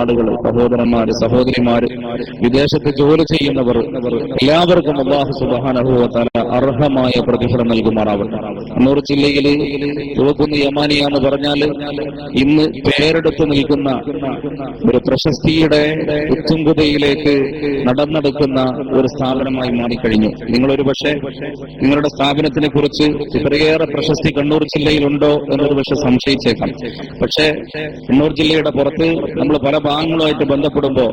ആളുകൾ, സഹോദരന്മാര്, സഹോദരിമാര്, വിദേശത്ത് ജോലി ചെയ്യുന്നവർ എല്ലാവർക്കും അല്ലാഹു സുബ്ഹാനഹു വ തആല അർഹമായ പ്രതിഫലം നൽകുമാറാവട്ടെ. കണ്ണൂർ ജില്ലയിൽ ചുവക്കുന്ന യമാനിയ എന്ന് പറഞ്ഞാൽ ഇന്ന് പേരെടുത്ത് നിൽക്കുന്ന ഒരു പ്രശസ്തിയുടെ ഉത്തുംഗതയിലേക്ക് നടന്നെടുക്കുന്ന ഒരു സ്ഥാപനമായി മാറിക്കഴിഞ്ഞു. നിങ്ങളൊരു പക്ഷേ നിങ്ങളുടെ സ്ഥാപനത്തിനെ കുറിച്ച് ഇത്രയേറെ പ്രശസ്തി കണ്ണൂർ ജില്ലയിലുണ്ടോ എന്നൊരു പക്ഷെ സംശയിച്ചേക്കാം. പക്ഷേ കണ്ണൂർ ജില്ലയുടെ പുറത്ത് നമ്മൾ പല ഭാഗങ്ങളുമായിട്ട് ബന്ധപ്പെടുമ്പോ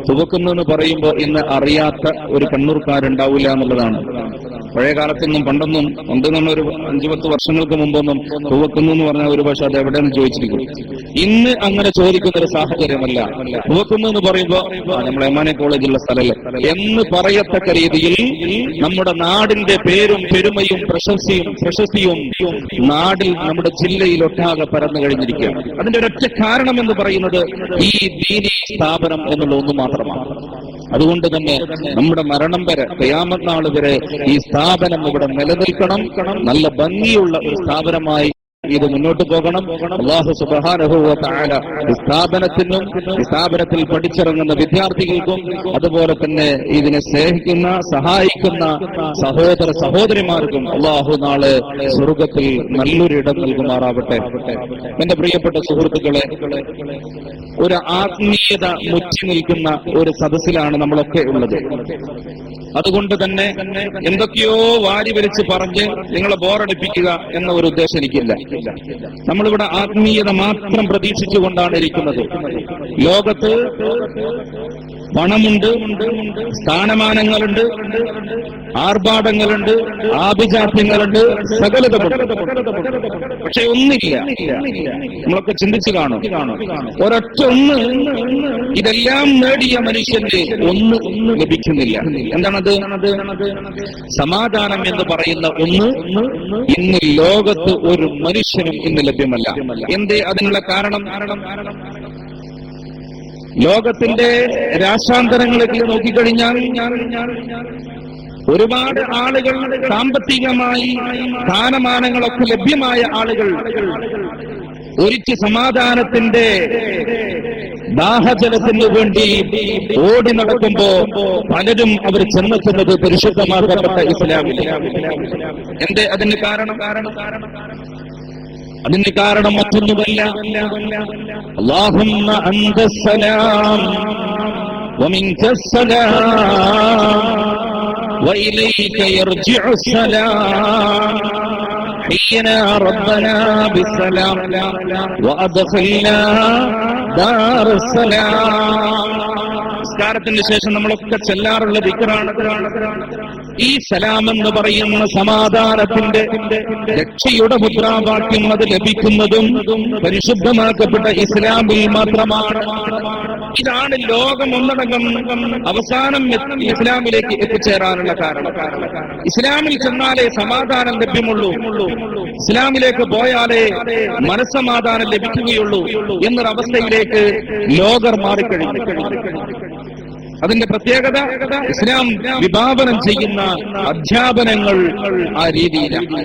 തുവക്കുന്നു എന്ന് പറയുമ്പോ ഇന്ന് അറിയാത്ത ഒരു കണ്ണൂർക്കാരുണ്ടാവില്ല എന്നുള്ളതാണ്. പഴയ കാലത്തൊന്നും പണ്ടൊന്നും ഒരു 5-10 വർഷങ്ങൾക്ക് മുമ്പൊന്നും തുവക്കുന്നു എന്ന് പറഞ്ഞാൽ ഒരു പക്ഷെ അത് എവിടെയെന്ന് ചോദിച്ചിരിക്കും. ഇന്ന് അങ്ങനെ ചോദിക്കുന്ന ഒരു സാഹചര്യമല്ല. തുവക്കുന്നു എന്ന് പറയുമ്പോ നമ്മുടെ യമാനിയ കോളേജുള്ള സ്ഥലല്ലേ എന്ന് പറയത്തക്ക രീതിയിൽ നമ്മുടെ നാടിന്റെ പേരും പെരുമയും പ്രശസ്തിയും നാടിൽ നമ്മുടെ ജില്ലയിലൊട്ടാകെ പരന്നു കഴിഞ്ഞിരിക്കുകയാണ്. അതിന്റെ ഒരൊറ്റ കാരണം എന്ന് പറയുന്നത് ഈ ദീനി സ്ഥാപനം എന്നുള്ള ഒന്ന് മാത്രമാണ്. അതുകൊണ്ട് തന്നെ നമ്മുടെ മരണം വരെ, ഖിയാമത്ത് നാൾ വരെ ഈ സ്ഥാപനം ഇവിടെ നിലനിൽക്കണം. നല്ല ഭംഗിയുള്ള ഒരു സ്ഥാപനമായി ഇത് മുന്നോട്ട് പോകണം. അല്ലാഹു സുബ്ഹാനഹു വ തആല സ്ഥാപനത്തിനും സ്ഥാപനത്തിൽ പഠിച്ചിറങ്ങുന്ന വിദ്യാർത്ഥികൾക്കും അതുപോലെ തന്നെ ഇതിനെ സ്നേഹിക്കുന്ന സഹായിക്കുന്ന സഹോദര സഹോദരിമാർക്കും അല്ലാഹു നാളെ സ്വർഗത്തിൽ നല്ലൊരിടം നൽകുമാറാവട്ടെ. എന്റെ പ്രിയപ്പെട്ട സുഹൃത്തുക്കളെ, ഒരു ആത്മീയത മുറ്റി നിൽക്കുന്ന ഒരു സദസ്സിലാണ് നമ്മളൊക്കെ ഉള്ളത്. അതുകൊണ്ട് തന്നെ എന്തൊക്കെയോ വാരി വലിച്ച് പറഞ്ഞ് നിങ്ങളെ ബോറടിപ്പിക്കുക എന്ന ഒരു ഉദ്ദേശം എനിക്കില്ല. നമ്മളിവിടെ ആത്മീയത മാത്രം പ്രതീക്ഷിച്ചുകൊണ്ടാണ് ഇരിക്കുന്നത്. ലോകത്ത് പണമുണ്ട്, സ്ഥാനമാനങ്ങളുണ്ട്, ആർഭാടങ്ങളുണ്ട്, ആഭിജാത്യങ്ങളുണ്ട്, സകലതുമുണ്ട്. പക്ഷെ ഒന്നില്ല. നമ്മളൊക്കെ ചിന്തിച്ചു കാണും, ഒരൊറ്റ ഒന്ന് ഇതെല്ലാം നേടിയ മനുഷ്യന്റെ ഒന്ന് ലഭിക്കുന്നില്ല. എന്താണത്? സമാധാനം എന്ന് പറയുന്ന ഒന്ന് ഇന്ന് ലോകത്ത് ഒരു മനുഷ്യനും ഇന്ന് ലഭ്യമല്ല. എന്തേ അതിനുള്ള കാരണം? ലോകത്തിന്റെ രാഷ്ട്രാന്തരങ്ങളിലേക്ക് നോക്കിക്കഴിഞ്ഞാൽ ഒരുപാട് ആളുകൾ, സാമ്പത്തികമായി സ്ഥാനമാനങ്ങളൊക്കെ ലഭ്യമായ ആളുകൾ ഒരിച്ച് സമാധാനത്തിന്റെ ദാഹജലത്തിന് വേണ്ടി ഓടി നടക്കുമ്പോ പലരും അവർ ചെന്നെത്തുന്നത് പരിശുദ്ധമാക്കപ്പെട്ട ഇസ്ലാമിൽ. എന്തേ അതിന് കാരണം? അതിന് കാരണം മറ്റൊന്നുമല്ല, അല്ലാഹുമ്മ അന്തസ്സലാം വമിൻകസ്സലാം വഇലൈക യർജിഉസ്സലാം حينا ربنا بالسلام وأدخلنا دار السلام. നമസ്കാരത്തിന് ശേഷം നമ്മളൊക്കെ ചെല്ലാറുള്ള ദിക്റാണ് ഈ സലാം എന്ന് പറയുന്ന സമാധാനത്തിന്റെ രക്ഷയുടെ മുദ്രാവാക്യം. അത് ലഭിക്കുന്നതും പരിശുദ്ധമാക്കപ്പെട്ട ഇസ്ലാമിൽ മാത്രമാണ്. ഇതാണ് ലോകം ഒന്നടങ്കം അവസാനം ഇസ്ലാമിലേക്ക് എത്തിച്ചേരാനുള്ള കാരണം. ഇസ്ലാമിൽ ചെന്നാലേ സമാധാനം ലഭ്യമുള്ളൂ, ഇസ്ലാമിലേക്ക് പോയാലേ മനസ്സമാധാനം ലഭിക്കുകയുള്ളൂ എന്നൊരവസ്ഥയിലേക്ക് ലോകർ മാറിക്കഴിഞ്ഞു. അതിന്റെ പ്രത്യേകത ഇസ്ലാം വിഭാവനം ചെയ്യുന്ന അധ്യാപനങ്ങൾ ആ രീതിയിലാണ്.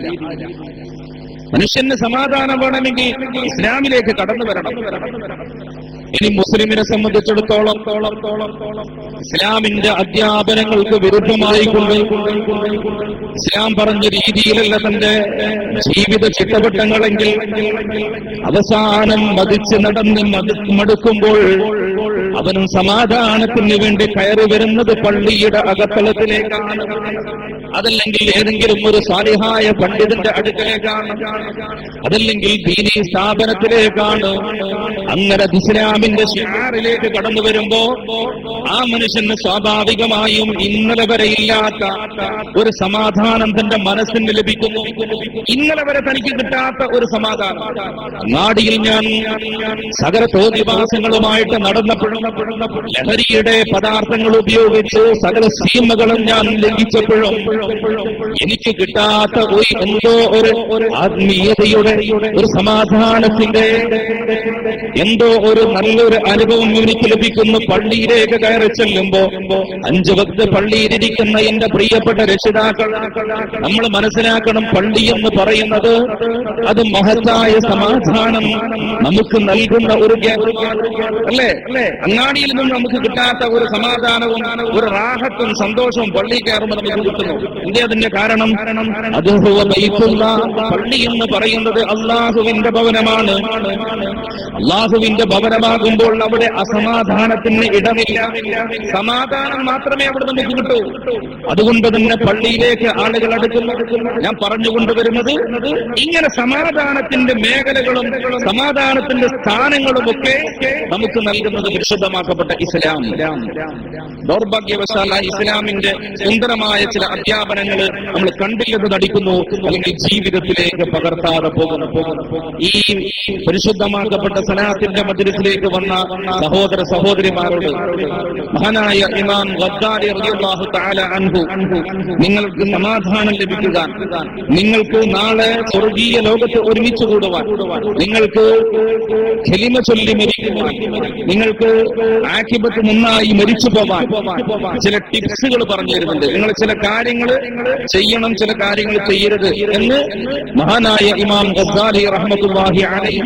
മനുഷ്യന് സമാധാനം വേണമെങ്കിൽ ഇസ്ലാമിലേക്ക് കടന്നു വരണം. ഇനി മുസ്ലിമിനെ സംബന്ധിച്ചിടത്തോളം ഇസ്ലാമിന്റെ അധ്യാപനങ്ങൾക്ക് വിരുദ്ധമായി കൊണ്ട് ഇസ്ലാം പറഞ്ഞ രീതിയിലല്ല തന്റെ ജീവിത ചിട്ടവട്ടങ്ങളെങ്കിൽ അവസാനം മതിച്ച് നടന്ന് മടുക്കുമ്പോൾ അവനും സമാധാനത്തിന് വേണ്ടി കയറി വരുന്നത് പള്ളിയുടെ അകത്തളത്തിലേക്കാണ്, അതല്ലെങ്കിൽ ഏതെങ്കിലും ഒരു സാലിഹായ പണ്ഡിതന്റെ അടുക്കലേക്കാണ്, അതല്ലെങ്കിൽ ദീനീ സ്ഥാപനത്തിലേക്കാണ്. അങ്ങനെ ഇസ്ലാമിന്റെ ശിആറിലേക്ക് കടന്നു വരുമ്പോ ആ മനുഷ്യന് സ്വാഭാവികമായും ഇന്നലെ വരെ ഇല്ലാത്ത ഒരു സമാധാനം തന്റെ മനസ്സിന് ലഭിക്കുന്നു. ഇന്നലെ വരെ തനിക്ക് കിട്ടാത്ത ഒരു സമാധാനം. നാടിയിൽ ഞാൻ സകല തോന്നിവാസങ്ങളുമായിട്ട് നടന്നപ്പോഴും ലഹരിയുടെ പദാർത്ഥങ്ങൾ ഉപയോഗിച്ച് സകല സീമകളും ഞാൻ ലംഘിച്ചപ്പോഴും എനിക്ക് കിട്ടാത്ത എന്തോ ഒരു ആത്മീയതയുടെ, ഒരു സമാധാനത്തിന്റെ എന്തോ ഒരു നല്ലൊരു അനുഭവം എനിക്ക് ലഭിക്കുന്നു. പള്ളിയിലേക്ക് കയറി ചെല്ലുമ്പോ 5 വക്ത് പള്ളിയിലിരിക്കുന്ന എന്റെ പ്രിയപ്പെട്ട രക്ഷിതാക്കൾ, നമ്മൾ മനസ്സിലാക്കണം, പള്ളി എന്ന് പറയുന്നത് അത് മഹത്തായ സമാധാനം നമുക്ക് നൽകുന്ന ഒരു അല്ലേ? അങ്ങാടിയിൽ നിന്നും നമുക്ക് കിട്ടാത്ത ഒരു സമാധാനവും ഒരു റാഹത്തും സന്തോഷവും പള്ളി കയറുമ്പോൾ നമുക്ക് കിട്ടുന്നു. എന്തേ അതിന്റെ കാരണം? അത് പള്ളി എന്ന് പറയുന്നത് അള്ളാഹുവിന്റെ ഭവനമാണ്. അള്ളാഹുവിന്റെ ഭവനമാകുമ്പോൾ അവിടെ അസമാധാനത്തിന് ഇടമില്ല, സമാധാനം മാത്രമേ അവിടെ നമുക്ക് കിട്ടൂ. അതുകൊണ്ട് തന്നെ പള്ളിയിലേക്ക് ആളുകൾ അടുക്കുന്നു. ഞാൻ പറഞ്ഞുകൊണ്ടുവരുന്നത്, ഇങ്ങനെ സമാധാനത്തിന്റെ മേഖലകളും സമാധാനത്തിന്റെ സ്ഥാനങ്ങളും ഒക്കെ നമുക്ക് നൽകുന്നത് പരിശുദ്ധമാക്കപ്പെട്ട ഇസ്ലാം. ദൗർഭാഗ്യവശാല ഇസ്ലാമിന്റെ സുന്ദരമായ ചില അധ്യാപനങ്ങൾ നമ്മൾ കണ്ടില്ലെന്ന് നടിക്കുന്നു, അല്ലെങ്കിൽ ജീവിതത്തിലേക്ക് പകർത്താതെ പോകുന്നു. ഈ പരിശുദ്ധമാക്കപ്പെട്ട സലാത്തിന്റെ മജ്‌ലിസിലേക്ക് വന്ന സഹോദര സഹോദരിമാരോട് മഹാനായ ഇമാം ഗദ്ദാരി റളിയല്ലാഹു തആല അൻഹു, നിങ്ങൾക്ക് സമാധാനം ലഭിക്കുക, നിങ്ങൾക്ക് നാളെ സ്വർഗീയ ലോകത്ത് ഒരുമിച്ച് കൂടുവാൻ, നിങ്ങൾക്ക് കലിമ ചൊല്ലി മരിക്കുവാൻ, നിങ്ങൾക്ക് ആഖിബത്ത് നന്നായി മരിച്ചു പോവാൻ ചില ടിപ്സുകൾ പറഞ്ഞു തരുന്നുണ്ട്. നിങ്ങൾ ചില കാര്യങ്ങൾ ചെയ്യണം, ചില കാര്യങ്ങൾ ചെയ്യരുത് എന്ന് മഹാനായ ഇമാം ഗദ്ദാരി റഹ്മത്തുള്ളാഹി അലൈഹി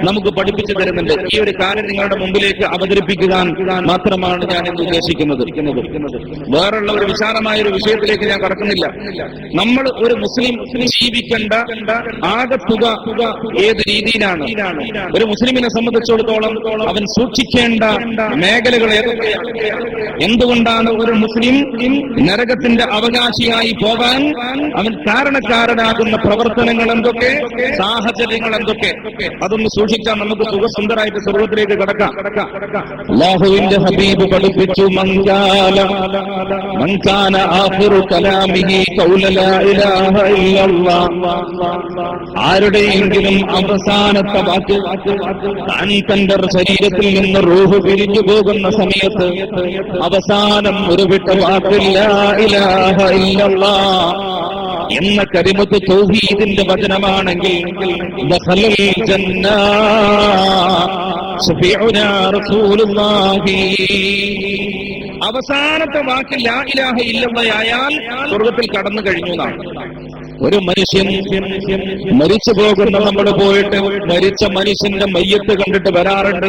നമുക്ക് പഠിപ്പിച്ചു തരുന്നുണ്ട്. ഈ ഒരു കാര്യം നിങ്ങളുടെ മുമ്പിലേക്ക് അവതരിപ്പിക്കാൻ മാത്രമാണ് ഞാൻ ഇന്ന് ഉദ്ദേശിക്കുന്നത്. വേറുള്ള ഒരു വിശാലമായ ഒരു വിഷയത്തിലേക്ക് ഞാൻ കടക്കുന്നില്ല. നമ്മൾ ഒരു മുസ്ലിം ജീവിക്കേണ്ട ആകത്തുക ഏത് രീതിയിലാണ്? ഒരു മുസ്ലിമിനെ സംബന്ധിച്ചിടത്തോളം അവൻ സൂക്ഷിക്കേണ്ട മേഖലകൾ ഏതൊക്കെയാണ്? എന്തുകൊണ്ടാണ് ഒരു മുസ്ലിം നരകത്തിന്റെ അവകാശിയായി പോകാൻ അവൻ കാരണക്കാരനാകുന്ന പ്രവർത്തനങ്ങൾ എന്തൊക്കെ, സാഹചര്യങ്ങൾ എന്തൊക്കെ? അതൊന്ന് സൂക്ഷിച്ചാൽ നമുക്ക് സുഖസുന്ദരായിട്ട് സ്വർഗ്ഗത്തിലേക്ക് കടക്കാം. അല്ലാഹുവിന്റെ ഹബീബ് പഠിപ്പിച്ചു, മൻകാന ആഖിറു കലാമിഹി ഖൗല ലാ ഇലാഹ ഇല്ലല്ലാഹ്. ആരുടെയെങ്കിലും അവസാനത്തെ വാക്ക് താൻ തന്റെ ശരീരത്തിൽ നിന്ന് റൂഹ് പിരിഞ്ഞു പോകുന്ന സമയത്ത് അവസാനം ഒരു വിട്ട വാക്ക് ലാ ഇലാഹ ഇല്ലല്ലാഹ് എന്ന കലിമത്ത് തൗഹീദിന്റെ വചനമാണെങ്കിൽ ദഖലൽ ജന്ന ശഫീഉനാ റസൂലുള്ളാഹി. അവസാനത്തെ വാക്ക് ലാ ഇലാഹ ഇല്ലല്ലാഹ് ആയാൽ സ്വർഗ്ഗത്തിൽ കടന്നു കഴിഞ്ഞു എന്നാണ്. ഒരു മനുഷ്യൻ മരിച്ചു പോകുന്ന, നമ്മൾ പോയിട്ട് മരിച്ച മനുഷ്യന്റെ മയ്യത്ത് കണ്ടിട്ട് വരാറുണ്ട്.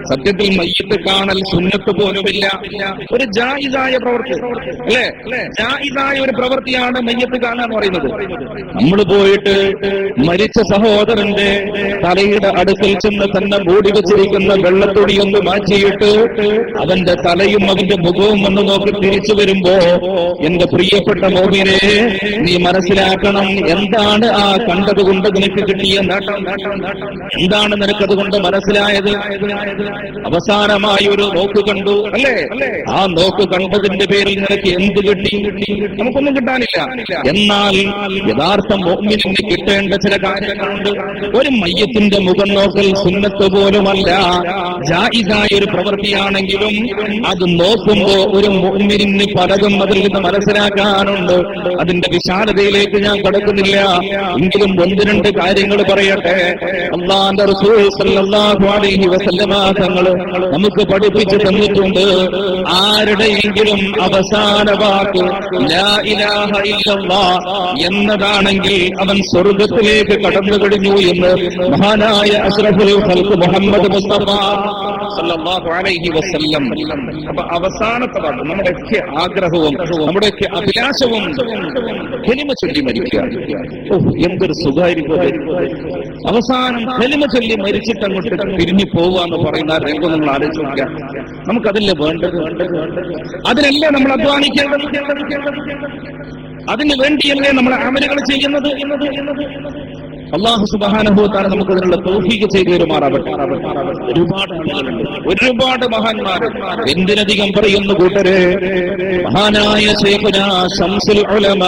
സത്യത്തിൽ മയ്യത്ത് കാണൽ സുന്നത്ത് പോലുമില്ല, ഒരു ജായിസായ പ്രവൃത്തി അല്ലേ? ജായിസായ ഒരു പ്രവൃത്തിയാണ് മയ്യത്ത് കാണുക എന്ന് പറയുന്നത്. നമ്മൾ പോയിട്ട് മരിച്ച സഹോദരന്റെ തലയുടെ അടുക്കൽ ചെന്ന് തന്നെ മൂടി വെച്ചിരിക്കുന്ന വെള്ളത്തുണിയൊന്ന് മാറ്റിയിട്ട് അവന്റെ തലയും അവന്റെ മുഖവും ഒന്ന് നോക്കി തിരിച്ചു വരുമ്പോ, എന്റെ പ്രിയപ്പെട്ട മോമിനെ, നീ മനസ്സിലാക്കണം, എന്താണ് ആ കണ്ടതുകൊണ്ട് നിനക്ക് കിട്ടിയ നേട്ടം? എന്താണ് നിനക്കതുകൊണ്ട് മനസ്സിലായത്? അവസാനമായി ഒരു നോക്ക് കണ്ടു അല്ലേ? ആ നോക്ക് കണ്ടതിന്റെ പേരിൽ നിനക്ക് എന്ത് കിട്ടി? നമുക്കൊന്നും കിട്ടാനില്ല. എന്നാൽ യഥാർത്ഥ മുഅ്മിനിന് കിട്ടേണ്ട ചില കാര്യങ്ങളുണ്ട്. ഒരു മയ്യത്തിന്റെ മുഖം നോക്കൽ സുന്നത്ത് പോലുമല്ല, ജായിസായ ഒരു പ്രവൃത്തിയാണെങ്കിലും അത് നോക്കുമ്പോ ഒരു മുഅ്മിനിന് പലതും അതിൽ നിന്ന് മനസ്സിലാക്കാനുണ്ട്. അതിന്റെ വിശാലതയിലേക്ക് ഞാൻ കടക്കുന്നില്ല, എങ്കിലും 1-2 കാര്യങ്ങൾ പറയട്ടെ. അല്ലാഹുവിന്റെ റസൂൽ സല്ലല്ലാഹു അലൈഹി വസല്ലമ തങ്ങൾ നമുക്ക് പഠിപ്പിച്ചു തന്നിട്ടുണ്ട്, ആരുടെയെങ്കിലും അവസാന വാക്ക് ലാ ഇലാഹ ഇല്ലല്ലാഹ് എന്നതാണെങ്കിൽ അവൻ സ്വർഗ്ഗത്തിലേക്ക് കടന്നു കഴിഞ്ഞു എന്ന് മഹാനായ അഷ്റഫുൽ ഖൽഖ് മുഹമ്മദ് മുസ്തഫ സല്ലല്ലാഹു അലൈഹി വസല്ലം. അപ്പൊ അവസാനത്തെ വാക്ക് നമ്മുടെയൊക്കെ ആഗ്രഹവും നമ്മുടെയൊക്കെ അഭിലാഷവും കലിമ ചൊല്ലി മരിക്കുക. എന്തൊരു സുഖമായിരിക്കും അവസാനം കലിമ ചൊല്ലി മരിച്ചിട്ട് അങ്ങോട്ട് പിരിഞ്ഞു പോവാന്ന് പറയുന്ന രംഗം നമ്മൾ ആലോചിച്ച് നോക്കുക. നമുക്കതല്ലേ വേണ്ടത്? അതിനല്ലേ നമ്മൾ അധ്വാനിക്കേണ്ടത്? അതിന് വേണ്ടിയല്ലേ നമ്മൾ അമലുകൾ ചെയ്യുന്നത്? അല്ലാഹു സുബ്ഹാനഹു വ തആല നമുക്ക് അതിനുള്ള തൗഫീഖ് ചെയ്തു തരുമാറാവട്ടെ. ഒരുപാട് ആളുകളുണ്ട്, ഒരുപാട് മഹാന്മാർ. എന്തിനധികം പറയുന്നു കൂട്ടരെ, മഹാനായ ശൈഖുനാ ശംസുൽ ഉലമ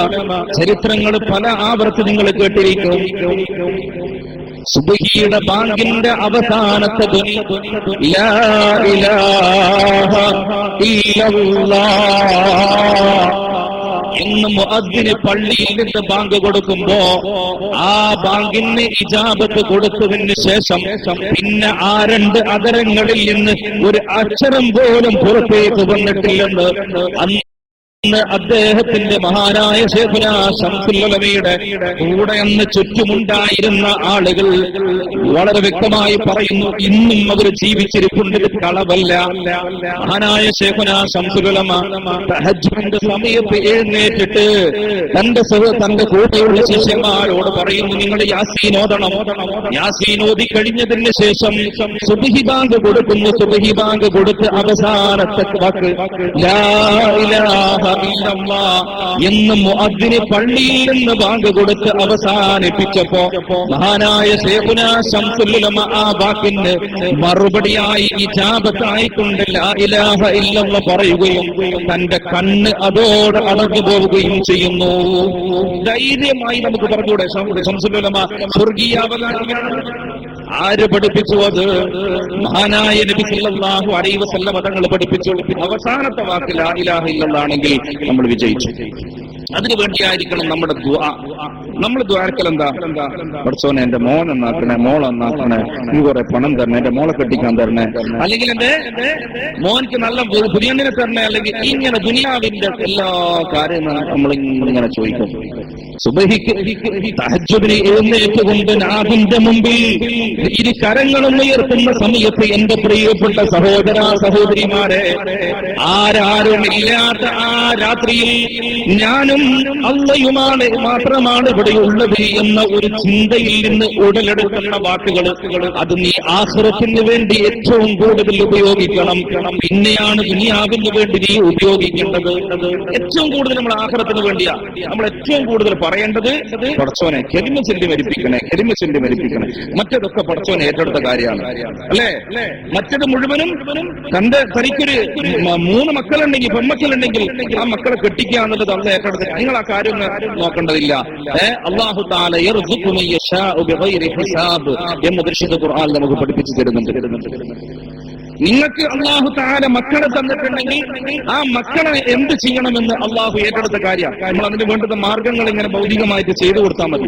ചരിത്രങ്ങൾ പല ആവർത്തി നിങ്ങൾ കേട്ടിരിക്കും. സുബ്ഹിയുടെ ബാങ്കിന്റെ അവസാനത്തെ ധ്വനി ലാ ഇലാഹ ഇല്ലല്ലാഹ് എന്ന് മുഅദ്ദിന് പള്ളിയിൽ നിന്ന് ബാങ്ക് കൊടുക്കുമ്പോ ആ ബാങ്കിന് ഇജാബത്ത് കൊടുത്തതിന് ശേഷം പിന്നെ ആ രണ്ട് അധരങ്ങളിൽ നിന്ന് ഒരു അക്ഷരം പോലും പുറത്തേക്ക് വന്നിട്ടില്ലെന്ന് അദ്ദേഹത്തിന്റെ മഹാനായ ശൈഖുനാ ശംസുൽ ഉലമയുടെ കൂടെ അന്ന് ചുറ്റുമുണ്ടായിരുന്ന ആളുകൾ വളരെ വ്യക്തമായി പറയുന്നു. ഇന്നും അവർ ജീവിച്ചിരിപ്പുണ്ട്, കളവല്ല. മഹാനായ ശൈഖുനാ ശംസുൽ ഉലമ തഹജ്ജുദിന്റെ സമയത്ത് എഴുന്നേറ്റിട്ട് തന്റെ കൂടെയുള്ള ശിഷ്യന്മാരോട് പറയുന്നു, നിങ്ങൾ യാസീൻ ഓതണം. യാസീൻ ഓതി കഴിഞ്ഞതിന് ശേഷം സുബ്ഹി ബാങ്ക് കൊടുക്കുന്നു. സുബ്ഹി ബാങ്ക് കൊടുത്ത് അവസാനത്തെ വാക്ക് ലാ ഇലാഹ എന്ന് മുഅദ്ദിന് പള്ളിയിൽ നിന്ന് ബാങ്ക് കൊടുത്ത് അവസാനിപ്പിച്ചപ്പോ മഹാനായ ശൈഖുനാ ശംസുൽ ഉലമ ആ വാക്കിന് മറുപടിയായി ഇജാബത്തായിക്കൊണ്ട് ലാ ഇലാഹ ഇല്ലല്ലാഹ് പറയുകയും തന്റെ കണ്ണ് അതോടെ അടഞ്ഞു പോവുകയും ചെയ്യുന്നു. ധൈര്യമായി നമുക്ക് പറഞ്ഞൂടെ ശംസുൽ ഉലമ സ്വർഗീയാവകാശിയാണ്. ആര് പഠിപ്പിച്ചു? അത് മഹാനായ നബി സല്ലല്ലാഹു അലൈഹി വസല്ലം തങ്ങൾ പഠിപ്പിച്ചു. അവസാനത്തെ വാക്ക് ലാ ഇലാഹ ഇല്ലല്ലാഹ് ആണെങ്കിൽ നമ്മൾ വിജയിച്ചു. അതിനു വേണ്ടിയായിരിക്കണം നമ്മുടെ ദുആ. നമ്മൾ ദുആക്കൽ എന്താ? പടച്ചോനെ എന്റെ മോൻ നന്നാക്കണേ, മോൾ നന്നാക്കണേ, നീ കുറെ പണം തരണേ, എന്റെ മോളെ കെട്ടിക്കാൻ തരണേ, അല്ലെങ്കിൽ എന്റെ മോൻക്ക് നല്ല പുതിയണ്ണിനെ തരണേ, അല്ലെങ്കിൽ ഇങ്ങനെ ദുനിയാവിന്റെ എല്ലാ കാര്യങ്ങളും നമ്മൾ ഇങ്ങനെ ചോദിക്കും. സുബ്ഹിക്ക് തഹജ്ജുദിന് എഴുന്നേറ്റുകൊണ്ട് നാഥിന്റെ മുമ്പിൽ ഇരു കരങ്ങളും ഉയർത്തുന്ന സമയത്ത് എന്റെ പ്രിയപ്പെട്ട സഹോദര സഹോദരിമാരെ, ആരാരുമില്ലാത്ത ആ രാത്രിയിൽ ഞാനും അള്ളയുമാണ് മാത്രമാണ് ഇവിടെയുള്ളത് എന്ന ഒരു ചിന്തയിൽ നിന്ന് ഉടലെടുക്കുന്ന വാക്കുകൾ, അത് നീ ആഖിറത്തിന് വേണ്ടി ഏറ്റവും കൂടുതൽ ഉപയോഗിക്കണം. പിന്നെയാണ് ദുനിയാവിന് വേണ്ടി നീ ഉപയോഗിക്കേണ്ടത്. ഏറ്റവും കൂടുതൽ നമ്മൾ ആഖിറത്തിന് വേണ്ടിയാ നമ്മൾ ഏറ്റവും കൂടുതൽ പറയേണ്ടത് പടച്ചോനെ കെലിമ ചൊല്ലി മരിപ്പിക്കണേ, കെലിമ ചൊല്ലി മരിപ്പിക്കണേ. മറ്റതൊക്കെ പടച്ചോനെ ഏറ്റെടുത്ത കാര്യമാണ്, അല്ലേ? മറ്റത് മുഴുവനും തനിക്കൊരു 3 മക്കളുണ്ടെങ്കിൽ, പെൺമക്കളുണ്ടെങ്കിൽ ആ മക്കളെ കെട്ടിക്കുക എന്നുള്ളത് അന്ന് ഏറ്റെടുത്ത. നിങ്ങൾ ആ കാര്യം നോക്കേണ്ടതില്ല. അല്ലാഹു തആല യർസുഖു മൻ യശാഉ ബിഗൈരി ഹിസാബ് എന്ന് പരിശുദ്ധ ഖുർആൻ നമുക്ക് പഠിപ്പിച്ചു തരുന്നുണ്ട്. നിങ്ങൾക്ക് അല്ലാഹു തആല മക്കളെ തന്നിട്ടുണ്ടെങ്കിൽ ആ മക്കളെ എന്ത് ചെയ്യണമെന്ന് അല്ലാഹു ഏറ്റെടുത്ത കാര്യമാണ്. നമ്മൾ അതിന് വേണ്ടുന്ന മാർഗങ്ങൾ ഇങ്ങനെ ഭൗതികമായിട്ട് ചെയ്തു കൊടുത്താൽ മതി.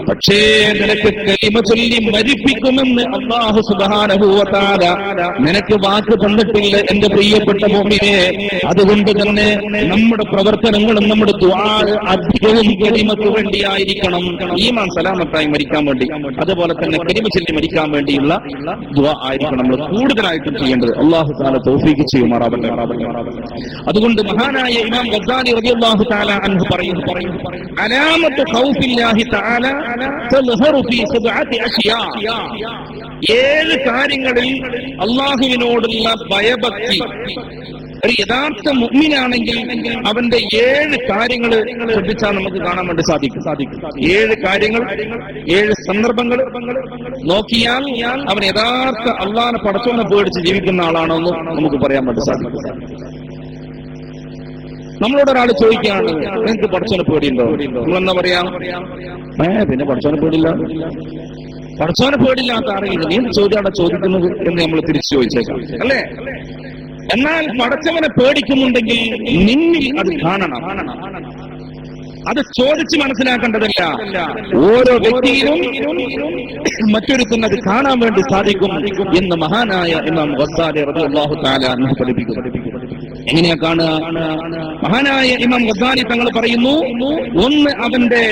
പക്ഷേ നിനക്ക് കലിമ ചൊല്ലി മരിപ്പിക്കുമെന്ന് അല്ലാഹു സുബ്ഹാനഹു വ തആല നിനക്ക് വാക്ക് തന്നിട്ടില്ല എന്റെ പ്രിയപ്പെട്ട മുഅ്മിനേ. അതുകൊണ്ട് തന്നെ നമ്മുടെ പ്രവർത്തനങ്ങളും നമ്മുടെ ദുആ അധികവും കലിമക്ക് വേണ്ടിയായിരിക്കണം. ഈമാൻ സലാമത്തായി മരിക്കാൻ വേണ്ടി, അതുപോലെ തന്നെ കലിമ ചൊല്ലി മരിക്കാൻ വേണ്ടിയുള്ള ദുആ ആയിരിക്കണം നമ്മൾ കൂടുതലായിട്ടും ചെയ്യേണ്ടത്. അല്ലാഹു തആല തൗഫീഖ് ചെയ്യുമാറാവട്ടെ. അതുകൊണ്ട് മഹാനായ ഇമാം ഗസാലി റളിയല്ലാഹു തആല അൻഹു പറയുന്നു, അലാമത്തു ഖൗഫില്ലാഹി തആല തൽഹറു ഫീ സബ്അത്തി അശ്യാ. 7 കാര്യങ്ങളിൽ അല്ലാഹുവിനോടുള്ള ഭയഭക്തി ഒരു യഥാർത്ഥ മുഅ്മിനാണെങ്കിൽ അവന്റെ 7 കാര്യങ്ങൾ ശ്രദ്ധിച്ചാൽ നമുക്ക് കാണാൻ വേണ്ടി സാധിക്കും. 7 കാര്യങ്ങൾ, 7 സന്ദർഭങ്ങൾ നോക്കിയാൽ അവൻ യഥാർത്ഥ അള്ളാഹുവിനെ പടച്ചോനെ പേടിച്ച് ജീവിക്കുന്ന ആളാണെന്ന് നമുക്ക് പറയാൻ വേണ്ടി സാധിക്കും. നമ്മളോട് ഒരാൾ ചോദിക്കുകയാണ്, നിങ്ങൾക്ക് പടച്ചോനെ പേടിയുണ്ടോ? നമ്മളെന്താ പറയാം? പിന്നെ പടച്ചോനെ പേടില്ല. പടച്ചോനെ പേടില്ലാത്ത ആരെങ്കിലും നീ ചോദ്യമാണ് ചോദിക്കുന്നത് എന്ന് നമ്മൾ തിരിച്ചു ചോദിച്ചേക്കാം, അല്ലേ? എന്നാൽ പടച്ചവനെ പേടിക്കുന്നുണ്ടെങ്കിൽ നിന്നിൽ അത് കാണണം. അത് ചോദിച്ച് മനസ്സിലാക്കേണ്ടതല്ല. ഓരോ വ്യക്തിയിലും മറ്റൊരുത്തിന് അത് കാണാൻ വേണ്ടി സാധിക്കും എന്ന് മഹാനായ ഇമാം ഗസാലി റളിയല്ലാഹു തആല അൻഹു പഠിപ്പിക്കുന്നു. എങ്ങനെയാ കാണുക? മഹാനായ ഇമാം ഗസാലി തങ്ങൾ പറയുന്നു, ഒന്ന് അവന്റെ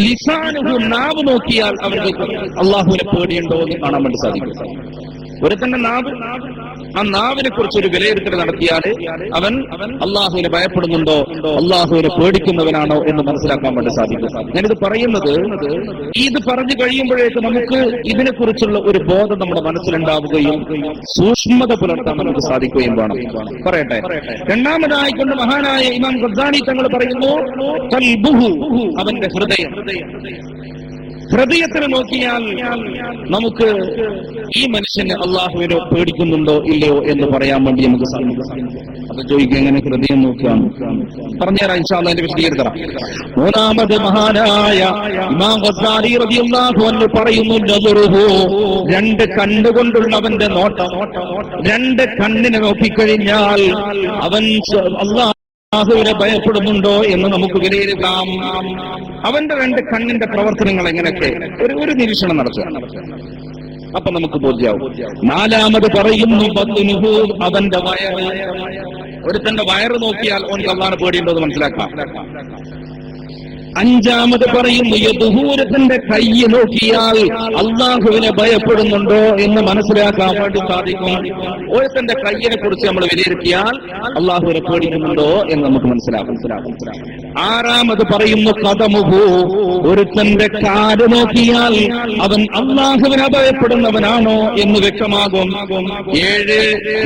ലിസാനുഹു, നാവ് നോക്കിയാൽ അവന്റെ അള്ളാഹുവിനെ പേടിയുണ്ടോ എന്ന് കാണാൻ വേണ്ടി സാധിക്കും. ഒരുത്തന്റെ നാവ്, ആ നാവിനെ കുറിച്ചൊരു വിലയിരുത്തൽ നടത്തിയാൽ അവൻ അള്ളാഹുവിനെ ഭയപ്പെടുന്നുണ്ടോ, അള്ളാഹുവിനെ പേടിക്കുന്നവനാണോ എന്ന് മനസ്സിലാക്കാൻ വേണ്ടി സാധിക്കും. ഞാനിത് പറയുന്നത്, ഇത് പറഞ്ഞു കഴിയുമ്പോഴേക്ക് നമുക്ക് ഇതിനെക്കുറിച്ചുള്ള ഒരു ബോധം നമ്മുടെ മനസ്സിലുണ്ടാവുകയും സൂക്ഷ്മത പുലർത്താൻ നമുക്ക് സാധിക്കുകയും വേണം. പറയട്ടെ. രണ്ടാമതായിക്കൊണ്ട് മഹാനായ ഇമാം ഗസാലി തങ്ങൾ പറയുന്നു, ഖൽബുഹു, അവന്റെ ഹൃദയം. ഹൃദയത്തിന് നോക്കിയാൽ നമുക്ക് ഈ മനുഷ്യന് അള്ളാഹുവിനെ പേടിക്കുന്നുണ്ടോ ഇല്ലയോ എന്ന് പറയാൻ വേണ്ടി നമുക്ക് സാധിക്കും. അത് ചോദിക്കുക എങ്ങനെ ഹൃദയം നോക്കാം പറഞ്ഞുതരാം ഇൻഷാ അല്ലാഹ്. അതിന്റെ വിശദീകരണം മൂന്നാമത് മഹാനായ ഇമാം ഗസാലി റളിയല്ലാഹു അൻഹു പറയുന്നു, നദറുഹു, രണ്ട് കണ്ണുകൊണ്ടുള്ളവന്റെ നോട്ടം. രണ്ട് കണ്ണിനെ നോക്കിക്കഴിഞ്ഞാൽ അവൻ അല്ലാഹുവിനെ ഭയപ്പെടുന്നുണ്ടോ എന്ന് നമുക്ക് വിലയിരുത്താം. അവന്റെ രണ്ട് കണ്ണിന്റെ പ്രവർത്തനങ്ങൾ എങ്ങനെയൊക്കെ ഒരു നിരീക്ഷണം നടത്തുക, അപ്പൊ നമുക്ക് ബോധ്യാവും. നാലാമത് പറയുന്നു ബത്നുഹു, അവന്റെ വയറ്. ഒരുത്തന്റെ വയറ് നോക്കിയാൽ ഓൻ അല്ലാഹുവിനെ പേടിയുണ്ടോ എന്ന് മനസ്സിലാക്കാം. അഞ്ചാമത് പറയുന്നു യദുഹൂരത്തിന്റെ കൈ നോക്കിയാൽ അള്ളാഹുവിനെ ഭയപ്പെടുന്നുണ്ടോ എന്ന് മനസ്സിലാക്കാൻ വേണ്ടി സാധിക്കും. ഒരുത്തന്റെ കയ്യിനെ കുറിച്ച് നമ്മൾ വിലയിരുത്തിയാൽ അള്ളാഹുവിനെ പേടിക്കുന്നുണ്ടോ എന്ന് നമുക്ക് മനസ്സിലാക്കും. ആറാമത് പറയുന്നു ഖദമുഹു, ഒരുത്തന്റെ കാല് നോക്കിയാൽ അവൻ അള്ളാഹുവിനെ ഭയപ്പെടുന്നവനാണോ എന്ന് വ്യക്തമാകും. ഏഴ്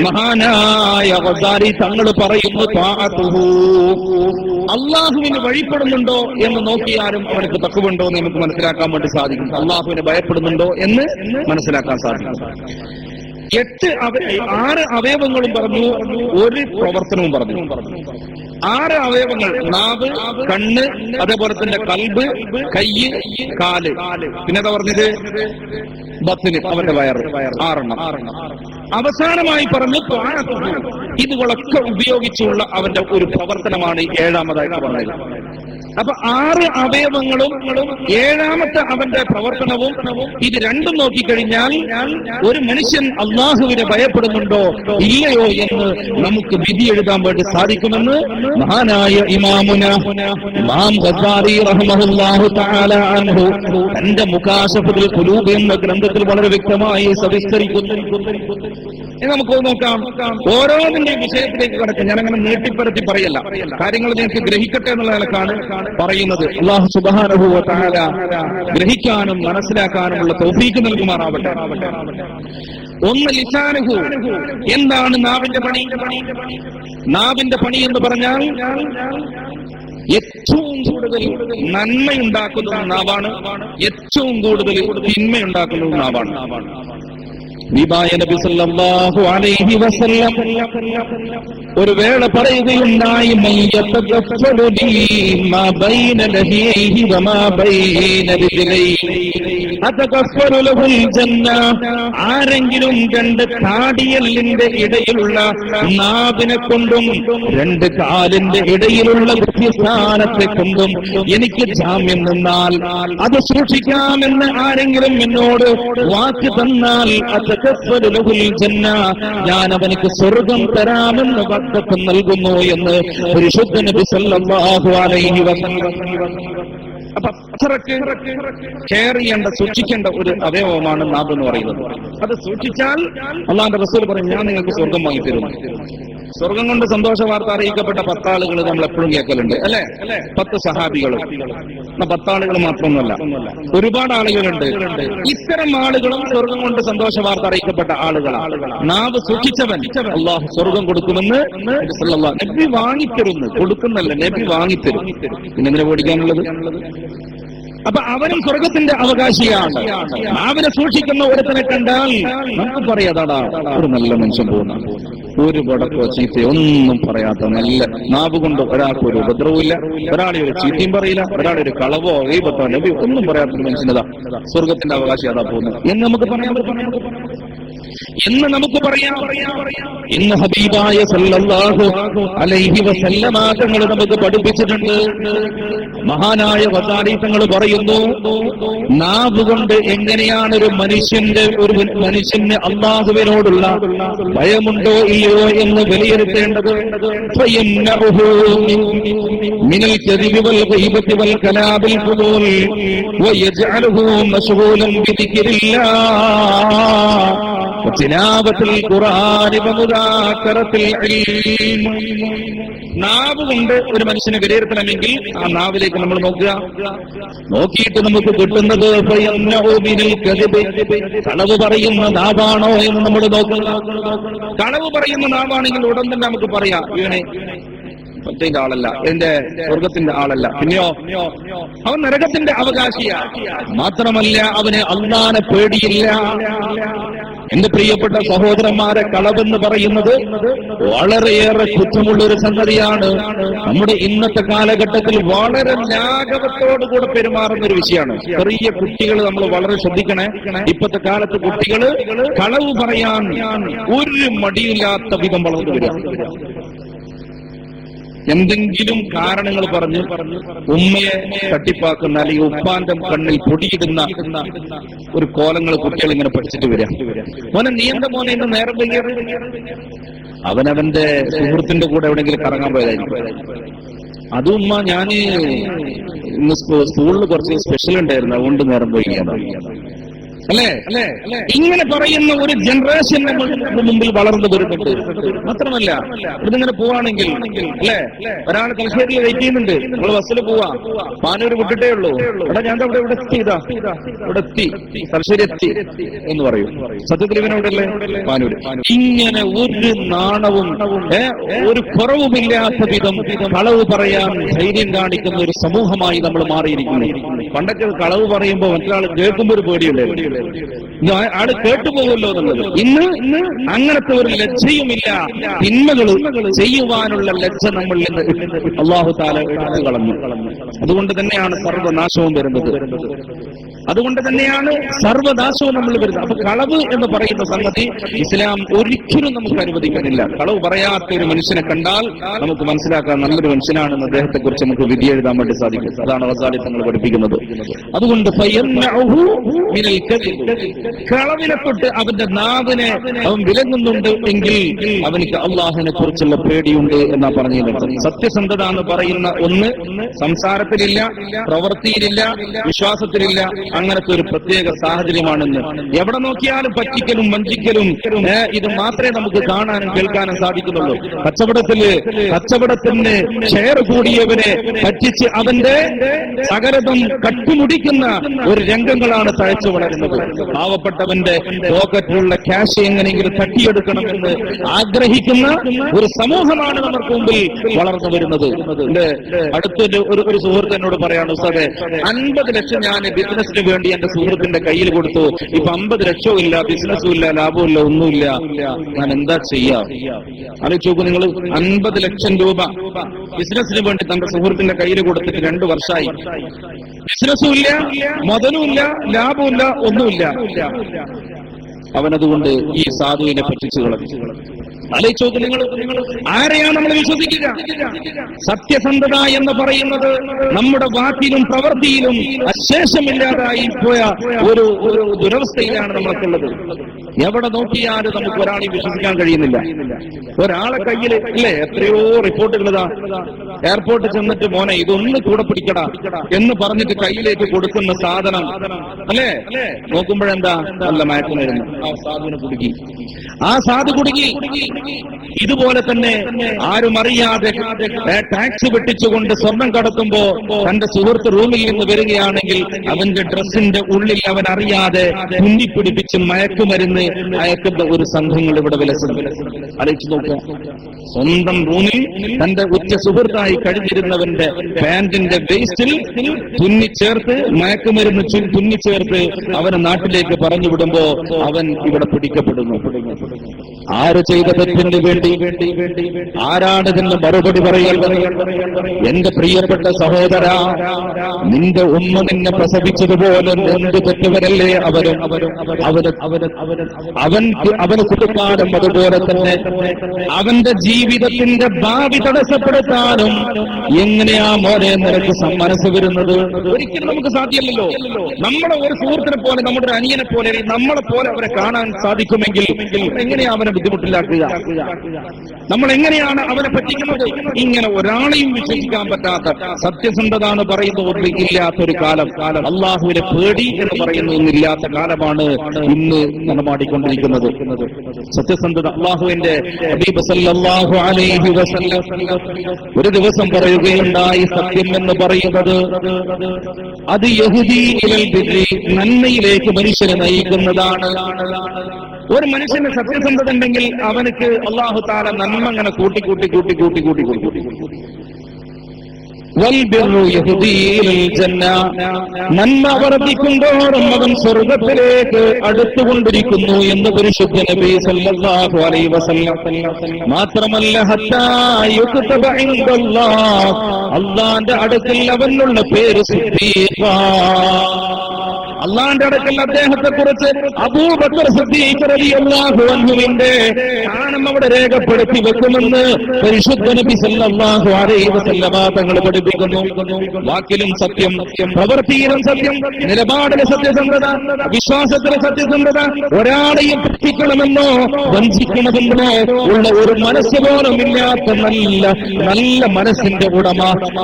മഹാനായ ഗസാലി തങ്ങൾ പറയുന്നു ത്വാഅതുഹു, അള്ളാഹുവിന് വഴിപ്പെടുന്നുണ്ടോ എന്ന് നോക്കിയാലും അവനക്ക് തഖ്വയുണ്ടോ എന്ന് നമുക്ക് മനസ്സിലാക്കാൻ വേണ്ടി സാധിക്കും. അള്ളാഹുവിനെ ഭയപ്പെടുന്നുണ്ടോ എന്ന് മനസ്സിലാക്കാൻ സാധിക്കും. 6 അവയവങ്ങളും പറഞ്ഞു, ഒരു പ്രവർത്തനവും പറഞ്ഞു. 6 അവയവങ്ങൾ: നാവ്, കണ്ണ്, അതേപോലെ തന്നെ കൽബ്, കയ്യ്, കാല്. പിന്നെ എന്താ പറഞ്ഞത്? ബത്ന്, അവന്റെ വയറ്. 6 അവസാനമായി പറഞ്ഞു ഇതുകളൊക്കെ ഉപയോഗിച്ചുള്ള അവന്റെ ഒരു പ്രവർത്തനമാണ് 7ാമതായിട്ട് പറഞ്ഞത്. അപ്പൊ 6 അവയവങ്ങളും 7ാമത്തെ അവന്റെ പ്രവർത്തനവും ഇത് രണ്ടും നോക്കിക്കഴിഞ്ഞാൽ ഒരു മനുഷ്യൻ അള്ളാഹുവിനെ ഭയപ്പെടുന്നുണ്ടോ ഇല്ലയോ എന്ന് നമുക്ക് വിധി എഴുതാൻ വേണ്ടി സാധിക്കുമെന്ന് മഹാനായ ഇമാം ഗസാലി റഹ്മഹുല്ലാഹു തആല അൻഹു തന്റെ മുകാശഫത്തുൽ ഖുലൂബ് എന്ന ഗ്രന്ഥത്തിൽ വളരെ വ്യക്തമായി സവിസ്തരിക്കുന്നു. നമുക്ക് നോക്കാം. ഓരോന്നിന്റെ വിഷയത്തിലേക്ക് കടക്കാം. ഞാനങ്ങനെ നീട്ടിപ്പരത്തി പറയല്ല, കാര്യങ്ങൾ നിങ്ങൾക്ക് ഗ്രഹിക്കട്ടെ എന്നുള്ള നിലക്കാണ് പറയുന്നത്. അല്ലാഹു സുബ്ഹാനഹു വ തആല ഗ്രഹിക്കാനും മനസ്സിലാക്കാനുമുള്ള തൗഫീഖ് നൽകുമാറാവട്ടെ. ഒന്ന് ലിസാനുഹു, എന്താണ് നാവിന്റെ പണി? നാവിന്റെ പണി എന്ന് പറഞ്ഞാൽ ഏറ്റവും കൂടുതൽ നന്മയുണ്ടാക്കുന്ന നാവാണ്, ഏറ്റവും കൂടുതൽ തിന്മയുണ്ടാക്കുന്ന നാവാണ്. നബി സല്ലല്ലാഹു അലൈഹി വസല്ലം ഒരു വേള പറയുകയുണ്ടായി, ആരെങ്കിലും 2 താടിയല്ലിന്റെ ഇടയിലുള്ള നാവിനെ കൊണ്ടും 2 കാലിന്റെ ഇടയിലുള്ള വൃത്യസ്ഥാനത്തെ കൊണ്ടും എനിക്ക് ജാമ്യം നിന്നാൽ അത് സൂക്ഷിക്കാമെന്ന് ആരെങ്കിലും എന്നോട് വാക്ക് തന്നാൽ ഞാൻ അവനക്ക് സ്വർഗം തരാമെന്ന് വാഗ്ദത്തം നൽകുന്നു എന്ന് പരിശുദ്ധ നബി സല്ലല്ലാഹു അലൈഹി വസല്ലം. അപ്പൊ അത്രക്ക് കെയർ ചെയ്യേണ്ട, സൂക്ഷിക്കേണ്ട ഒരു അവയവമാണ് നാവ് എന്ന് പറയുന്നത്. അത് സൂക്ഷിച്ചാൽ അല്ലാഹുവിന്റെ റസൂൽ പറയും, ഞാൻ നിങ്ങൾക്ക് സ്വർഗം വാങ്ങിത്തരുന്നു. സ്വർഗം കൊണ്ട് സന്തോഷ വാർത്ത അറിയിക്കപ്പെട്ട 10 ആളുകൾ നമ്മൾ എപ്പോഴും കേൾക്കലുണ്ട്, അല്ലെ? 10 സഹാബികൾ. 10 ആളുകൾ മാത്രമൊന്നുമല്ല, ഒരുപാട് ആളുകളുണ്ട്. ഇത്തരം ആളുകളും സ്വർഗം കൊണ്ട് സന്തോഷ വാർത്ത അറിയിക്കപ്പെട്ട ആളുകളാണ്. നാവ് സൂക്ഷിച്ചവൻ അല്ലാഹു സ്വർഗം കൊടുക്കുമെന്ന് നബി വാങ്ങിത്തരുന്നു. കൊടുക്കുന്നല്ല, നബി വാങ്ങിത്തരും. പിന്നെ പേടിക്കാനുള്ളത്? അപ്പൊ അവനും സ്വർഗത്തിന്റെ അവകാശിയാണ്. നാവിനെ സൂക്ഷിക്കുന്ന ഒരുത്തനെ കണ്ടാൽ നമുക്ക് പറയാതാടാ ഒരു നല്ല മനുഷ്യൻ പോകുന്ന, ഒരു വടക്കോ ചീത്തയോ ഒന്നും പറയാത്ത നല്ല നാവ് കൊണ്ട് ഒരാൾക്ക് ഒരു ഉപദ്രവമില്ല, ഒരാളെ ഒരു ചീത്തയും പറയില്ല, ഒരാളെ ഒരു കളവോ ഗൈബത്തോ നബി ഒന്നും പറയാത്തൊരു മനുഷ്യനതാ സ്വർഗത്തിന്റെ അവകാശി അതാ പോകുന്നത് എന്ന് നമുക്ക് പറയാം. ഇന്ന് ഹബീബായ സല്ലല്ലാഹു അലൈഹി വസല്ലമ തങ്ങൾ നമുക്ക് പഠിപ്പിച്ചിട്ടുണ്ട്. മഹാനായ ഗസാലി തങ്ങൾ പറയുന്നു, നാവ് കൊണ്ട് എങ്ങനെയാണ് ഒരു മനുഷ്യന് അല്ലാഹുവിനോടുള്ള ഭയമുണ്ടോ ഇല്ലയോ എന്ന് വിലയിരുത്തേണ്ടത്. മിനൽ കദിബി വൽ ഗൈബത്തി വൽ കലാബിൽ ഫുദൂൽ വയജ്അലുഹു മശ്ഗൂലൻ ബിദിക്രില്ലാഹ് വതിലാവത്തിൽ ഖുർആനി വമുദാക്കറത്തിൽ ഇൽം. നാവ് കൊണ്ട് ഒരു മനുഷ്യനെ വിലയിരുത്തണമെങ്കിൽ ആ നാവിലേക്ക് നമ്മൾ നോക്കുക. നോക്കിയിട്ട് നമുക്ക് കിട്ടുന്നത് കളവ് പറയുന്ന നാവാണോ എന്ന് നമ്മൾ നോക്കുക. കളവ് പറയുന്ന നാവാണെങ്കിൽ ഉടൻ തന്നെ നമുക്ക് പറയാം, ഇവനെ ന്റെ ആളല്ല, എന്റെ സ്വർഗത്തിന്റെ ആളല്ല. പിന്നെയോ അവൻ നരകത്തിന്റെ അവകാശിയാ. മാത്രമല്ല അവന് അല്ലാഹുവിനെ പേടിയില്ല. എന്റെ പ്രിയപ്പെട്ട സഹോദരന്മാരെ, കളവെന്ന് പറയുന്നത് വളരെയേറെ കുറ്റമുള്ള ഒരു സംഗതിയാണ്. നമ്മുടെ ഇന്നത്തെ കാലഘട്ടത്തിൽ വളരെ ലാഘവത്തോടുകൂടെ പെരുമാറുന്ന ഒരു വിഷയമാണ്. ചെറിയ കുട്ടികൾ നമ്മൾ വളരെ ശ്രദ്ധിക്കണേ. ഇപ്പോഴത്തെ കാലത്ത് കുട്ടികൾ കളവ് പറയാൻ ഒരു മടിയില്ലാത്ത വിധം വളർന്നു വരിക. എന്തെങ്കിലും കാരണങ്ങൾ പറഞ്ഞ് ഉമ്മയെ തട്ടിപ്പാക്കുന്ന അല്ലെങ്കിൽ ഉപ്പാന്റെ കണ്ണിൽ പൊടിയിടുന്ന ഒരു കോലങ്ങൾ കുട്ടികൾ ഇങ്ങനെ പഠിച്ചിട്ട് വരിക. മോനെ, നീ എന്താ മോനെ ഇന്ന് നേരം വൈകിയത്? അവനവന്റെ സുഹൃത്തിന്റെ കൂടെ എവിടെയെങ്കിലും കറങ്ങാൻ പോയതായിരിക്കും. അതും ഉമ്മ, ഞാൻ ഇന്ന് സ്കൂളിൽ കുറച്ച് സ്പെഷ്യൽ ഉണ്ടായിരുന്നു, അതുകൊണ്ട് നേരം വൈകിയാണ്. അല്ലേ? ഇങ്ങനെ പറയുന്ന ഒരു ജനറേഷൻ നമ്മുടെ മുമ്പിൽ വളർന്നു വരുന്നുണ്ട്. മാത്രമല്ല, ഇതിങ്ങനെ പോവാണെങ്കിൽ അല്ലെ, ഒരാൾ തലശ്ശേരിയിൽ വെയിറ്റ് ചെയ്യുന്നുണ്ട്, നമ്മൾ ബസ്സിൽ പോവാ, പാനൂർ വിട്ടിട്ടേ ഉള്ളൂ, എടാ ഞാൻ ഇവിടെ എത്തി, തലശ്ശേരി എത്തി എന്ന് പറയും. സത്യത്തിൽ ഇവനോടല്ലേ പാനൂര്. ഇങ്ങനെ ഒരു നാണവും ഒരു കുറവുമില്ലാത്ത വിധം കളവ് പറയാൻ ധൈര്യം കാണിക്കുന്ന ഒരു സമൂഹമായി നമ്മൾ മാറിയിരിക്കുന്നു. പണ്ടൊക്കെ കളവ് പറയുമ്പോൾ മറ്റൊരാൾ കേൾക്കുമ്പോൾ ഒരു പേടിയുണ്ടായിരുന്നു, ആള് കേട്ടുപോകുമല്ലോ എന്നുള്ളത്. ഇന്ന് അങ്ങനത്തെ ഒരു ലജ്ജയുമില്ല. തിന്മകൾ ചെയ്യുവാനുള്ള ലജ്ജ നമ്മളിൽ നിന്ന് അല്ലാഹു തആല എടുത്തു കളഞ്ഞു. അതുകൊണ്ട് തന്നെയാണ് സർവനാശവും വരുന്നത്. നമ്മൾ വരുന്നത്. അപ്പൊ കളവ് എന്ന് പറയുന്ന സംഗതി ഇസ്ലാം ഒരിക്കലും നമുക്ക് അനുവദിക്കുന്നില്ല. കളവ് പറയാത്ത ഒരു മനുഷ്യനെ കണ്ടാൽ നമുക്ക് മനസ്സിലാക്കാൻ നല്ലൊരു മനുഷ്യനാണെന്ന് അദ്ദേഹത്തെ കുറിച്ച് നമുക്ക് വിധി എഴുതാൻ വേണ്ടി സാധിക്കും. അതാണ് ഗസാലി തങ്ങൾ പഠിപ്പിക്കുന്നത്. അതുകൊണ്ട് കളവിനെ തൊട്ട് അവന്റെ നാവിനെ അവൻ വിലങ്ങുന്നുണ്ട് എങ്കിൽ അവനിക്ക് അള്ളാഹുവിനെ കുറിച്ചുള്ള പേടിയുണ്ട് എന്നാ പറഞ്ഞിരുന്നത്. സത്യസന്ധത എന്ന് പറയുന്ന ഒന്ന് സംസാരത്തിലില്ല, പ്രവൃത്തിയിലില്ല, വിശ്വാസത്തിലില്ല. അങ്ങനത്തെ ഒരു പ്രത്യേക സാഹചര്യമാണെന്ന് എവിടെ നോക്കിയാലും പറ്റിക്കലും വഞ്ചിക്കലും ഇത് മാത്രമേ നമുക്ക് കാണാനും കേൾക്കാനും സാധിക്കുന്നുള്ളൂ. കച്ചവടത്തിന് ഷെയർ കൂടിയവനെ പറ്റിച്ച് അവന്റെ സകലതും കട്ടുമുടിക്കുന്ന ഒരു രംഗങ്ങളാണ് തഴച്ചു വളരുന്നത്. പാവപ്പെട്ടവന്റെ പോക്കറ്റിലുള്ള ക്യാഷ് എങ്ങനെയെങ്കിലും തട്ടിയെടുക്കണമെന്ന് ആഗ്രഹിക്കുന്ന ഒരു സമൂഹമാണ് നമുക്ക് മുമ്പിൽ വളർന്നു വരുന്നത്. എന്റെ അടുത്തൊരു ഒരു സുഹൃത്ത് എന്നോട് പറയാണ്, ഉസ്താദേ 50 ലക്ഷം ഞാൻ ബിസിനസിന് വേണ്ടി എന്റെ സുഹൃത്തിന്റെ കയ്യിൽ കൊടുത്തു, ഇപ്പൊ 50 ലക്ഷവും ഇല്ല, ബിസിനസ്സും ഇല്ല, ലാഭവും ഇല്ല, ഒന്നുമില്ല, ഞാൻ എന്താ ചെയ്യാ? ആലോചിച്ച് നോക്കൂ നിങ്ങൾ, 50 ലക്ഷം രൂപ ബിസിനസിന് വേണ്ടി തന്റെ സുഹൃത്തിന്റെ കയ്യിൽ കൊടുത്തിട്ട് 2 വർഷമായി. ബിസിനസ്സും ഇല്ല, മുതലും ഇല്ല, ലാഭവും ഇല്ല, ഒന്നുമില്ല. അവനതുകൊണ്ട് ഈ സാധുവിനെ പറ്റിച്ചു കളഞ്ഞു. ആലോചിച്ച് നോക്ക് നിങ്ങൾ, ആരെയാണ് നമ്മൾ വിശ്വസിക്കുക? സത്യസന്ധത എന്ന് പറയുന്നത് നമ്മുടെ വാക്കിലും പ്രവൃത്തിയിലും അശേഷമില്ലാതായി പോയ ഒരു ദുരവസ്ഥയിലാണ് നമ്മൾക്കുള്ളത്. എവിടെ നോക്കിയാലും നമുക്ക് ഒരാളെയും വിശ്വസിക്കാൻ കഴിയുന്നില്ല. ഒരാളെ കയ്യിൽ അല്ലേ എത്രയോ റിപ്പോർട്ടുകൾ എയർപോർട്ടിൽ ചെന്നിട്ട് മോനെ ഇതൊന്ന് കൂടെ പിടിക്കടാ എന്ന് പറഞ്ഞിട്ട് കയ്യിലേക്ക് കൊടുക്കുന്ന സാധനം അല്ലേ, നോക്കുമ്പോഴെന്താ നല്ല മയക്കുമരുന്ന്. ആ സാധു കുടുങ്ങി. ഇതുപോലെ തന്നെ ആരും അറിയാതെ ടാക്സ് വെട്ടിച്ചുകൊണ്ട് സ്വർണം കടത്തുമ്പോ തന്റെ സുഹൃത്ത് റൂമിൽ നിന്ന് വരികയാണെങ്കിൽ അവന്റെ ഡ്രസ്സിന്റെ ഉള്ളിൽ അവൻ അറിയാതെ തുന്നിപ്പിടിപ്പിച്ച് മയക്കുമരുന്ന് അയക്കുന്ന ഒരു സംഘങ്ങൾ ഇവിടെ വിലസുന്നു. ആലോചിച്ച് നോക്കുക, സ്വന്തം റൂമിൽ തന്റെ ഉറ്റ സുഹൃത്തായി കഴിഞ്ഞിരുന്നവന്റെ പാന്റിന്റെ വേസ്റ്റിൽ തുന്നിച്ചേർത്ത് മയക്കുമരുന്ന് തുന്നിച്ചേർത്ത് അവനെ നാട്ടിലേക്ക് പറഞ്ഞു വിടുമ്പോ അവൻ ഇവിടെ പിടിക്കപ്പെടുന്നു. ആര് ചെയ്ത തെറ്റിന് വേണ്ടി ആരാണിതിന് മറുപടി പറയുന്നത്? എന്റെ പ്രിയപ്പെട്ട സഹോദര, നിന്റെ ഉമ്മ നിന്നെ പ്രസവിച്ചതുപോലെ എന്ത് തെറ്റുവരല്ലേ അവന് കൊടുക്കാനും അതുപോലെ തന്നെ അവന്റെ ജീവിതത്തിന്റെ ഭാവി തടസ്സപ്പെടുത്താനും എങ്ങനെയാ മോനെ നിനക്ക് മനസ്സ് വരുന്നത്? ഒരിക്കലും നമുക്ക് സാധ്യമല്ലല്ലോ. നമ്മളെ ഒരു സുഹൃത്തിനെ പോലെ, നമ്മുടെ ഒരു അനിയനെ പോലെ, നമ്മളെ പോലെ അവരെ കാണാൻ സാധിക്കുമെങ്കിൽ എങ്ങനെയാ അവനെ ബുദ്ധിമുട്ടിലാക്കുക? നമ്മൾ എങ്ങനെയാണ് അവനെ പറ്റിക്കുന്നത്? ഇങ്ങനെ ഒരാളെയും വിശ്വസിക്കാൻ പറ്റാത്ത, സത്യസന്ധത എന്ന് പറയുന്ന ഒന്നും ഇല്ലാത്തൊരു കാലം, അള്ളാഹുവിനെ പേടി എന്ന് പറയുന്ന ഒന്നില്ലാത്ത കാലമാണ് ഇന്ന് നടമാടിക്കൊണ്ടിരിക്കുന്നത്. സത്യസന്ധത, അള്ളാഹുവിന്റെ ഹബീബ് സല്ലല്ലാഹു അലൈഹി വസല്ലം ഒരു ദിവസം പറയുകയുണ്ടായി, സത്യം എന്ന് പറയുന്നത് അത് യഹ്ദീ ഇലൽ ബിർരി, നന്മയിലേക്ക് മനുഷ്യനെ നയിക്കുന്നതാണ്. ഒരു മനുഷ്യന് സത്യസന്ധത ഉണ്ടെങ്കിൽ അവനക്ക് അല്ലാഹു തആല നന്മ അങ്ങനെ കൂട്ടി വൽബിറു യഹ്ദീ ഇലൽ ജന്ന. നന്മ വർദ്ധിക്കുന്തോറും അവൻ സ്വർഗ്ഗത്തിലേക്ക് അടുത്തുകൊണ്ടിരിക്കുന്നു എന്ന് പരിശുദ്ധ നബി സല്ലല്ലാഹു അലൈഹി വസല്ലം. മാത്രമല്ല ഹത്താ യുക്തബ ഇൻദല്ലാഹ്, അല്ലാഹുവിന്റെ അടുക്കൽ അവനുള്ള പേര് സിദ്ദീഖ. അള്ളാന്റെ അടുക്കൽ അദ്ദേഹത്തെ കുറിച്ച് അബൂബക്കർ സിദ്ദീഖ് റളിയല്ലാഹു അൻഹുവിന്റെ സ്ഥാനം അവിടെ രേഖപ്പെടുത്തി വെക്കുമെന്ന് പരിശുദ്ധ നബി സല്ലല്ലാഹു അലൈഹി വസല്ലമ തങ്ങൾ പഠിപ്പിക്കുന്നു. വാക്കിലും സത്യം, പ്രവൃത്തിയിലും സത്യം, നിലപാടിലെ സത്യസന്ധത, വിശ്വാസത്തിലെ സത്യസന്ധത, ഒരാളെയും പറ്റിക്കണമെന്നോ വഞ്ചിക്കണമെന്നോ ഉള്ള ഒരു മനസ്സ് പോലും ഇല്ലാത്ത നല്ല മനസ്സിന്റെ ഉടമ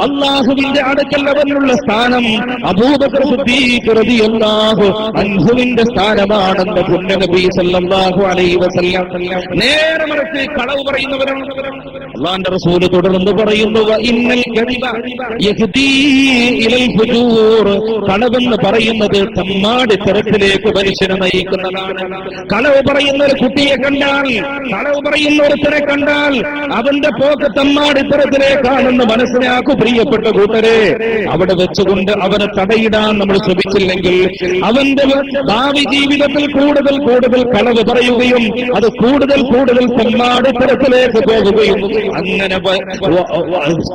അള്ളാഹുവിന്റെ അടുക്കൽ അവനുള്ള സ്ഥാനം അബൂബക്കർ സിദ്ദീഖ് റളിയല്ലാഹു അൻഹുവിന്റെ സ്ഥാനമാണെന്ന് പുണ്യ നബി സല്ലല്ലാഹു അലൈഹി വസല്ലം. നേരെ മറിച്ച് കളവ് പറയുന്നവരാണ്. അല്ലാഹുവിന്റെ റസൂൽ തുടർന്ന് പറയുന്നു, ഇന്നൽ കദിബ യഹ്ദീ ഇലൽ ഫുജൂർ. കളവെന്ന് പറയുന്നത് തമ്മാടിത്തരത്തിലേക്ക് മനുഷ്യനെ നയിക്കുന്നതാണ്. കളവ് പറയുന്ന ഒരു കുട്ടിയെ കണ്ടാൽ, കളവ് പറയുന്ന ഒരുത്തരെ കണ്ടാൽ അവന്റെ പോക്ക് തമ്മാടിത്തരത്തിലേക്കാണെന്ന് മനസ്സിലാക്കൂ പ്രിയപ്പെട്ട കൂട്ടരെ. അവിടെ വെച്ചുകൊണ്ട് അവനെ തടയിടാൻ നമ്മൾ ശ്രമിച്ചില്ലെങ്കിൽ അവന്റെ ഭാവി ജീവിതത്തിൽ കൂടുതൽ കളവ് പറയുകയും അത് കൂടുതൽ തമ്മാടിത്തരത്തിലേക്ക് പോകുകയും അങ്ങനെ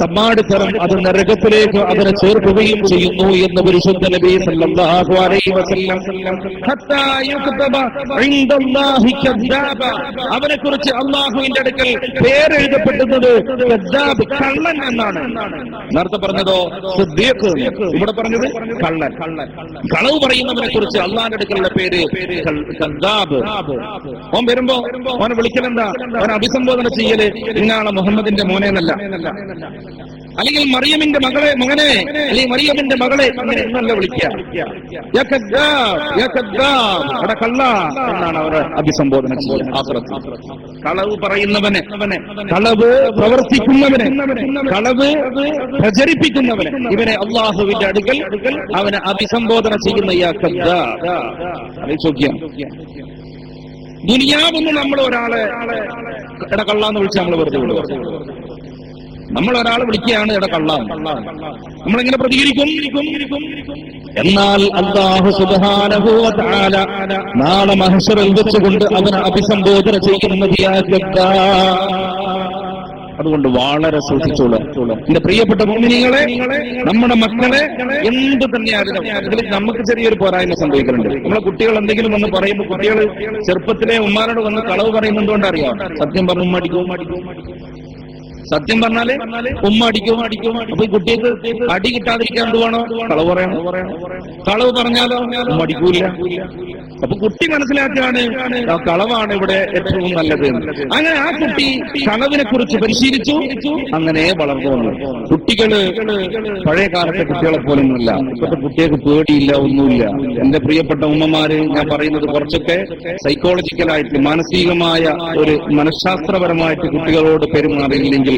തമ്മാടിത്തരം അത് നരകത്തിലേക്ക് അവനെ ചേർക്കുകയും ചെയ്യുന്നു എന്ന് പരിശുദ്ധ നബി സല്ലല്ലാഹു അലൈഹി വസല്ലം. ഹത്താ യുക്തബ ഇൻദല്ലാഹി കദ്ദാബ. അവനെ കുറിച്ച് അല്ലാഹുവിന്റെ അടുക്കൽ പേരെഴുതപ്പെടുന്നത് കദ്ദാബ്, കള്ളൻ എന്നാണ്. നേരത്തെ പറഞ്ഞതോ സിദ്ദീഖ്, ഇവിടെ പറഞ്ഞത് കള്ളൻ. കളവ് പറയുന്നവനെ കുറിച്ച് അള്ളാന്റെ അടുക്കലുള്ള പേര് കദ്ദാബ്. ഓൻ വരുമ്പോ ഓനെ വിളിക്കലെന്താ? ഓനെ അഭിസംബോധന ചെയ്യല് ഇന്നാളെ മുഹമ്മദിന്റെ മോനെ എന്നല്ല, അല്ലെങ്കിൽ മറിയമിന്റെ മകനെ, അല്ലെങ്കിൽ മറിയമിന്റെ മകളെ, അങ്ങനെ എന്നല്ല വിളിക്കുക. അവിടെ കള്ള എന്നാണ് അവരെ അഭിസംബോധന ചെയ്യുക. കളവ് പറയുന്നവനെ, കളവ് പ്രവർത്തിക്കുന്നവനെ, കളവ് പ്രചരിപ്പിക്കുന്നവനെ, ഇവനെ അള്ളാഹുവിന്റെ അടുക്കൽ അവനെ അഭിസംബോധന ചെയ്യുന്ന ദുനിയാവെന്ന് നമ്മൾ ഒരാളെ കള്ളാന്ന് വിളിച്ച് നമ്മൾ വെറുതെ വിടുക. നമ്മൾ ഒരാളെ വിളിക്കുകയാണ് കള്ളാം, നമ്മളെങ്ങനെ പ്രതികരിക്കും? എന്നാൽ അല്ലാഹു സുബ്ഹാനഹു വ തആല നാളെ മഹ്ശറിൽ വെച്ചുകൊണ്ട് അവനെ അഭിസംബോധന ചെയ്യുന്നത് യാ കദ്ദാബ്. അതുകൊണ്ട് വളരെ സൂക്ഷിച്ചോളൂ എന്റെ പ്രിയപ്പെട്ട മുഅ്മിനീങ്ങളെ. നമ്മുടെ മക്കളെ എന്ത് തന്നെയായിരുന്നു, അതിൽ നമുക്ക് ചെറിയൊരു പോരായ്മ സംഭവിക്കുന്നുണ്ട്. നമ്മളെ കുട്ടികൾ എന്തെങ്കിലും വന്ന് പറയുമ്പോൾ കുട്ടികൾ ചെറുപ്പത്തിലെ ഉമ്മാരോട് വന്ന് കളവ് പറയുന്നുണ്ടോണ്ടറിയാം. സത്യം പറഞ്ഞു ഉമ്മ അടിക്കും. സത്യം പറഞ്ഞാല് ഉമ്മ അടിക്കും. അപ്പൊ ഈ കുട്ടിക്ക് അടി കിട്ടാതിരിക്കാൻ എന്തുവാണോ? കളവ് പറയണം. കളവ് പറഞ്ഞാലോ ഉമ്മ അടിക്കൂല. അപ്പൊ കുട്ടി മനസ്സിലാക്കുകയാണ് കളവാണ് ഇവിടെ ഏറ്റവും നല്ലത്. അങ്ങനെ ആ കുട്ടി കളവിനെ കുറിച്ച് പരിശീലിച്ചു, അങ്ങനെ വളർന്നു വന്നു. കുട്ടികള് പഴയ കാലത്തെ കുട്ടികളെ പോലൊന്നുമില്ല. ഇപ്പോഴത്തെ കുട്ടികൾക്ക് പേടിയില്ല, ഒന്നുമില്ല. എന്റെ പ്രിയപ്പെട്ട ഉമ്മമാര്, ഞാൻ പറയുന്നത് കുറച്ചൊക്കെ സൈക്കോളജിക്കലായിട്ട് മാനസികമായ ഒരു മനഃശാസ്ത്രപരമായിട്ട് കുട്ടികളോട് പെരുമാറിയില്ലെങ്കിൽ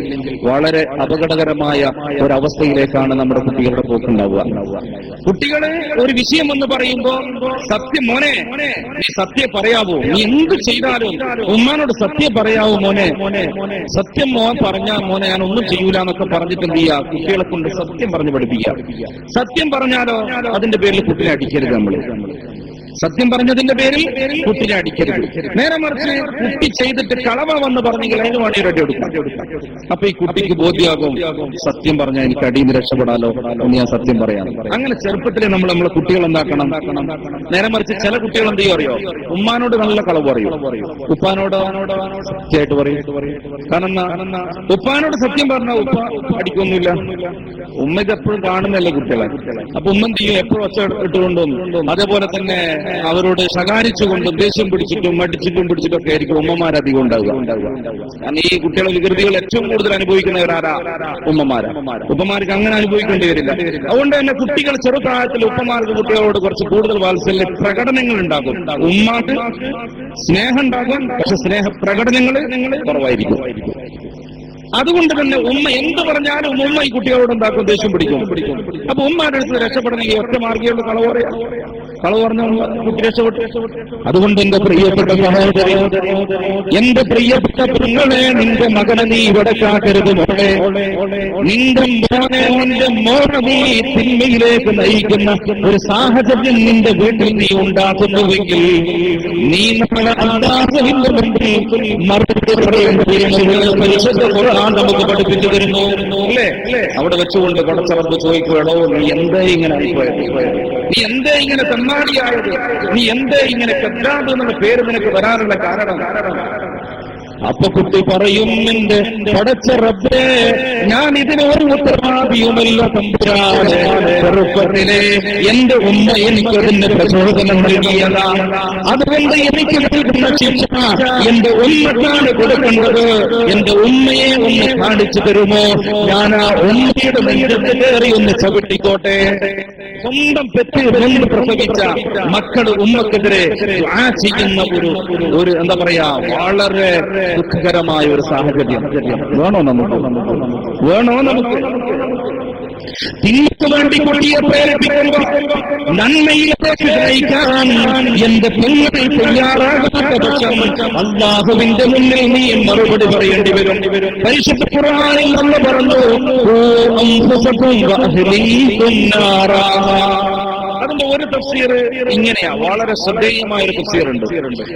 വളരെ അപകടകരമായ ഒരവസ്ഥയിലേക്കാണ് നമ്മുടെ കുട്ടികളുടെ പോക്കുണ്ടാവുക. കുട്ടികള് ഒരു വിഷയം എന്ന് പറയുമ്പോ സത്യം, മോനെ നീ സത്യം പറയാവോ, നീ എന്ത് ചെയ്താലും ഉമ്മാനോട് സത്യം പറയാവോ മോനെ, സത്യം മോൻ പറഞ്ഞാ മോനെ ഞാൻ ഒന്നും ചെയ്യൂല എന്നൊക്കെ പറഞ്ഞിട്ട് എന്ത് ചെയ്യുക, കുട്ടികളെ കൊണ്ട് സത്യം പറഞ്ഞു പഠിപ്പിക്കുക. സത്യം പറഞ്ഞാലോ അതിന്റെ പേരിൽ കുട്ടിനെ അടിക്കരുത്. നമ്മൾ സത്യം പറഞ്ഞതിന്റെ പേരിൽ കുട്ടിനെ അടിക്കരുത്. നേരെ മറിച്ച് കുട്ടി ചെയ്തിട്ട് കളവ വന്ന് പറഞ്ഞെങ്കിൽ അതിന് വേണ്ടി റെഡി എടുക്കാം. അപ്പൊ ഈ കുട്ടിക്ക് ബോധ്യമാകും, സത്യം പറഞ്ഞാൽ എനിക്ക് അടിയിൽ നിന്ന് രക്ഷപ്പെടാലോ എന്ന് ഞാൻ സത്യം പറയാം. അങ്ങനെ ചെറുപ്പത്തിലെ നമ്മളെ കുട്ടികൾ എന്താക്കണം? നേരെ മറിച്ച് ചില കുട്ടികൾ എന്ത് ചെയ്യും അറിയോ? ഉമ്മാനോട് നല്ല കളവ് പറയും, ഉപ്പാനോട് സത്യമായിട്ട് പറയും. കാരണം ഉപ്പാനോട് സത്യം പറഞ്ഞാൽ ഉപ്പ അടിക്കൊന്നുമില്ല. ഉമ്മയ്ക്ക് എപ്പോഴും കാണുന്നല്ലേ കുട്ടികളെ. അപ്പൊ ഉമ്മ എന്ത് ചെയ്യും? എപ്പോഴും ഒച്ച ഇട്ടുകൊണ്ടും അതേപോലെ തന്നെ അവരോട് ശകാരിച്ചുകൊണ്ടും ദേഷ്യം പിടിച്ചിട്ടും അടിച്ചിട്ടും പിടിച്ചിട്ടൊക്കെ ആയിരിക്കും ഉമ്മമാരധികം ഉണ്ടാവുക. കാരണം ഈ കുട്ടികളെ വികൃതികൾ ഏറ്റവും കൂടുതൽ അനുഭവിക്കുന്നവരാരാ? ഉപ്പമാർക്ക് അങ്ങനെ അനുഭവിക്കേണ്ടി വരില്ല. അതുകൊണ്ട് തന്നെ കുട്ടികൾ ചെറുപ്രായത്തിൽ ഉപ്പമാർക്ക് കുട്ടികളോട് കുറച്ച് കൂടുതൽ വാത്സല്യ പ്രകടനങ്ങൾ ഉണ്ടാകും. ഉമ്മാക്ക് സ്നേഹം ഉണ്ടാകും, പക്ഷെ സ്നേഹ പ്രകടനങ്ങൾ കുറവായിരിക്കും. അതുകൊണ്ട് തന്നെ ഉമ്മ എന്ത് പറഞ്ഞാലും ഉമ്മ ഈ കുട്ടികളോട് എന്താക്കും? ദേഷ്യം പിടിക്കും. അപ്പൊ ഉമ്മാരുടെ അടുത്ത് രക്ഷപ്പെടണമെങ്കിൽ ഒറ്റ മാർഗ്ഗമുള്ള കളവ് പറയാം. കളവ് പറഞ്ഞ കുട്ടി രക്ഷപ്പെട്ടു. അതുകൊണ്ട് എന്റെ പ്രിയപ്പെട്ട സഹോദരി, എന്റെ പ്രിയപ്പെട്ട പെങ്ങളെ, നിന്റെ മകനെ നീ ഇവിടെ കാക്കരുത് മോളെ. നിന്റെ മോനെ, നിന്റെ മോനെ നീ തിന്മയിലേക്ക് നയിക്കുന്ന ഒരു സാഹചര്യം നിന്റെ വീട്ടിൽ നീ ഉണ്ടാക്കുന്നുവെങ്കിൽ നീ നമ്മളെ അല്ലാഹുവിന്റെ മുമ്പിൽ മറുപടി പറയേണ്ടി പരിശുദ്ധ ഖുർആൻ നമുക്ക് പഠിപ്പിച്ചു തരുന്നു അല്ലേ? അവിടെ വെച്ചുകൊണ്ട് പടച്ചവർക്ക് ചോദിക്കുകയാണോ, നീ എന്തേ ഇങ്ങനെ ആയിപ്പോയത്, നീ എന്തേ ഇങ്ങനെ തെമ്മാടിയായത്, നീ എന്തേ ഇങ്ങനെ കദ്ദാബ് എന്നുള്ള പേര് നിനക്ക് വരാനുള്ള കാരണം? അപ്പൊ കുട്ടി പറയും, എന്റെ പടച്ച റബ്ബേ, ഞാൻ ഇതിന് ഒരു ഉത്തരവാദിയുമല്ല തമ്പുരാനെ. ചെറുപ്പത്തിലെ എന്റെ ഉമ്മ എനിക്കതിന്റെ പ്രചോദനം നൽകിയതാണ്. അതുകൊണ്ട് എനിക്ക് നൽകുന്ന ശിക്ഷ എന്റെ ഉമ്മക്കാണ് കൊടുക്കേണ്ടത്. എന്റെ ഉമ്മയെ ഒന്ന് കാണിച്ചു തരുമോ? ഞാൻ ആ ഉമ്മയുടെ നെഞ്ചത്ത് കയറി ഒന്ന് ചവിട്ടിക്കോട്ടെ. സ്വന്തം പെറ്റ് കൊണ്ട് പ്രസവിച്ച മക്കൾ ഉമ്മക്കെതിരെ ദുആ ചെയ്യുന്ന ഒരു എന്താ പറയാ, വളരെ ദുഃഖകരമായ ഒരു സാഹചര്യം വേണോ നമുക്ക്? തിന്മയ്ക്ക് വേണ്ടി കുട്ടിയെ പ്രേരിപ്പിക്കുമ്പോൾ നന്മയിലേക്ക് നയിക്കാൻ എന്റെ പെങ്ങൾ തയ്യാറാകാത്ത പക്ഷം അല്ലാഹുവിന്റെ മുന്നിൽ നീ മറുപടി പറയേണ്ടി വരും. പരിശുദ്ധ ഖുർആനിൽ നമ്മൾ പറഞ്ഞു, അതിന്റെ ഒരു തഫ്സീർ ഇങ്ങനെയാ, വളരെ ശ്രദ്ധേയമായ ഒരു തഫ്സീർ ഉണ്ട്.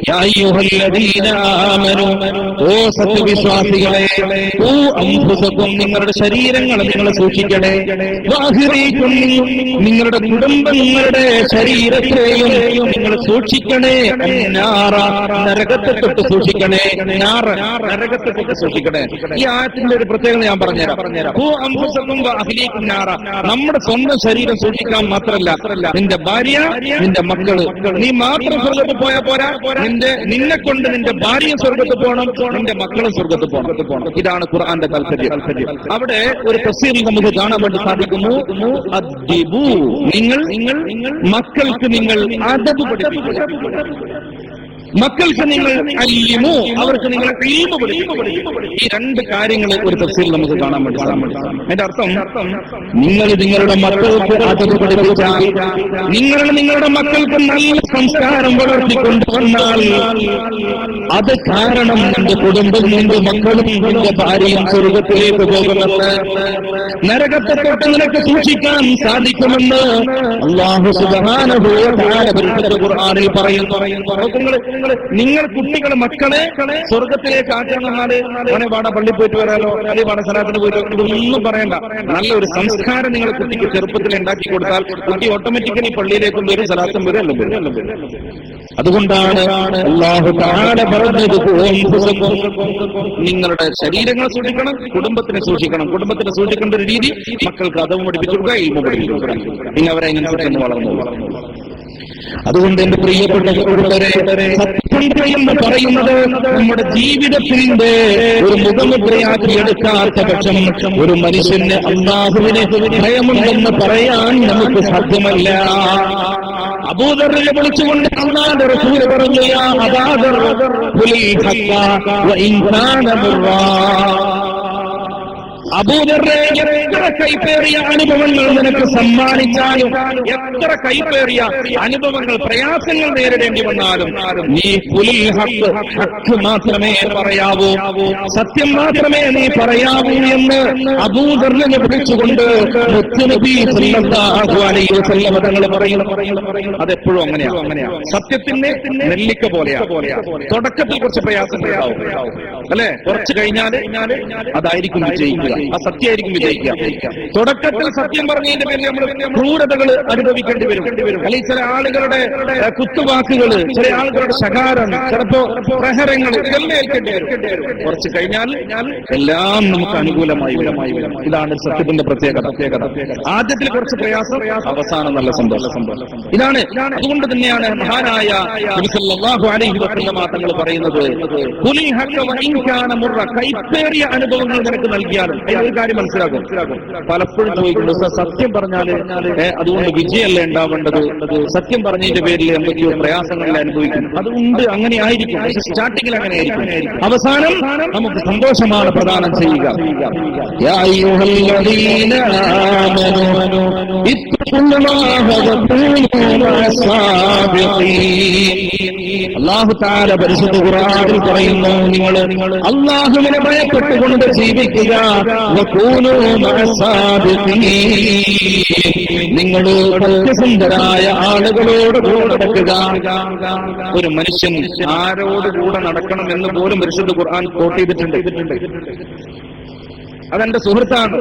യാ അയ്യുഹല്ലദീന ആമനൂ, ഓ സത്യവിശ്വാസികളെ, ഓ അൻഫുസകും, നിങ്ങളുടെ ശരീരങ്ങളെ നിങ്ങൾ സൂക്ഷിക്കണേ. വാഹിറീകും, നിങ്ങളുടെ കുടുംബങ്ങളുടെ ശരീരത്തെയും നിങ്ങൾ സൂക്ഷിക്കണേ. നരകത്തെ തൊട്ട് സൂക്ഷിക്കണേ. നരകത്തെ തൊട്ട് സൂക്ഷിക്കണേ. ഈ ആയത്തിന്റെ ഒരു പ്രത്യേകത ഞാൻ പറഞ്ഞുതരാം. ഓ അൻഫുസകും വഅഹ്ലീകും നാറ, നമ്മുടെ സ്വന്തം ശരീരം സൂക്ഷിക്കാൻ മാത്രമല്ല, നിന്റെ ഭാര്യ, നിന്റെ മക്കള്, നീ മാത്രം സ്വർഗത്തിൽ പോയാൽ പോരാ, നിന്നെ കൊണ്ട് നിന്റെ ഭാര്യ സ്വർഗത്ത് പോകണം, നിന്റെ മക്കളും സ്വർഗത്ത് പോകണം. ഇതാണ് ഖുർആന്റെ താല്പര്യം. അവിടെ ഒരു തഫ്സീറിൽ നമുക്ക് കാണാൻ വേണ്ടി സാധിക്കുന്നു, അദ്ദിബു, നിങ്ങൾ മക്കൾക്ക് നിങ്ങൾ അദബ് പഠിപ്പിക്കുക, മക്കൾക്ക് നിങ്ങൾ അല്ലിമു, അവർക്ക് നിങ്ങൾ ഇൽമു പഠിപ്പിക്കുക. ഈ രണ്ട് കാര്യങ്ങൾ ഒരു തഫ്സീറിൽ നമുക്ക് കാണാൻ വേണ്ടി സാധിക്കും. അതിന്റെ അർത്ഥം, നിങ്ങൾ നിങ്ങളുടെ മക്കൾക്ക് അദബ് പഠിപ്പിച്ചാൽ, നിങ്ങളുടെ മക്കൾക്ക് നല്ല സംസ്കാരം വളർത്തിക്കൊണ്ടുവന്നാൽ, അത് കാരണം നിന്റെ കുടുംബം, നിന്റെ മക്കളും നിന്റെ ഭാര്യയും സ്വർഗത്തിലേക്ക് പോകുമെന്ന്, നരകത്തെ തൊട്ട് നിനക്ക് സൂക്ഷിക്കാൻ സാധിക്കുമെന്ന് അല്ലാഹു സുബ്ഹാനഹു വ തആല പരിശുദ്ധ ഖുർആനിൽ പറയുന്നു. നിങ്ങൾ കുട്ടികളെ, മക്കളെ സ്വർഗത്തിലേക്ക് ആക്കണമെന്നാല് അവനെ വാട പള്ളി പോയിട്ട് വരാലോ, അല്ലെങ്കിൽ വാട സലാത്തിന് പോയിട്ട്, ഇതൊന്നും പറയണ്ട. നല്ലൊരു സംസ്കാരം നിങ്ങൾ കുട്ടിക്ക് ചെറുപ്പത്തിൽ ഉണ്ടാക്കി കൊടുത്താൽ കുട്ടി ഓട്ടോമാറ്റിക്കലി പള്ളിയിലേക്കും വരും, സലാത്തും വരും, എല്ലാം വരും. അതുകൊണ്ടാണ് അല്ലാഹു തആല പറഞ്ഞത്, നിങ്ങളുടെ ശരീരങ്ങളെ സൂക്ഷിക്കണം, കുടുംബത്തിനെ സൂക്ഷിക്കണം. കുടുംബത്തിനെ സൂക്ഷിക്കേണ്ട ഒരു രീതി, മക്കൾക്ക് അതവും പഠിപ്പിച്ചു കൊടുക്കുക, ഇൽമു പഠിപ്പിച്ചു കൊടുക്കുക. പിന്നെ അവരെ എങ്ങനെ വളർന്നു. അതുകൊണ്ട് എന്റെ പ്രിയപ്പെട്ട കൂട്ടുകാരെ, സത്യം എന്ന് പറയുന്നത് നമ്മുടെ ജീവിതത്തിന്റെ ഒരു മുഖമുദ്രയാക്കി എടുക്കാത്ത പക്ഷം ഒരു മനുഷ്യന് അല്ലാഹുവിനെ ഭയമുണ്ടെന്ന് പറയാൻ നമുക്ക് സാധ്യമല്ല. അബൂദറിനെ വിളിച്ചുകൊണ്ട് അല്ലാഹുവിന്റെ റസൂൽ പറഞ്ഞു, യാ അബൂദർ ഖുലിൽ ഹഖ്ഖ വ ഇൻ കാന മുർറാ. അബൂദറെ, എത്ര കൈപ്പേറിയ അനുഭവങ്ങൾ നിനക്ക് സമ്മാനിച്ചാലും, എത്ര കൈപ്പേറിയ അനുഭവങ്ങൾ, പ്രയാസങ്ങൾ നേരിടേണ്ടി വന്നാലും, നീ ഖുലിൽ ഹഖ്, ഹഖ് മാത്രമേ പറയാവൂ, സത്യം മാത്രമേ നീ പറയാവൂ എന്ന് അബൂദറിനെ വിളിച്ചുകൊണ്ട് മുത്തുനബി സല്ലല്ലാഹു അലൈഹി വസല്ലം തങ്ങൾ പറയുന്നു. അതെപ്പോഴും അങ്ങനെയാ. സത്യത്തിന്റെ നെല്ലിക്ക പോലെയാ. തുടക്കത്തിൽ കുറച്ച് പ്രയാസങ്ങളുണ്ടാവും അല്ലെ, കുറച്ച് കഴിഞ്ഞാല് അതായിരിക്കും വിജയിക്കുക, ആ സത്യമായിരിക്കും വിജയിക്കുക. തുടക്കത്തിൽ സത്യം പറഞ്ഞതിന്റെ പേരിൽ നമ്മൾ ക്രൂരതകൾ അനുഭവിക്കേണ്ടി വരും. അല്ലെങ്കിൽ ചില ആളുകളുടെ കുത്തുവാക്കുകൾ, ചില ആളുകളുടെ ശകാരം, ചിലപ്പോ പ്രഹരങ്ങൾ, ഇതെല്ലാം ഏൽക്കേണ്ടി വരും. കുറച്ച് കഴിഞ്ഞാൽ എല്ലാം നമുക്ക് അനുകൂലമായി വരും. ഇതാണ് സത്യത്തിന്റെ പ്രത്യേകത. ആദ്യത്തിൽ കുറച്ച് പ്രയാസം, അവസാനം നല്ല സന്തോഷം. ഇതാണ്. അതുകൊണ്ട് തന്നെയാണ് മഹാനായ നബി സല്ലല്ലാഹു അലൈഹി വസല്ലം തങ്ങൾ പറയുന്നത്, ഖുലിൽ ഹഖ് വ ഇൻ കാന മുർറ, കൈപ്പേറിയ അനുഭവങ്ങൾ നിനക്ക് നൽകിയാലും, അതിനൊരു കാര്യം മനസ്സിലാക്കും. പലപ്പോഴും ചോദിക്കുന്നു, സത്യം പറഞ്ഞാല് അതുകൊണ്ട് വിജയമല്ല ഉണ്ടാവേണ്ടത്, സത്യം പറഞ്ഞതിന്റെ പേരിൽ എന്തൊക്കെയോ പ്രയാസങ്ങളിൽ അനുഭവിക്കും. അതുകൊണ്ട് അങ്ങനെ ആയിരിക്കും, പക്ഷെ സ്റ്റാർട്ടിങ്ങിൽ അങ്ങനെ ആയിരിക്കും, അവസാനം നമുക്ക് സന്തോഷമാണ് പ്രദാനം ചെയ്യുക. അല്ലാഹു തആല പരിശുദ്ധ ഖുർആനിൽ പറയുന്നു, നിങ്ങൾ അല്ലാഹുവിനെ ഭയപ്പെട്ടുകൊണ്ട് ജീവിക്കുക. നിങ്ങൾ സത്യസന്ധരായ ആളുകളോട് കൂടെ നടക്കുക. ഒരു മനുഷ്യൻ ആരോട് കൂടെ നടക്കണം എന്ന് പോലും പരിശുദ്ധ ഖുർആൻ കോട്ട് ചെയ്തിട്ടുണ്ട്. അതെന്റെ സുഹൃത്താണ്,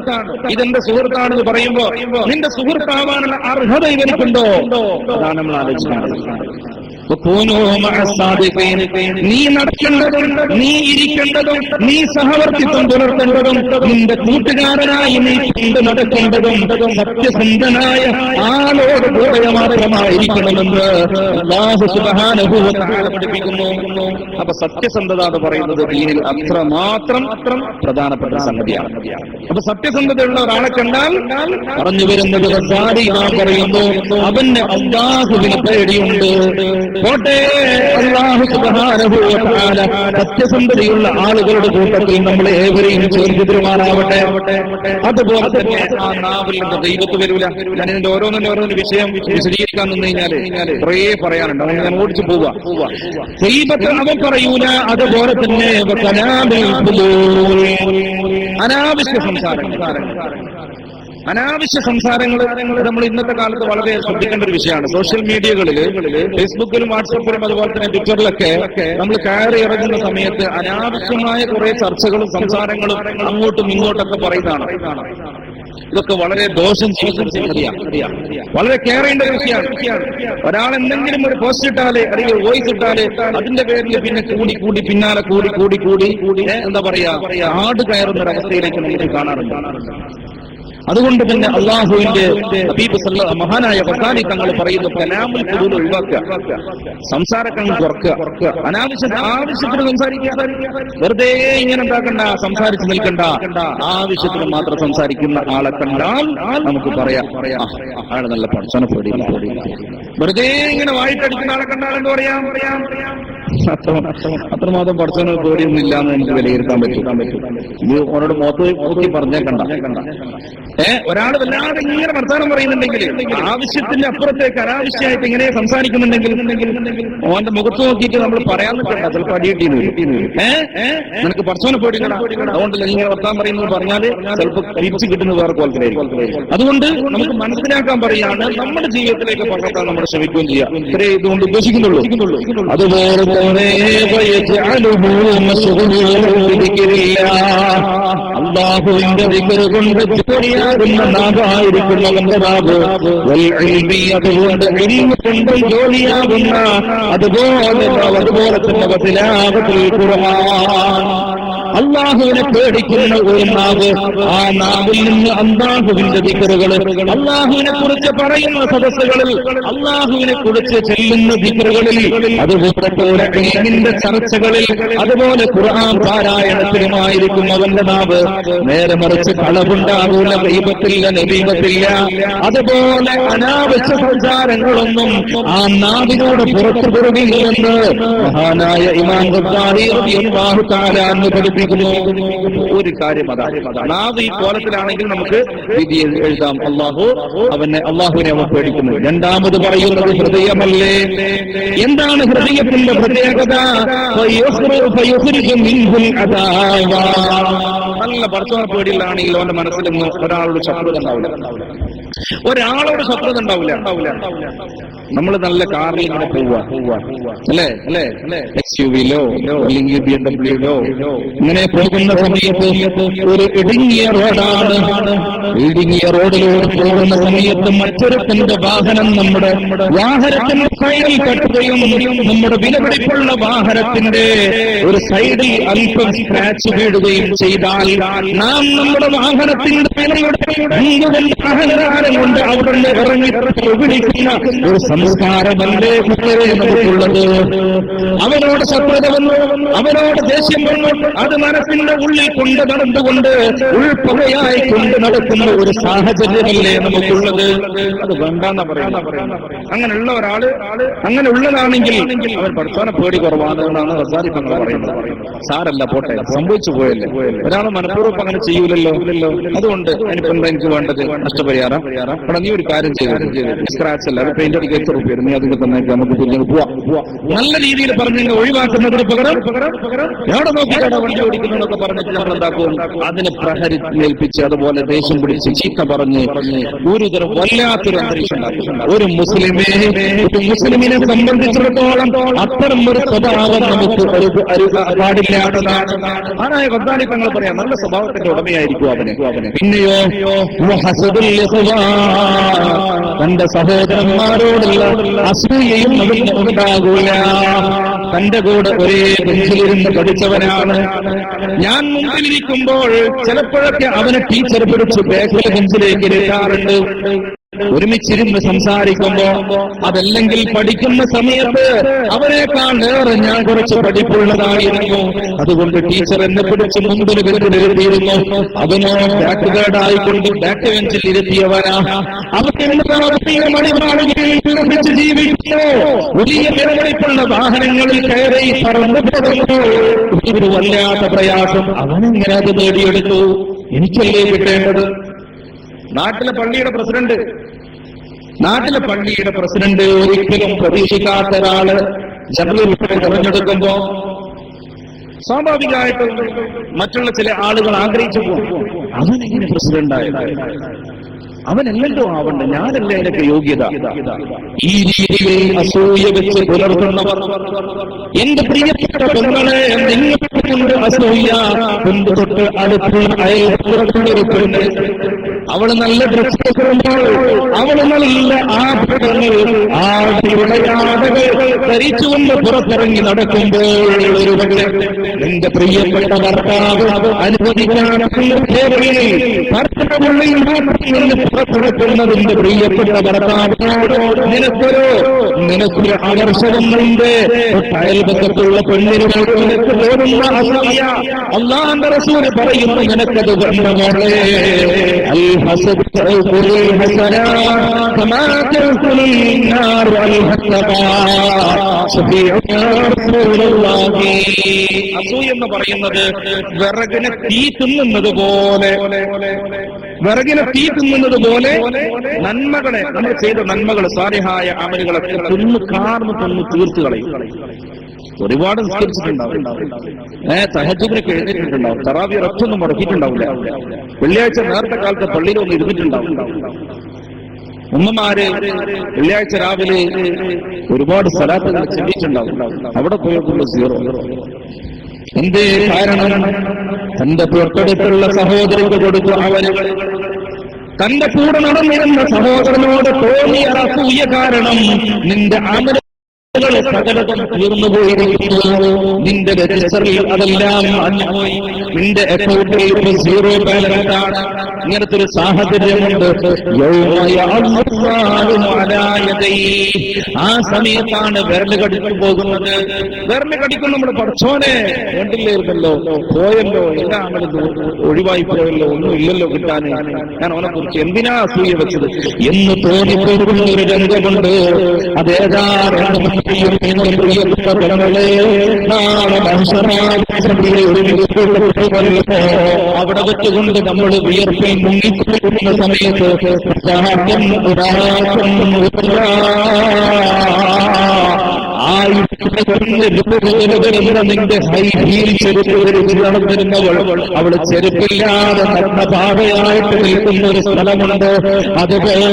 ഇതെന്റെ സുഹൃത്താണെന്ന് പറയുമ്പോ നിന്റെ സുഹൃത്താവാനുള്ള അർഹത ഇവനുണ്ടോ? അതാണ് നമ്മൾ ആലോചിക്കുന്നത്. നീ നടക്കേണ്ടതും നീ ഇരിക്കേണ്ടതും നീ സഹവർത്തിത്വം പുലർത്തേണ്ടതും നിന്റെ കൂട്ടുകാരനായി നീ കൊണ്ട് നടക്കേണ്ടതും സത്യസന്ധനായ ആളോട് കൂടെ മാത്രമായിരിക്കണമെന്ന് അല്ലാഹു സുബ്ഹാനഹു വ തആല പഠിപ്പിക്കുന്നു. അപ്പൊ സത്യസന്ധത എന്ന് പറയുന്നത് ദീനിൽ അത്രമാത്രം പ്രധാനപ്പെട്ട സംഗതിയാണ്. അപ്പൊ സത്യസന്ധതയുള്ള ഒരാളെ കണ്ടാൽ പറഞ്ഞു വരുന്നത് പറയുന്നു, അവന് അല്ലാഹുവിനെ പേടിയുണ്ട്. പോട്ടെ, അല്ലാഹു സുബ്ഹാനഹു വ തആല സത്യസന്ധതയുള്ള ആളുകളുടെ കൂട്ടത്തിൽ നമ്മളെ ഏവരെയും ചേർത്ത് തരുമാറാവട്ടെ. അതുപോലെ തന്നെ ആ നാവിൽ നിന്ന് ദൈവത്ത് വരൂല. ഞാൻ ഇതിന്റെ ഓരോന്നിന്റെ വിഷയം വിശദീകരിക്കാൻ നിന്ന് കഴിഞ്ഞാല് കുറേ പറയാനുണ്ട്, അങ്ങനെ ഞാൻ ഓടിച്ചു പോവാ. ദൈവത്തെ അവൻ പറയൂല. അതുപോലെ തന്നെ അനാവശ്യ സംസാരങ്ങൾ നമ്മൾ ഇന്നത്തെ കാലത്ത് വളരെ ശ്രദ്ധിക്കേണ്ട ഒരു വിഷയമാണ്. സോഷ്യൽ മീഡിയകളിൽ, ഫേസ്ബുക്കിലും വാട്സപ്പിലും അതുപോലെ തന്നെ ട്വിറ്ററിലൊക്കെ നമ്മൾ കയറി ഇറങ്ങുന്ന സമയത്ത് അനാവശ്യമായ കുറെ ചർച്ചകളും സംസാരങ്ങളും അങ്ങോട്ടും ഇങ്ങോട്ടൊക്കെ പറയുന്നതാണ്. ഇതൊക്കെ വളരെ ദോഷം ചെയ്യുന്ന സംഗതിയാണ്, വളരെ കെയർ ചെയ്യേണ്ട ഒരു വിഷയമാണ്. ഒരാൾ എന്തെങ്കിലും ഒരു പോസ്റ്റ് ഇട്ടാല് അല്ലെങ്കിൽ വോയിസ് ഇട്ടാല് അതിന്റെ പേരിൽ പിന്നെ കൂടി പിന്നാലെ കൂടി എന്താ പറയാ, ആട് കയറുന്ന ഒരു അവസ്ഥയിലേക്ക് നമുക്ക് കാണാറുണ്ട്. അതുകൊണ്ട് തന്നെ അള്ളാഹുവിന്റെ ഹബീബ് മഹാനായ ഖസാലി തങ്ങൾ പറയുന്നു, കലാമുൽ ഖുദൂൽ ഒഴിവാക്കുക, സംസാരക്കണ്ണ് കുറക്കുക, ആവശ്യത്തിന് സംസാരിക്കുക, വെറുതെ ഇങ്ങനെ ഉണ്ടാക്കണ്ട, സംസാരിച്ചു നിൽക്കണ്ട. ആവശ്യത്തിന് മാത്രം സംസാരിക്കുന്ന ആളെ കണ്ടാൽ നമുക്ക് പറയാം ആള് നല്ല പഠിച്ചനെ പേടിയില്ല. വെറുതെ ഇങ്ങനെ വായിട്ടടിക്കുന്ന ആളെ കണ്ടാൽ എന്ത് പറയാം, അത്രമാത്രം പഠിച്ചനെ പേടിയൊന്നും ഇല്ലാന്ന് എനിക്ക് വിലയിരുത്താൻ പറ്റും. ഇത് അവരോട് നോക്കി പറഞ്ഞേക്കണ്ട. ഒരാൾ വല്ലാതെ ഇങ്ങനെ വർത്താനം പറയുന്നുണ്ടെങ്കിൽ, ആവശ്യത്തിന്റെ അപ്പുറത്തേക്ക് അനാവശ്യമായിട്ട് ഇങ്ങനെ സംസാരിക്കുന്നുണ്ടെങ്കിൽ ഓന്റെ മുഖത്ത് നോക്കിയിട്ട് നമ്മൾ പറയാൻ നിൽക്കണ്ട, ചിലപ്പോൾ അടിയിട്ടീന്ന് നിനക്ക് പഠിച്ചോനെ പേടിക്കണ്ട, അതുകൊണ്ടല്ല ഇങ്ങനെ വർത്താനം പറയുന്നത് പറഞ്ഞാല് ചിലപ്പോൾ തിരിച്ചു കിട്ടുന്ന വേറെ കോലത്തിലായിരിക്കും. അതുകൊണ്ട് നമുക്ക് മനസ്സിലാക്കാൻ പറയാണ്, നമ്മുടെ ജീവിതത്തിലേക്ക് പകർത്താൻ നമ്മൾ ശ്രമിക്കുകയും ചെയ്യാം. ഇത്രേ ഇതുകൊണ്ട് ഉദ്ദേശിക്കുന്നുള്ളൂ. അതുപോലെ അല്ലാഹുവിന്റെ ദിക്ർ കൊണ്ട് ജോലിയാകുന്ന നാവായിരിക്കുന്നവന്റെ നാവ്, അതുകൊണ്ട് ഇൽമ് കൊണ്ട് ജോലിയാകുന്ന അതുപോലെ തന്നെ വതിലാവത്തുൽ ഖുർആൻ. അല്ലാഹുവിനെ പേടിക്കുന്ന ഒരു നാവ്, ആ നാവിൽ നിന്ന് അല്ലാഹുവിന്റെ ദിക്റുകൾ, അല്ലാഹുവിനെ കുറിച്ച് പറയുന്ന സദസ്സുകളിൽ, അല്ലാഹുവിനെ കുറിച്ച് ചെല്ലുന്ന ദിക്റുകളിൽ, അതുപോലെ ഇൽമിന്റെ ചർച്ചകളിൽ, അതുപോലെ ഖുർആൻ പാരായണത്തിലുമായിരിക്കും അവന്റെ നാവ്. നേരെ മറിച്ച് കളവുണ്ടാകൂല, ഗൈബത്തില്ല, നബീബത്തില്ല, അതുപോലെ അനാവശ്യ സംസാരങ്ങളൊന്നും ആ നാവിനോട് പുറത്തു പുറകില്ലെന്ന് മഹാനായ ഇമാം ഖസാലി റളിയല്ലാഹു തആല അൻഹു പഠിപ്പിക്കുന്നു. ഒരു കാര്യം അതാണ്, നാവ് ഈ കോലത്തിലാണെങ്കിൽ നമുക്ക് വിധി എഴുതാം. അള്ളാഹുവിനെ അവൻ പേടിക്കുന്നു. രണ്ടാമത് പറയുന്നത് ഹൃദയമല്ലേ. എന്താണ് ഹൃദയത്തിന്റെ പ്രത്യേകത? നല്ല പടച്ചവനെ പേടിയിലാണെങ്കിൽ അവന്റെ മനസ്സിലൊന്നും ഒരാളോട് ശത്രുത ഉണ്ടാവില്ല. നമ്മൾ നല്ല കാറിൽ ഇങ്ങനെ പോവുക അല്ലേ, എക്സ്യുവിയിലോ അല്ലെങ്കിൽ BMW ഇങ്ങനെ പോകുന്ന സമയത്ത് ഒരു ഇടുങ്ങിയ റോഡാണ്. ഇടുങ്ങിയ റോഡിലൂടെ പോകുന്ന സമയത്ത് മറ്റൊരുത്തന്റെ വാഹനം നമ്മുടെ വാഹനത്തിന്റെ സൈഡിൽ തട്ടുകയും നമ്മുടെ വിലപിടിപ്പുള്ള വാഹനത്തിന്റെ ഒരു സൈഡിൽ അല്പം സ്ക്രാച്ച് വീഴുകയും ചെയ്താൽ നാം നമ്മുടെ വാഹനത്തിന്റെ വിലയുടെ അഹങ്കാരം നിസ്കാരം കൊണ്ട് അവിടെ നിന്ന് ഇറങ്ങി വിളിക്കുന്ന ഒരു സംസ്കാരമല്ലേ നമുക്കുള്ളത്. അവനോട് ശത്രുത വന്നു, അവനോട് ദേഷ്യം വന്നു, അത് മനസ്സിന്റെ ഉള്ളിൽ കൊണ്ട് നടന്നുകൊണ്ട് ഉൾപ്പകയായി കൊണ്ട് നടക്കുന്ന ഒരു സാഹചര്യമല്ലേ നമുക്കുള്ളത്. അത് വേണ്ടെന്ന പറയുന്നത്. അങ്ങനെയുള്ള ഒരാള് അങ്ങനെ ഉള്ളതാണെങ്കിൽ അവൻ പഠിച്ചാനെ പേടി കുറവാണ് എന്നാണ് റസാരി തങ്ങൾ പറയുന്നത്. സാരല്ല, പോട്ടെ, സംഭവിച്ചു പോയല്ലേ. ഒരാൾ മനഃപൂർവ്വം അങ്ങനെ ചെയ്യൂലല്ലോ. അതുകൊണ്ട് അതിനിപ്പോ എനിക്ക് വേണ്ടത് നഷ്ടപരിഹാരം. അവിടെ നീ ഒരു കാര്യം ചെയ്തു, സ്ക്രാച്ച് അല്ല, അത് പെയിന്റ് അടിക്ക് എത്ര രൂപ നീ അതിന് തന്നേക്ക്, നമുക്ക് കുഞ്ഞു പോവാം. നല്ല രീതിയിൽ പറഞ്ഞ് ഒഴിവാക്കുന്നതിന് പകരം എവിടെ നോക്കിയാണ് വണ്ടി ഓടിക്കുന്നതൊക്കെ പറഞ്ഞിട്ട് നമ്മൾ എന്താക്കും, അതിനെ പ്രഹരിച്ചേൽപ്പിച്ച് അതുപോലെ ദേഷ്യം പിടിച്ച് ചീത്ത പറഞ്ഞ് ഒരു തരം വല്ലാത്തൊരു അന്തരീക്ഷം ഉണ്ടാക്കും. ഒരു മുസ്ലിമിനെ സംബന്ധിച്ചിടത്തോളം അത്തരം ഒരു സ്വഭാവം നമുക്ക് പാടില്ലാത്തതാണ്. ആനായ ഖദ്ദാലി തങ്ങൾ പറയാം, നല്ല സ്വഭാവത്തിന്റെ ഉടമയായിരിക്കും അവന്. പിന്നെയോ തന്റെ സഹോദരന്മാരോടുള്ള അസൂയയും അവന് ഉണ്ടാകൂല. തന്റെ കൂടെ ഒരേ ബെഞ്ചിലിരുന്ന് പഠിച്ചവനാണ്. ഞാൻ മുമ്പിലിരിക്കുമ്പോൾ ചിലപ്പോഴൊക്കെ അവനെ ടീച്ചർ പിടിച്ച് ബാക്കിലെ ബെഞ്ചിലേക്ക് ഇരുത്താറുണ്ട്. ഒരുമിച്ചിരുന്ന് സംസാരിക്കുമ്പോ, അതല്ലെങ്കിൽ പഠിക്കുന്ന സമയത്ത് അവരെക്കാൾ ഏറെ ഞാൻ കുറച്ച് പഠിപ്പുള്ളതായിരുന്നു. അതുകൊണ്ട് ടീച്ചർ എന്നെ പിടിച്ച് മുമ്പിൽ ഇരുത്തിയിരുന്നു. അവനോ ബാക്ക് ഗേർഡായിക്കൊണ്ട് ബാക്ക് ബെഞ്ചിൽ ഇരുത്തിയവനാ. അവർക്ക് ജീവിക്കുന്നു. വലിയ വിലപിടിപ്പുള്ള വാഹനങ്ങളിൽ കയറി പറന്നു പോകുന്നു. ഒരു വല്ലാത്ത പ്രയാസം. അവനെങ്ങനെ അത് നേടിയെടുത്തു? എനിക്കല്ലേ കിട്ടേണ്ടത്? നാട്ടിലെ പള്ളിയുടെ പ്രസിഡന്റ് ഒരിക്കലും പ്രതീക്ഷിക്കാത്ത ഒരാള് ജനറൽ തെരഞ്ഞെടുക്കുമ്പോ സ്വാഭാവികമായിട്ടും മറ്റുള്ള ചില ആളുകൾ ആഗ്രഹിച്ചു പോകും, അവനെങ്ങനെ പ്രസിഡന്റായത്? അവനല്ലല്ലോ ആവണ്ട, ഞാനല്ലേ അതിനൊക്കെ യോഗ്യത. ഈ രീതിയിൽ അസൂയ വെച്ച് പുലർത്തുന്നവർ, എന്റെ പ്രിയപ്പെട്ട പെങ്ങളെ, നിങ്ങളുടെ അസൂയ കൊണ്ട് തൊട്ട് അടുത്തുള്ള അയൽപ്പുറത്തുള്ളൊരു പെണ്ണ്, അവള് നല്ല ഡ്രസ് വെക്കുമ്പോൾ, അവള് നല്ല ആഭരണങ്ങൾ, ആടയാടകൾ ധരിച്ചുകൊണ്ട് പുറത്തിറങ്ങി നടക്കുമ്പോൾ ഒരു പക്ഷേ എന്റെ പ്രിയപ്പെട്ട ഭർത്താവ് അനുവദിക്കാനുള്ളിൽ പുറപ്പെടുന്നതിന്റെ പ്രിയപ്പെട്ട ഭർത്താവിനോട് നിനക്കൊരു ആകർഷകങ്ങളുണ്ട്. അയൽപക്കത്തുള്ള പെണ്ണിനോട് നിനക്ക് തോന്നുന്ന അസൂയ അല്ലാഹുവിന്റെ റസൂൽ പറയുന്നു, നിനക്കത് വേണ്ടമോളെ. അസൂയ എന്ന് പറയുന്നത് വിറകിനെ തീ തിന്നുന്നത് പോലെ നന്മകളെ, നമ്മൾ ചെയ്ത നന്മകൾ, സാലിഹായ അമലുകളൊക്കെ തിന്നു തീർത്തു കളയും. ഒരുപാട് നിസ്കരിച്ചിട്ടുണ്ടാവും, തഹജ്ജുദിനൊക്കെ എഴുന്നേറ്റിട്ടുണ്ടാവും, തറാവി ഒറ്റൊന്നും മുടക്കിയിട്ടുണ്ടാവില്ല, വെള്ളിയാഴ്ച നേരത്തെ കാലത്ത് പള്ളിയിലൊന്നും ഇരുന്നിട്ടുണ്ടാവും. ഉമ്മമാര് വെള്ളിയാഴ്ച രാവിലെ ഒരുപാട് സ്ഥലത്തുകൾ ചിന്തിച്ചിട്ടുണ്ടാവും, അവിടെ പോയപ്പോൾ 0. എന്തേ കാരണം? തന്റെ തൊട്ടടുത്തുള്ള സഹോദരന് കൊടുത്ത അവന് തന്റെ കൂടെ നടന്നിരുന്ന സഹോദരനോട് തോന്നിയ അസൂയ കാരണം നിന്റെ അമല സകലതും തീർന്നു പോയിരിക്കുന്നു. നിന്റെ രജിസ്റ്ററിൽ അതെല്ലാം അഞ്ഞുപോയി, നിന്റെ അക്കൗണ്ടിൽ 0 ബാലൻസ് ആണ്. ഇങ്ങനത്തെ ഒരു സാഹചര്യമുണ്ട്. ആ സമയത്താണ് വിരല് കടിച്ചു പോകുന്നത്. വിരല് കടിക്കും നമ്മൾ പഠിച്ചോനെ വേണ്ടില്ലായിരുന്നല്ലോ, പോയല്ലോ, എല്ലാം ഒഴിവായി പോയല്ലോ, ഒന്നും ഇല്ലല്ലോ കിട്ടാൻ, ഞാൻ അവനെ കുറിച്ച് എന്തിനാ അസൂയ വെച്ചത് എന്ന് തോന്നിപ്പോകുന്ന ഒരു രംഗമുണ്ട്. അതേതാണ് അവിടെ വെച്ചുകൊണ്ട് നമ്മൾ വിയർപ്പിൽ മുങ്ങിക്കൊടുക്കുന്ന സമയത്ത് നിന്റെ ഹൈ ഹീൽ ചെരുപ്പ് ധരിച്ച് നടന്നിരുന്നവൾ, അവള് ചെരുപ്പില്ലാതെ നടന്നപാതയായിട്ട് നിൽക്കുന്ന ഒരു സ്ഥലമുണ്ട്. അതുപോലെ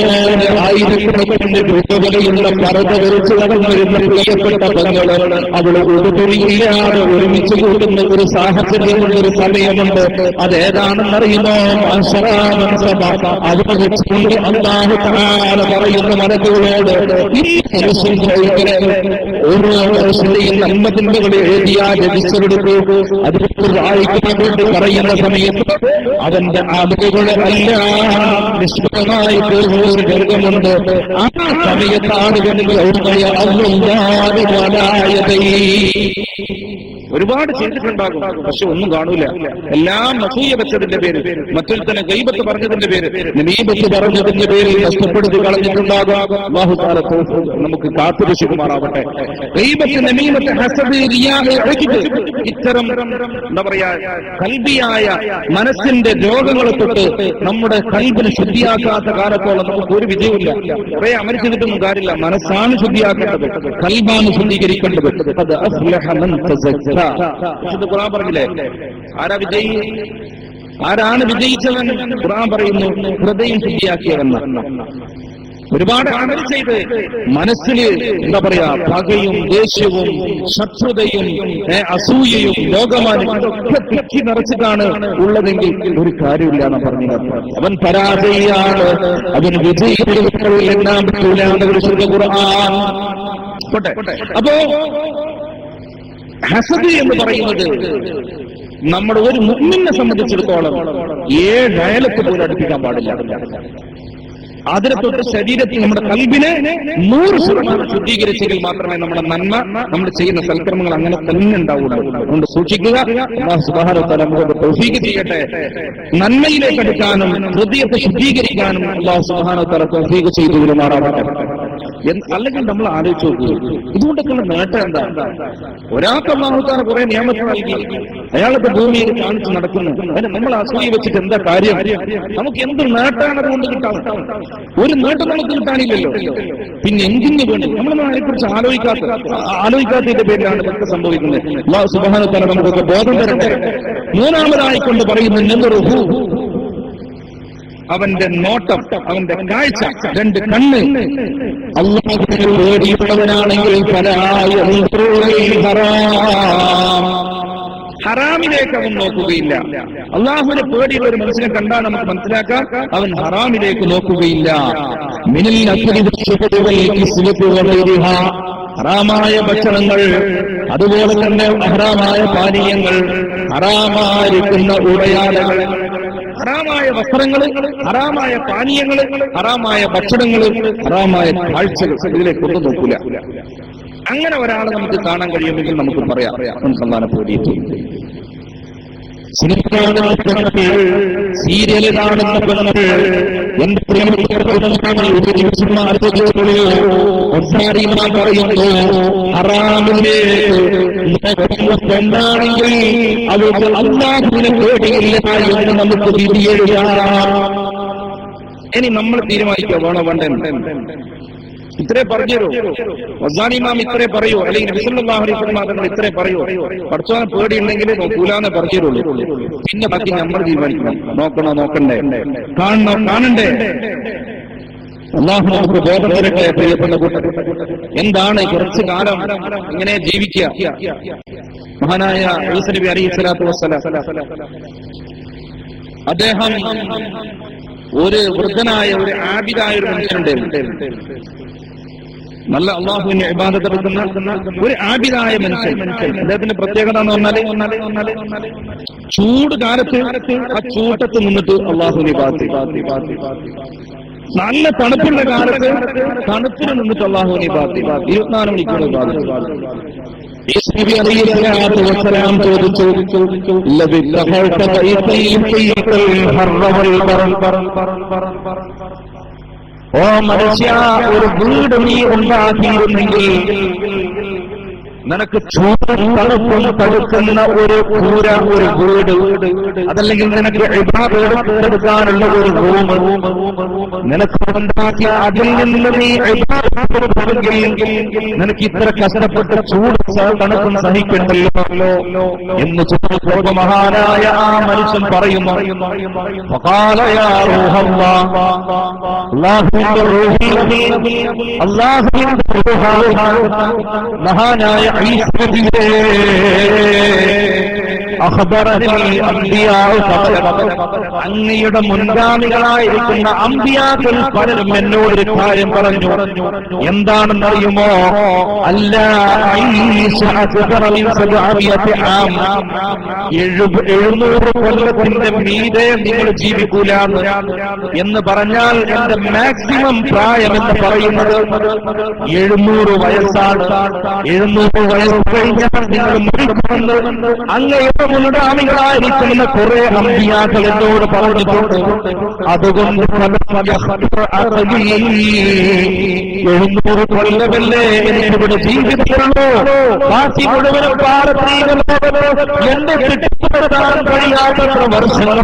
ആയിരക്കണക്കിന് രൂപവിലയുള്ള പർദ്ദ ധരിച്ച് നടന്നിരുന്ന പ്രിയപ്പെട്ട പെങ്ങള് അവള് ഉടുതുണിയില്ലാതെ ഒരുമിച്ച് കൂടുന്ന ഒരു സാഹചര്യമുള്ള ഒരു സമയമുണ്ട്. അതേതാണെന്നറിയുമോ? അവിടെ വെച്ചുകൊണ്ട് അല്ലാഹു തആല പറയുന്ന മലക്കുകളോട്, ഈ മനുഷ്യൻ ഓരോ നന്മതിന്മകളെ എഴുതിയ രജിസ്റ്റർ എടുക്കൂ. അതിലേക്ക് വായിക്കാൻ വേണ്ടി പറയുന്ന സമയത്ത് അവന്റെ ആളുകളെ അല്ല നിഷ്ഫലമായി ഒരു ഗർഭമുണ്ട്. ആ സമയത്താണ് ഒരുപാട് ചെയ്തിട്ടുണ്ടാകും, പക്ഷെ ഒന്നും കാണൂല. എല്ലാം അസൂയ വെച്ചതിന്റെ പേര്, മറ്റൊരുത്തനെ ഗൈബത്ത് പറഞ്ഞതിന്റെ പേര്, നമീമത്ത് പറഞ്ഞതിന്റെ പേരിൽ നഷ്ടപ്പെടുത്തി കളഞ്ഞിട്ടുണ്ടാകാം. അല്ലാഹു തആല നമുക്ക് കാത്തുരക്ഷിക്കുമാറാവട്ടെ. ഗൈബത്ത്, നമീമത്ത്, ഹസദ്, റിയാഅ്, ഉജ്ബ്, ഇത്തരം എന്താ പറയാ കൽബിയായ മനസ്സിന്റെ രോഗങ്ങളെ തൊട്ട് നമ്മുടെ കൽബിനെ ശുദ്ധിയാക്കാത്ത കാലത്തോളം നമുക്ക് ഒരു വിജയമില്ല. കുറെ അമൽ ചെയ്തിട്ടൊന്നും കാര്യമില്ല. മനസ്സാണ് ശുദ്ധിയാക്കേണ്ടത്, കൽബാണ് ശുദ്ധീകരിക്കേണ്ടത്. ഖദ് അഫ്ലഹ മൻ തസക്ക. ഖുർആൻ പറഞ്ഞില്ലേ, ആരാണ് വിജയിച്ചവൻ? ഖുർആൻ പറയുന്നു ഹൃദയം ശുദ്ധിയാക്കിയവൻ. ഒരുപാട് അമൽ ചെയ്ത് മനസ്സില് എന്താ പറയാ പകയും ദേഷ്യവും ശത്രുതയും അസൂയയും ലോകമാനും ഒക്കെ തിക്കി നിറച്ചിട്ടാണ് ഉള്ളതെങ്കിൽ ഒരു കാര്യമില്ല എന്ന് പറഞ്ഞത്. അവൻ പരാജയാണ്, അവൻ വിജയികളെല്ലാം ഖുർആൻ. അപ്പോ ഹസദ് എന്ന് പറയുന്നത് നമ്മുടെ ഒരു മുഅ്മിനെ സംബന്ധിച്ചിടത്തോളം 7 അയലത്ത് പോലും അടുപ്പിക്കാൻ പാടില്ല. അതിനെ തൊട്ട് ശരീരത്തിൽ നമ്മുടെ കൽബിനെ 100% ശുദ്ധീകരിച്ചെങ്കിൽ മാത്രമേ നമ്മുടെ നന്മ, നമ്മൾ ചെയ്യുന്ന സൽക്കർമ്മങ്ങൾ അങ്ങനെ തന്നെ ഉണ്ടാവുള്ളൂ. അതുകൊണ്ട് സൂക്ഷിക്കുക. അല്ലാഹു സുബ്ഹാനഹു വ തആല നമുക്ക് തൗഫീഖ് ചെയ്യട്ടെ. നന്മയിലേക്ക് അടുക്കാനും ഹൃദയത്തെ ശുദ്ധീകരിക്കാനും അല്ലാഹു സുബ്ഹാനഹു വ തആല തൗഫീഖ് ചെയ്തു തരുമാറാവട്ടെ. അല്ലെങ്കിൽ നമ്മൾ ആലോചിച്ച് നോക്കൂ, ഇതുകൊണ്ടൊക്കെയുള്ള നേട്ടം എന്താ? ഒരാൾക്ക് അല്ലാഹു തആല കുറെ നിയമങ്ങൾ നൽകി, അയാളൊക്കെ ഭൂമിയിൽ കാണിച്ച് നടക്കുന്നു. അതിന് നമ്മൾ അസൂയ വെച്ചിട്ട് എന്താ കാര്യം? നമുക്ക് എന്ത് നേട്ടമാണ് അതുകൊണ്ട് കിട്ടാൻ? ഒരു നേട്ടം നമുക്ക് കിട്ടാനില്ലല്ലോ. പിന്നെ എന്തിനു വേണ്ടി നമ്മൾ അതിനെക്കുറിച്ച് ആലോചിക്കാത്തതിന്റെ പേരിലാണ് ഇതൊക്കെ സംഭവിക്കുന്നത്. അല്ലാഹു സുബ്ഹാനഹു വ തആല നമുക്കൊക്കെ ബോധം തരട്ടെ. മൂന്നാമതായി കൊണ്ട് പറയുന്നു അവന്റെ നോട്ടം, അവന്റെ കാഴ്ച, 2 കണ്ണ്. അല്ലാഹുവിനെ പേടിയുള്ളവനാണെങ്കിൽ ഹറാമിലേക്ക് അവൻ നോക്കുകയില്ല. അള്ളാഹുവിനെ പേടിയുള്ള ഒരു മനുഷ്യനെ കണ്ടാൽ നമുക്ക് മനസ്സിലാക്കാം അവൻ ഹറാമിലേക്ക് നോക്കുകയില്ല. ഹറാമായ ഭക്ഷണങ്ങൾ, അതുപോലെ തന്നെ ഹറാമായ പാനീയങ്ങൾ, ഹറാമായിരിക്കുന്ന ഉടയാടകൾ, ഹറാമായ വസ്ത്രങ്ങൾ, ഹറാമായ പാനീയങ്ങൾ, ഹറാമായ ഭക്ഷണങ്ങൾ, ഹറാമായ കാഴ്ചകൾ ഇതിലേക്ക് കൊണ്ടു നോക്കൂല. അങ്ങനെ ഒരാളെ നമുക്ക് കാണാൻ കഴിയുമെങ്കിൽ നമുക്ക് പറയാം സന്താനം പോയിട്ട്. സിനിമ കാണുന്ന പെണ്ണുകൾ, സീരിയൽ കാണുന്ന പെണ്ണുകൾ, എന്റെ പ്രിയപ്പെട്ട പറയുന്നു ഹറാമിലെ പെണ്ണാണെങ്കിൽ അവർക്ക് അല്ലാഹുവിനെ പേടിയില്ല എന്ന് നമുക്ക് തിരിയെഴുതാം. ഇനി നമ്മൾ തീരുമാനിക്കുക വേണോ വേണ്ടേ? ഇത്രേ പറഞ്ഞുതരൂ. വസാനി ഇമാം ഇത്രേ പറയൂ, അല്ലെങ്കിൽ നബി സല്ലല്ലാഹു അലൈഹി വസല്ലം തങ്ങൾ ഇത്രേ പറയൂ. പഠിച്ചവനെ പേടിയുണ്ടെങ്കിൽ നോക്കൂലാന്ന് പറഞ്ഞുതരുള്ളൂ. പിന്നെ ബാക്കി നമ്മൾ തീരുമാനിക്കണം. നോക്കണോ നോക്കണ്ടേ, കാണണോ കാണണ്ടേ? അല്ലാഹു നമുക്ക് ബോധം തരട്ടെ. പ്രിയപ്പെട്ട കൂട്ടർ, എന്താണ് കുറച്ചു കാലം ഇങ്ങനെ ജീവിക്കുക? മഹാനായ ഈസ നബി അലൈഹിസ്സലാത്തു വസ്സലാം അദ്ദേഹം ഒരു വൃദ്ധനായ ഒരു ആബിദായ ഒരു മനുഷ്യനുണ്ട്. നല്ല അള്ളാഹുവിനെ ഇബാദത്ത് എടുക്കുന്ന ഒരു ആബിദായ മനുഷ്യൻ. അദ്ദേഹത്തിന്റെ പ്രത്യേകത എന്ന് പറഞ്ഞാല് ചൂട് കാലത്ത് ആ ചൂട്ടത്ത് നിന്നിട്ട് അള്ളാഹുവിനെ ഇബാദത്ത്, നല്ല തണുപ്പുള്ള കാലത്ത് തണുപ്പിന് നിന്നിട്ട് അള്ളാഹുവിനെ ഇബാദത്ത്, 24 മണിക്കൂർ ഇബാദത്ത്. ഓ മനുഷ്യ, ഒരു വീട് നീ ഉണ്ടാക്കിയിരുന്നെങ്കിൽ നിനക്ക് ചൂടും തണുപ്പും തടുക്കുന്ന ഒരു കൂര, ഒരു വീട്, അതല്ലെങ്കിൽ നിനക്ക് ഇബാദത്ത് എടുക്കാനുള്ള ഒരു റൂം നിനക്ക് ഉണ്ടാക്കി അതിൽ നിന്ന് നീ ഇബാദത്ത് നിനക്ക് ഇത്ര കഷ്ടപ്പെട്ട് ചൂട് തണുപ്പും സഹിക്കണ്ടല്ലോ എന്ന് ചോദിച്ചപ്പോൾ മഹാനായ ആ മനുഷ്യൻ പറയുന്നു, മഹാനായ അങ്ങയുടെ മുൻഗാമികളായിരിക്കുന്ന അമ്പിയാക്കൾ പലരും എന്നോടൊരു കാര്യം പറഞ്ഞു. എന്താണെന്നറിയുമോ? അല്ല 700 കൊല്ലത്തിന്റെ മീതെ നിങ്ങൾ ജീവിക്കൂല എന്ന് പറഞ്ഞാൽ എന്റെ മാക്സിമം പ്രായം എന്ന് പറയുന്നത് 700 വയസ്സാണ്. 700 വയസ്സ് കഴിഞ്ഞാൽ നിങ്ങൾ മരിക്കുമെന്ന് അങ്ങയുടെ മുൻഗാമികളായിരിക്കുന്ന കുറെ അമ്പിയാക്കൾ എന്നോട് പറഞ്ഞിട്ടുണ്ട്. അതുകൊണ്ട് 700 കൊല്ലമല്ലേ എനിക്കിവിടെ ജീവിതമുള്ളൂ. ബാക്കി മുഴുവനും പാരത്രീകളോട് എന്റെ കിട്ടിപ്പെടുത്താൻ കഴിയാത്തത്ര വർഷങ്ങൾ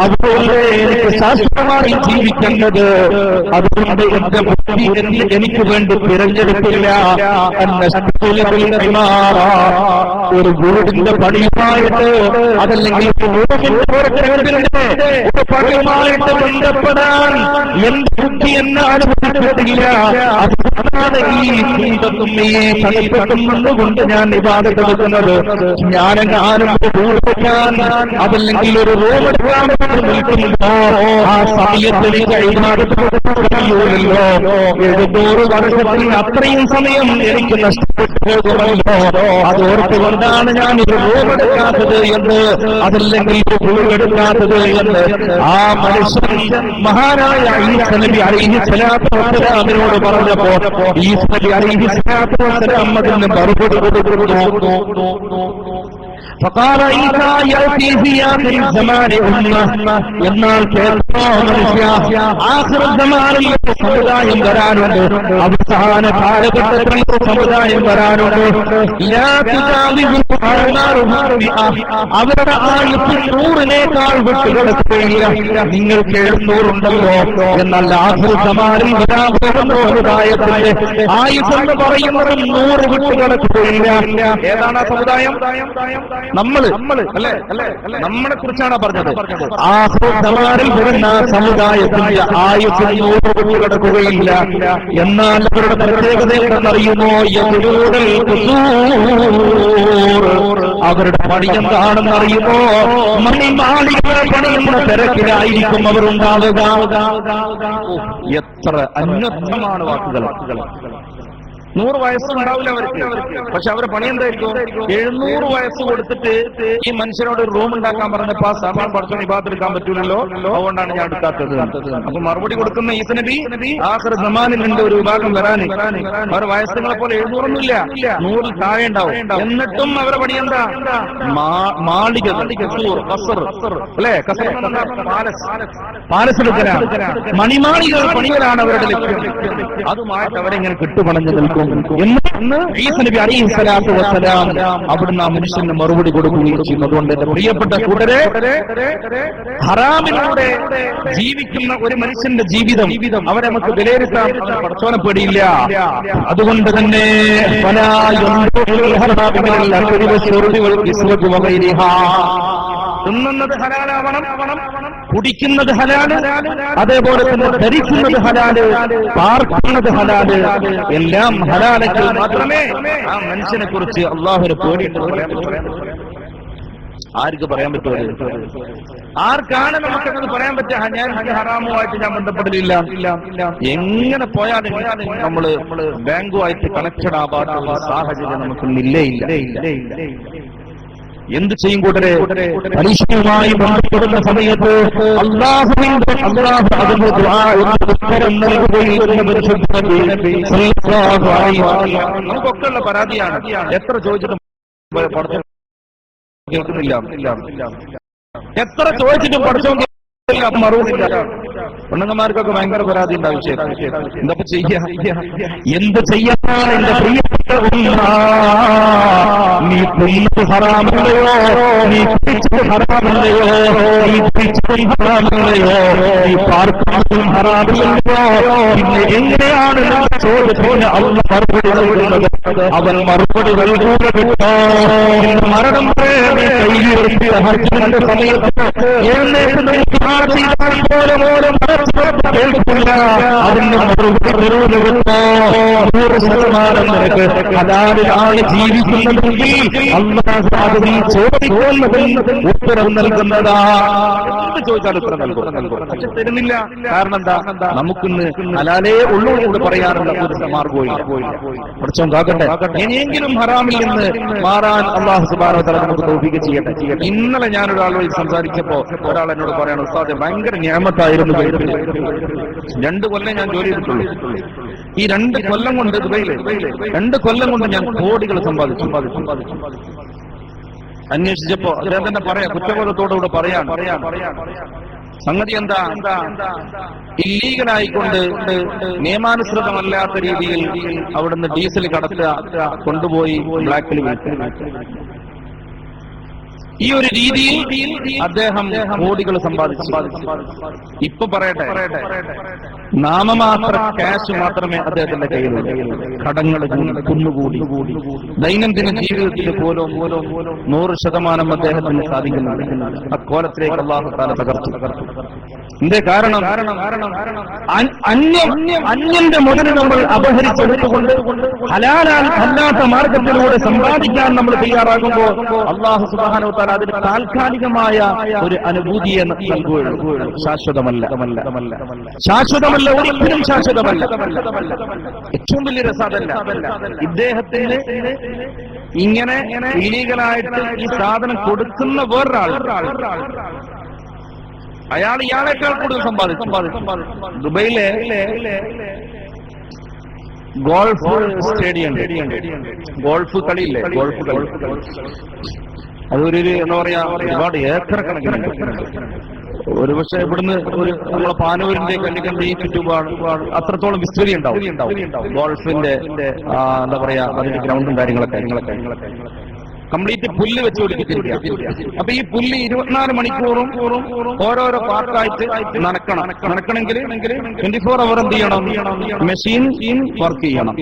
അവിടെ എനിക്ക് ശാശ്വതമായി ജീവിക്കേണ്ടത്. അതുകൊണ്ട് എന്റെ ബുദ്ധി എനിക്ക് വേണ്ടി തിരഞ്ഞെടുക്കില്ല. ഒരു വീടിന്റെ പണിയുമായിട്ട് അതല്ലെങ്കിൽ ഒരു പണിയുമായിട്ട് ബന്ധപ്പെടാൻ എന്റെ ബുദ്ധി എന്നെ അനുഭവിച്ചിട്ടില്ല. അതുകൊണ്ടാണ് ഈ ചിന്തത്തും ഈ തലപ്പെട്ടും കൊണ്ട് ഞാൻ ഇബാദത്ത് എടുക്കുന്നത്. ഞാനെങ്ങാനും വീടുവെക്കാൻ അതല്ലെങ്കിൽ ഒരു റൂം എടുക്കാൻ നിൽക്കുമ്പോ ആ സമയത്ത് എനിക്ക് ഇബാദത്ത് കഴിയൂലല്ലോ. 700 വർഷത്തിൽ അത്രയും സമയം എനിക്ക് നഷ്ടപ്പെട്ടു പോകുമല്ലോ. അതോർത്തുകൊണ്ടാണ് ഞാൻ ഒരു റൂം എടുക്കാത്തത് എന്ന് അതല്ലെങ്കിൽ ഒരു വീട് എടുക്കാത്തത് എന്ന് ആ മനുഷ്യൻ മഹാനായ ഈസാ നബി അലൈഹിസ്സലാത്തു വസ്സലാമിനോട് പറഞ്ഞപ്പോ ഈസാ നബി അലൈഹിസ്സലാത്തു വസ്സലാം അതിന് മറുപടി കൊടുക്കുന്നു. فقال عيسى يأتي في آخر الزمان أمة എന്നാൽ കേട്ടോ മനുഷ്യ, ആഖിർ സമാനിൽ സമുദായം വരാനുണ്ട്. അവസാന കാലഘട്ടത്തിൽ സമുദായം വരാനുണ്ട്. അവരുടെ ആയുസ് 100-നേക്കാൾ വിട്ടുകിടക്കുകയില്ല. നിങ്ങൾക്ക് 700 ഉണ്ടല്ലോ. എന്നാൽ ആഖിർ സമാനിൽ വരാൻ പോകുന്ന സമുദായത്തിന്റെ ആയുസ് എന്ന് പറയുന്നത് 100 വിട്ടുകിടക്കുകയില്ല. ഏതാണ് ആ സമുദായം? നമ്മളെ കുറിച്ചാണ് പറഞ്ഞത്. ആഹ്റമാരിൽ വരുന്ന സമുദായത്തിന്റെ ആയുസ് 100 കിടക്കുകയില്ല. എന്നാൽ അവരുടെ പ്രത്യേകത എന്തെന്നറിയുമോ? അവരുടെ പണി എന്താണെന്നറിയുമോ? മണിമാളികളെ പണിയുന്ന തിരക്കിലായിരിക്കും അവരുണ്ടാവുക. എത്ര അന്വർത്ഥമാണ് വാക്കുകൾ. 100 വയസ്സുണ്ടാവില്ല അവർക്ക്. പക്ഷെ അവരുടെ പണി എന്തായിരിക്കും? 700 വയസ്സ് കൊടുത്തിട്ട് ഈ മനുഷ്യനോട് ഒരു റൂം ഉണ്ടാക്കാൻ പറഞ്ഞപ്പോ ആ സമയം പഠിച്ചോ ഇബാദത്തെടുക്കാൻ പറ്റൂലല്ലോ. അതുകൊണ്ടാണ് ഞാൻ എടുക്കാത്തത്. അപ്പൊ മറുപടി കൊടുക്കുന്ന ഈസാ നബി ആഖിർ സമാനിലുണ്ട് ഒരു വിഭാഗം വരാന്. അവരുടെ വയസ്സുകളെ പോലെ 700 ഇല്ല, 100 താഴെ ഉണ്ടാവും. എന്നിട്ടും അവരുടെ പണി എന്താ? മാളിക, അല്ലെ? പാലസ് എടുക്കലാണ്, മണിമാളികൾ പണികളാണ് അവരുടെ ലക്ഷ്യം. അതുമായിട്ട് അവരെങ്ങനെ കിട്ടുപണഞ്ഞു നിൽക്കും എന്ന് ഈസാ നബി അലൈഹിസ്സലാത്തു വസ്സലാം അവിടുന്ന് ആ മനുഷ്യന് മറുപടി കൊടുക്കുകയും ചെയ്യുന്നതുകൊണ്ട് എന്റെ പ്രിയപ്പെട്ട കൂട്ടരെ, ഹറാമിലൂടെ ജീവിക്കുന്ന ഒരു മനുഷ്യന്റെ ജീവിതം അവരെ നമുക്ക് വിലയിരുത്താൻ പടച്ചോനെ പേടിയില്ല. അതുകൊണ്ട് തന്നെ തിന്നുന്നത് ഹലാലാവണം, കുടിക്കുന്നത് ഹലാല്, അതേപോലെ തന്നെ ധരിക്കുന്നത് ഹലാല്, പാർക്കുന്നത് ഹലാല്, എല്ലാം ഹലാലെങ്കിൽ മാത്രമേ ആ മനുഷ്യനെ കുറിച്ച് അള്ളാഹുവിനെ പേടിയിട്ട് പറയാൻ പറ്റും. ആർക്ക് പറയാൻ പറ്റുമോ? ആർക്കാണ് നമുക്കത് പറയാൻ പറ്റുക? ഞാൻ ഹറാമുമായിട്ട് ഞാൻ ബന്ധപ്പെടലില്ല. എങ്ങനെ പോയാലും നമ്മള് ബാങ്കുമായിട്ട് കണക്റ്റഡ് ആവാനുള്ള സാഹചര്യം നമുക്കില്ലേ ഇല്ല. എന്ത് ചെയ്യും കൂട്ടരെ? പരീക്ഷയുമായി ബന്ധപ്പെടുന്ന സമയത്ത് നമുക്കൊക്കെ ഉള്ള പരാതിയാണ്. എത്ര ചോദിച്ചിട്ടും കേൾക്കുന്നില്ല, എത്ര ചോദിച്ചിട്ടും പഠിച്ചോ മറുപടിയില്ല. പെണ്ണുങ്ങന്മാർക്കൊക്കെ ഭയങ്കര പരാതി ഉണ്ടാവും. എന്താ ചെയ്യാ? എന്ത് ചെയ്യാൻ എന്റെ പ്രിയപ്പെട്ട നീ തിന്നത് ഹറാമല്ലയോ, നീ പിടിച്ചത് ഹറാമല്ലയോ, നീ പിടിച്ചതും ഹറാമല്ലയോ, നീ പാർക്കുന്നതും ഹറാമല്ലയോ. പിന്നെ എങ്ങനെയാണ് ചോദ്യത്തിന് അള്ള മറുപടി നൽകുന്നത്? അവൻ മറുപടി നൽകൂല കേട്ടോ. മരണം വരെ നീ കൈയിലെത്തിയ ഹജ്ജിന്റെ സമയത്ത് എഴുന്നേറ്റ് പോലെ കേൾക്കില്ല, അതിന്റെ മറുപടി 100% നിനക്ക് ഹലാലിലാണ് ജീവിക്കുന്നതെങ്കിൽ അല്ലാഹു അത് നീ ചോദിക്കുന്നതിൽ ഉത്തരം നൽകുന്നതാ. എന്ത് ചോദിച്ചാൽ ഉത്തരം നൽകും. പക്ഷെ തരുന്നില്ല. കാരണം എന്താ? നമുക്കിന്ന് ഹലാലേ ഉള്ളൂ എന്ന് പറയാനുള്ള ഒരു മാർഗവും കുറച്ചും കാക്കട്ടെ. ഇനിയെങ്കിലും ഹറാമിൽ നിന്ന് മാറാൻ അല്ലാഹു സുബ്ഹാനഹു വ തആല നമുക്ക് തൗഫീഖ് ചെയ്യട്ടെ. ഇന്നലെ ഞാനൊരാളോട് സംസാരിച്ചപ്പോ ഒരാൾ എന്നോട് പറയാണ്, ഉസ്താദേ ഭയങ്കര നിഅമത്തായിരുന്നു. 2 കൊല്ലം ഞാൻ ജോലി ചെയ്തിട്ടുള്ളൂ. ഈ 2 കൊല്ലം കൊണ്ട് ദുബൈയില് 2 കൊല്ലം കൊണ്ട് ഞാൻ കോടികൾ സമ്പാദിച്ചു. അന്വേഷിച്ചപ്പോ അദ്ദേഹം തന്നെ പറയാം, കുറ്റബോധത്തോടുകൂടെ പറയാൻ സംഗതി എന്താ? ഇല്ലീഗലായിക്കൊണ്ട് നിയമാനുസൃതമല്ലാത്ത രീതിയിൽ അവിടുന്ന് ഡീസൽ കടത്തുക, കൊണ്ടുപോയി ബ്ലാക്കിൽ വിൽക്കുക. ഈ ഒരു രീതിയിൽ അദ്ദേഹം കോടികൾ സമ്പാദിച്ചു. ഇപ്പൊ പറയട്ടെ, നാമമാത്ര ക്യാഷ് മാത്രമേ അദ്ദേഹത്തിന്റെ കയ്യിലുള്ളൂ. കടങ്ങൾ കുന്നുകൂടി. ദൈനംദിന ജീവിതത്തിൽ പോലും 100% അദ്ദേഹത്തിന് സാധിക്കുന്നുണ്ട്. അക്കോലത്തിലേക്ക് അല്ലാഹു തആല തകർത്തു. എന്തേ കാരണം? അന്യന്റെ മുതൽ നമ്മൾ അപഹരിച്ചെടുത്തുകൊണ്ട് ഹലാലാൽ അല്ലാത്ത മാർഗത്തിലൂടെ സമ്പാദിക്കാൻ നമ്മൾ തയ്യാറാകുമ്പോൾ അല്ലാഹു സുബ്ഹാനഹു വ തആല അതിന് താൽക്കാലികമായ ഒരു അനുഭൂതിയെ നൽകുകയുള്ളൂ. ശാശ്വതമല്ല, ഒരിക്കലും ശാശ്വതമല്ല. ഏറ്റവും വലിയ രസാദല്ല, ഇദ്ദേഹത്തിന് ഇങ്ങനെ ഇലീഗലായിട്ട് ഈ സാധനം കൊടുക്കുന്ന വേറൊരാൾ അയാൾ ഇയാളെക്കാൾ കൂടുതൽ സമ്പാദിച്ചു. ദുബൈയിലെ ഗോൾഫ് സ്റ്റേഡിയം, ഗോൾഫ് കളിയില്ലേ, ഗോൾഫ് കളി, അതൊരു എന്താ പറയാ, ഒരുപാട് ഏക്കർ കണക്കിന്. ഒരുപക്ഷെ ഇവിടുന്ന് നമ്മളെ പാനൂരിന്റെ കല്ലിക്കണ്ടി ചുറ്റുപാട് അത്രത്തോളം വിസ്തൃതി ഉണ്ടാവും ഗോൾഫിന്റെ. എന്താ പറയാ, അതിന്റെ ഗ്രൗണ്ടും കാര്യങ്ങളൊക്കെ കംപ്ലീറ്റ് പുല്ല് വെച്ച് കൊടുത്തിരിക്കുക. അപ്പൊ ഈ പുല്ല് 24 മണിക്കൂറും ഓരോരോ പാർട്ടായിട്ട് നനക്കണമെങ്കിൽ 24 അവർ എന്ത് ചെയ്യണം? മെഷീൻ വർക്ക് ചെയ്യണം.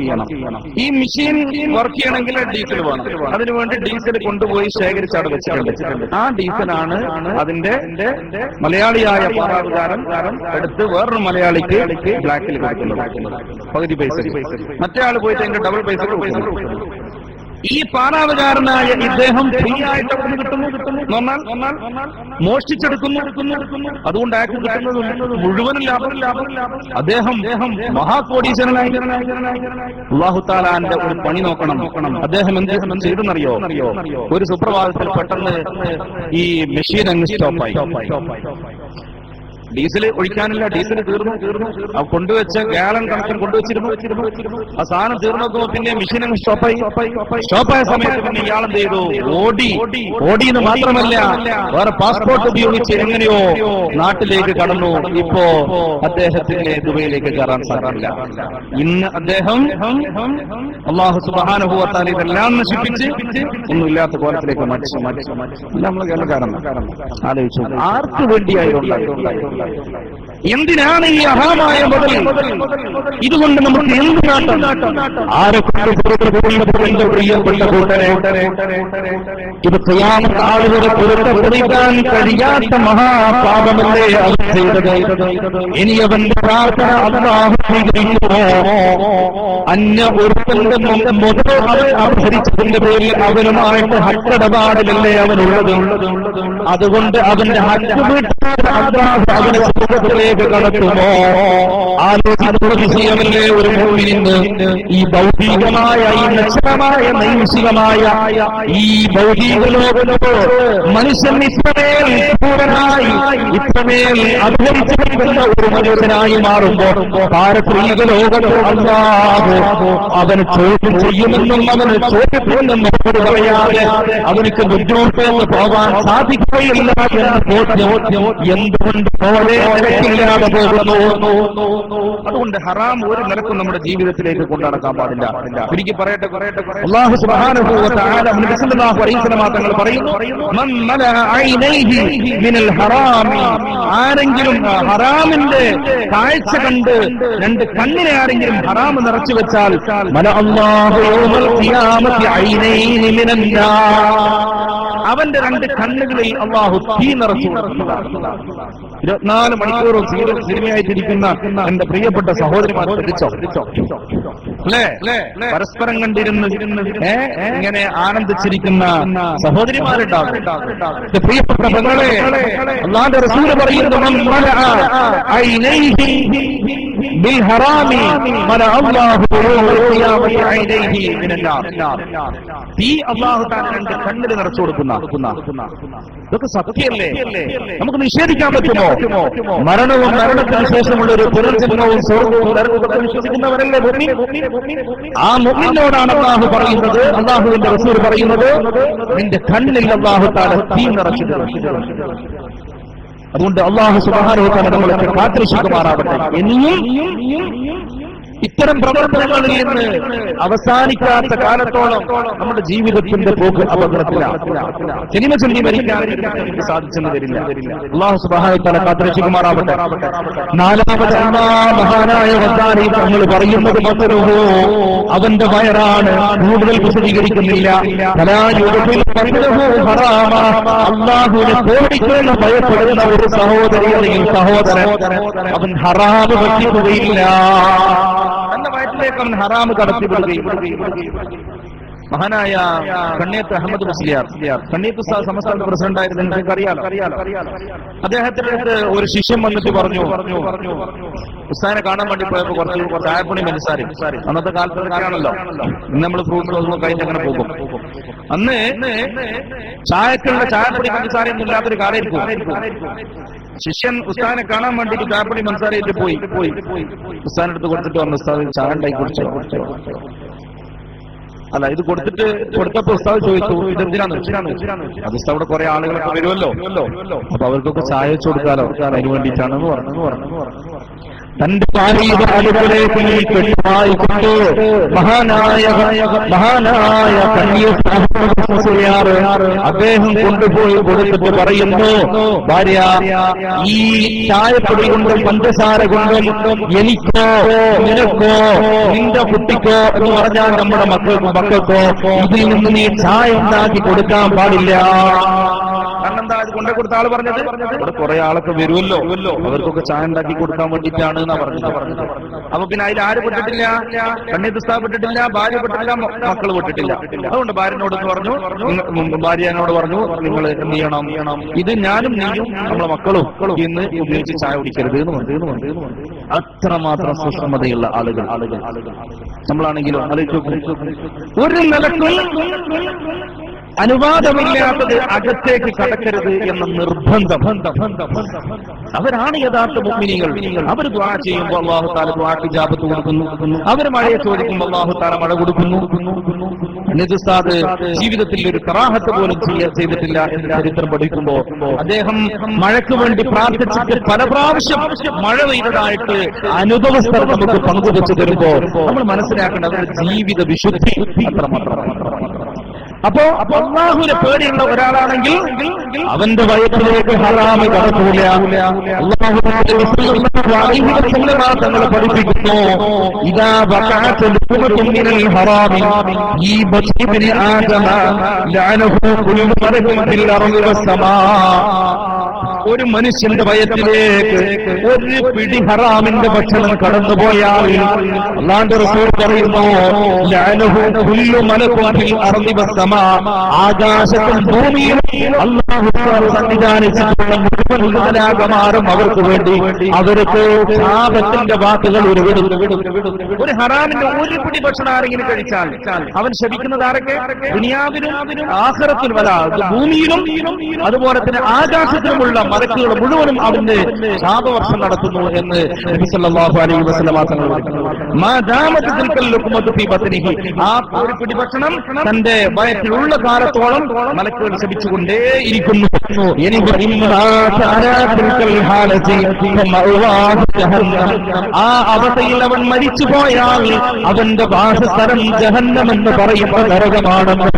ഈ മെഷീൻ വർക്ക് ചെയ്യണമെങ്കിൽ ഡീസൽ വേണം. അതിനുവേണ്ടി ഡീസൽ കൊണ്ടുപോയി ശേഖരിച്ച് അവിടെ വെച്ചിട്ടുണ്ട്. ആ ഡീസലാണ് അതിന്റെ മലയാളിയായ പാറാവുകാരൻ എടുത്ത് വേറൊരു മലയാളിക്ക് ബ്ലാക്കിൽ കൊടുക്കുന്നത്. പകുതി പൈസ. മറ്റേ ആൾ പോയിട്ട് അതിന്റെ ഡബിൾ പൈസ കൊടുക്കുന്നു. ഈ പാറാവുകാരനായ ഇദ്ദേഹം ഫ്രീ ആയിട്ട് അവിടെ കിട്ടുന്നു, മോഷ്ടിച്ചെടുക്കുന്നു. അതുകൊണ്ട് അയാൾക്ക് കിട്ടുന്നത് മുഴുവനും ലാഭം. അദ്ദേഹം മഹാകോടീശ്വരനായി. അല്ലാഹു തആലാന്റെ ഒരു പണി നോക്കണം. അദ്ദേഹം എന്ത് ചെയ്തെന്നറിയോ? ഒരു സുപ്രഭാതത്തിൽ പെട്ടെന്ന് ഈ മെഷീൻ അങ്ങ് സ്റ്റോപ്പായി. ഡീസൽ ഒഴിക്കാനില്ല, ഡീസൽ തീർന്നു. ആ കൊണ്ടുവച്ച ഗാലൻ കണക്കിന് കൊണ്ടുവച്ചിരുന്നു. ആ സാധനം തീർന്നു. പിന്നെ മെഷീൻ അങ്ങ് സ്റ്റോപ്പായ സമയത്ത് പിന്നെ ഇയാളെന്ത് ചെയ്തു? ഓടിയെന്ന് മാത്രമല്ല, വേറെ പാസ്പോർട്ട് ഉപയോഗിച്ച് എങ്ങനെയോ നാട്ടിലേക്ക് കടന്നു. ഇപ്പോ അദ്ദേഹത്തിന് ദുബൈയിലേക്ക് കയറാൻ സാധിക്കില്ല. ഇന്ന് അദ്ദേഹം അല്ലാഹു സുബ്ഹാനഹു വ തആല ഇതെല്ലാം നശിപ്പിച്ച് ഒന്നുമില്ലാത്ത കോലത്തിലേക്ക് മാറ്റി. നമ്മൾ കേരളക്കാരൻ ആലോചിച്ചു, ആർക്ക് വേണ്ടിയായിരുന്നു? എന്തിനാണ് ഈ അഹമായ മുതൽ? ഇതുകൊണ്ട് നമുക്ക് എന്ത് നാട്ടം? പ്രിയപ്പെട്ട കൂട്ടരെ, ഇത് ഖിയാമത്ത് ആളുകളെ പൊരുത്തപ്പെടാൻ കഴിയാത്ത മഹാപാപമല്ലേ അവർ ചെയ്തത്? ഇനി അവന്റെ പ്രാർത്ഥന അല്ലാഹു സ്വീകരിക്കുമോ? അന്യ ഒരുത്തന്റെ മുതൽ അവൻ അപഹരിച്ചതിന്റെ പേരിൽ അവനുമായിട്ട് ഹക്കിടപാടിലല്ലേ അവനുള്ളത്. അതുകൊണ്ട് അവന്റെ ഹക്ക് വീട്ടാൻ അല്ലാഹു അവനെ സ്വർഗ്ഗത്തിലേക്ക് കടത്തുമോ? ആലോചിക്കുന്ന വിഷയമല്ലേ ഒരു മുഅ്മിനിന്. ഈ ഭൗതികമായ, ഈ നശ്വരമായ, നൈമിഷികമായ ഈ ഭൗതിക ലോകത്തോ മനുഷ്യൻ ഇത്രമേൽ പൂർണ്ണനായി, ഇത്രമേൽ അഭിവരിച്ചിരിക്കുന്ന ഒരു മനുഷ്യനായി മാറുമ്പോ പാരത്രിക ലോകത്ത് അല്ലാഹു അവന് ചോദ്യം ചെയ്യുമെന്നും അവന് ചോദ്യത്തിനും മറുപടി പറയാതെ അവനക്ക് മുന്നോട്ട് പോകാൻ സാധിക്കുകയില്ല എന്ന ബോധ്യം എന്തുകൊണ്ട് പോലെ നിലക്കില്ലാതെ പോകുന്നു. അതുകൊണ്ട് ഹറാം ഒരു നിലക്കും നമ്മുടെ ജീവിതത്തിലേക്ക് കൊണ്ടുനടക്കാൻ പാടില്ല. എനിക്ക് പറയട്ടെ, അല്ലാഹു സുബ്ഹാനഹു വ തആല നബി സല്ലല്ലാഹു അലൈഹി വസല്ലം തങ്ങൾ പറയുന്നു, മൻ മലഅ ഐനൈഹി മിനൽ ഹറാമി, ആരെങ്കിലും ഹറാമിന്റെ കാഴ്ച കണ്ട് 2 കണ്ണിനെ ആരെങ്കിലും ഹറാം നിറച്ചു വെച്ചാൽ മലഅ അല്ലാഹു യൗമൽ ഖിയാമത്തി ഐനൈനി മിനൻ നാർ, അവന്റെ 2 കണ്ണുകളിൽ അല്ലാഹു തീ നിറച്ചു. 24 മണിക്കൂറും സിനിമയായിട്ടിരിക്കുന്ന എന്റെ പ്രിയപ്പെട്ട സഹോദരിമാർ ശ്രദ്ധിച്ചോ അല്ലേ? പരസ്പരം കണ്ടിരുന്ന് ഇങ്ങനെ ആനന്ദിച്ചിരിക്കുന്ന സഹോദരിമാരുണ്ടാവും. പ്രിയപ്പെട്ട പെങ്ങളെ, അല്ലാഹുവിന്റെ റസൂൽ പറയുന്നു, മൻ മലഅ ഐനൈഹി ബിൽ ഹറാമി മലഅ അല്ലാഹു യൗമൽ ഖിയാമത്തി ഐനൈഹി മിനന്നാർ. തീ അല്ലാഹു തആല രണ്ട് കണ്ണിൽ നിറച്ചു കൊടുക്കുന്ന. ഇതൊക്കെ സത്യമല്ലേ? നമുക്ക് നിഷേധിക്കാൻ പറ്റുമോ? മരണവും മരണത്തിന് ശേഷമുള്ള ഒരു പുനർജന്മവും സ്വർഗവും നരകവും വിശ്വസിക്കുന്നവരല്ലേ മുഅ്മിൻ? ആ മുഅ്മിനോടാണ് അല്ലാഹു പറയുന്നത്, അല്ലാഹുവിന്റെ റസൂൽ പറയുന്നത്, നിന്റെ കണ്ണിൽ അല്ലാഹു തആല തീ നിറച്ചു തരും. അതുകൊണ്ട് അല്ലാഹു സുബ്ഹാനഹു വ തആല നമ്മളെ കാത്തുരക്ഷിക്കുമാറാവട്ടെ. ഇനിയും ഇത്തരം പ്രവർത്തനങ്ങളിൽ നിന്ന് അവസാനിക്കാത്ത കാലത്തോളം നമ്മുടെ ജീവിതത്തിന്റെ പോക്ക് അപകടത്തിലാണ്. സിനിമ ചൊല്ലി മരിക്കാൻ സാധിച്ചെന്ന് വരില്ല. അല്ലാഹു സുബ്ഹാനഹു വ തആല കാത്തുരക്ഷിക്കുമാറാവട്ടെ. നാലാമത് മഹാനായ റബ്ബാനി തങ്ങൾ പറയുന്നത് മസറുഹു, അവന്റെ വയറാണ്. കൂടുതൽ വിശദീകരിക്കുന്നില്ല. അല്ലാഹുവിനെ പേടിക്കുന്ന ഭയപ്പെടുന്ന ഒരു സഹോദരി അല്ലെങ്കിൽ സഹോദരൻ അവൻ ഹറാമ് ഭക്ഷിക്കുകയില്ല. തന്റെ വയറ്റിലേക്ക് അവൻ ഹറാമ് കടത്തിവിടുകയും. മഹാനായ കണ്ണിയത്ത് അഹമ്മദ് മുസ്ലിയാർ, കണ്ണിയത്ത് സംസ്ഥാന പ്രസിഡന്റ് ആയിരുന്നു, നിങ്ങൾക്ക് അറിയാലോ. അദ്ദേഹത്തിന്റെ അടുത്ത് ഒരു ശിഷ്യൻ വന്നിട്ട് പറഞ്ഞു, ഉസ്താദിനെ കാണാൻ വേണ്ടി പോയപ്പോ കുറച്ച് ചായപ്പണി മനസ്സാരി. അന്നത്തെ കാലത്ത് ആണല്ലോ, ഇന്ന് നമ്മൾ ഫ്രൂട്ട്സ് ഒന്നും കഴിഞ്ഞ് അങ്ങനെ പോകും. അന്ന് ചായക്കുള്ള ചായപ്പണി മനസ്സാരിയൊന്നും ഇല്ലാത്തൊരു കാലമായിരിക്കും. ശിഷ്യൻ ഉസ്താദിനെ കാണാൻ വേണ്ടിയിട്ട് ചായപ്പണി മനസ്സാരിയിട്ട് പോയി ഉസ്താദിന്റെ അടുത്ത് കൊടുത്തിട്ട് വന്നു, ഉസ്താദ് ചായ ഉണ്ടായി കുടിച്ചോ? അല്ല, ഇത് കൊടുത്തപ്പോ ഉസ്താദ് ചോദിച്ചു, ഇതെന്തിനാണ്? അത് ഉസ്താദ് അവിടെ കുറെ ആളുകളൊക്കെ വരുമല്ലോ, അപ്പൊ അവർക്കൊക്കെ ചായ വെച്ചു കൊടുക്കാലോ, അതിന് വേണ്ടിയിട്ടാണെന്ന് പറഞ്ഞു. തന്റെ അടുക്കലേക്ക് പെട്ടുമായിക്കൊണ്ട് മഹാനായ അദ്ദേഹം കൊണ്ടുപോയി കൊടുത്തിട്ട് പറയുന്നു, ഭാര്യ, ഈ ചായപ്പൊടി കൊണ്ടും പഞ്ചസാര കൊണ്ടും എനിക്കോ നിനക്കോ നിന്റെ കുട്ടിക്കോ എന്ന് പറഞ്ഞാൽ നമ്മുടെ മക്കൾക്കോ ഇതിൽ നിന്ന് നീ ചായ ഉണ്ടാക്കി കൊടുക്കാൻ പാടില്ല. കാരണം എന്താ, ഇത് കൊണ്ടു കൊടുത്ത ആള് പറഞ്ഞത്? ഇവിടെ കുറെ ആളൊക്കെ വരുമല്ലോ, അവർക്കൊക്കെ ചായ ഉണ്ടാക്കി കൊടുക്കാൻ വേണ്ടിയിട്ടാണ് എന്നാ പറഞ്ഞത്. അപ്പൊ പിന്നെ അതിൽ ആര് പെട്ടിട്ടില്ല? കണ്ണീർ ഉസ്താദ് പെട്ടിട്ടില്ല, ഭാര്യ പെട്ടിട്ടില്ല, മക്കള് പെട്ടിട്ടില്ല. അതുകൊണ്ട് ഭാര്യനോട് പറഞ്ഞു, ഭാര്യനോട് പറഞ്ഞു, നിങ്ങൾ എന്ത് ചെയ്യണം, ഇത് ഞാനും നീയും നമ്മളെ മക്കളും ഇന്ന് ഉപയോഗിച്ച് ചായ കുടിക്കരുത് എന്ന് പറഞ്ഞു. അത്രമാത്രം സൂക്ഷ്മതയുള്ള ആളുകൾ. നമ്മളാണെങ്കിലും ഒരു നിലക്കും അനുവാദമില്ലാത്തത് അകത്തേക്ക് കടക്കരുത് എന്ന നിർബന്ധം. അവരാണ് യഥാർത്ഥ മുഅ്മിനീങ്ങൾ. അവർ ദുആ ചെയ്യുമ്പോൾ അല്ലാഹു തആല ദുആക്ക് ഇജാബത്ത് കൊടുക്കുന്നു. അവർ മഴയെ ചോദിക്കുമ്പോൾ അല്ലാഹു തആല മഴ കൊടുക്കുന്നു. ഉസ്താദ് ജീവിതത്തിൽ ഒരു കറാഹത്ത് പോലും ചെയ്തിട്ടില്ല എന്ന് ചരിത്രം പഠിക്കുമ്പോൾ അദ്ദേഹം മഴയ്ക്ക് വേണ്ടി പ്രാർത്ഥിച്ചിട്ട് പല പ്രാവശ്യം മഴ പെയ്തതായിട്ട് അനുഭവസ്ഥർ നമുക്ക് പങ്കുവെച്ചു തരുമ്പോൾ നമ്മൾ മനസ്സിലാക്കേണ്ട അവരുടെ ജീവിത വിശുദ്ധി അത്രമാത്രം. അപ്പോ അല്ലാഹുവിനെ പേടിയുള്ള ഒരാളാണെങ്കിൽ അവന്റെ വയറ്റിലേക്ക് ഹറാമ് കടക്കൂല. തങ്ങൾ പഠിപ്പിക്കുന്നു, ഇദാ വഖഅത് ലുഖ്മത്തുൻ മിനൽ ഹറാമി ഈബതിബിനി ആദമ ലഅനഹു കുല്ലു മർഇൻ ഫിൽ അർളി വസ്സമാ. ഒരു മനുഷ്യന്റെ വയറ്റിലേക്ക് ഒരു പിടി ഹറാമിന്റെ ഭക്ഷണം കടന്നുപോയാൽ അല്ലാഹുവിന്റെ റസൂൽ പറയുന്നു, ലഅനഹു കുല്ലു മലകുൻ ഫിൽ അർളി വസ്സമാ, ആകാശത്തും ഭൂമിയിലും അല്ലാഹു സംവിധാനിച്ചിട്ടുള്ള മുഴുവൻ മാലാഖമാരും അവർക്ക് വേണ്ടി അവർക്ക് ശാപത്തിന്റെ വാക്കുകൾ ഉരുവിടും. ഒരു ഹറാമിന്റെ ഒരു പിടി ഭക്ഷണം ആരെങ്കിലും കഴിച്ചാൽ അവൻ ശപിക്കുന്നത് ആരൊക്കെ? ദുനിയാവിലും ആഖിറത്തിലും വല, ഭൂമിയിലും അതുപോലെ തന്നെ ആകാശത്തിലുമുള്ള മലക്കുകൾ മുഴുവനും അവന്റെ ശാപവർഷം നടത്തുന്നു എന്ന് നബി സല്ലല്ലാഹു അലൈഹി വസല്ലം തങ്ങൾ പറഞ്ഞു. മാദാമത് തിൽക്കൽ ലുഖ്മതു ഫീ ബത്നിഹി, ആ ഒരു പിടി ഭക്ഷണം തന്റെ വയറ്റിലുള്ള കാലത്തോളം മലക്കുകൾ ശപിച്ചുകൊണ്ടേയിരിക്കുന്നു. ആ അവസ്ഥയിൽ അവൻ മരിച്ചു പോയാൽ അവന്റെ വാസസ്ഥലം ജഹന്നം എന്ന് പറയുന്ന നരകമാണെന്ന്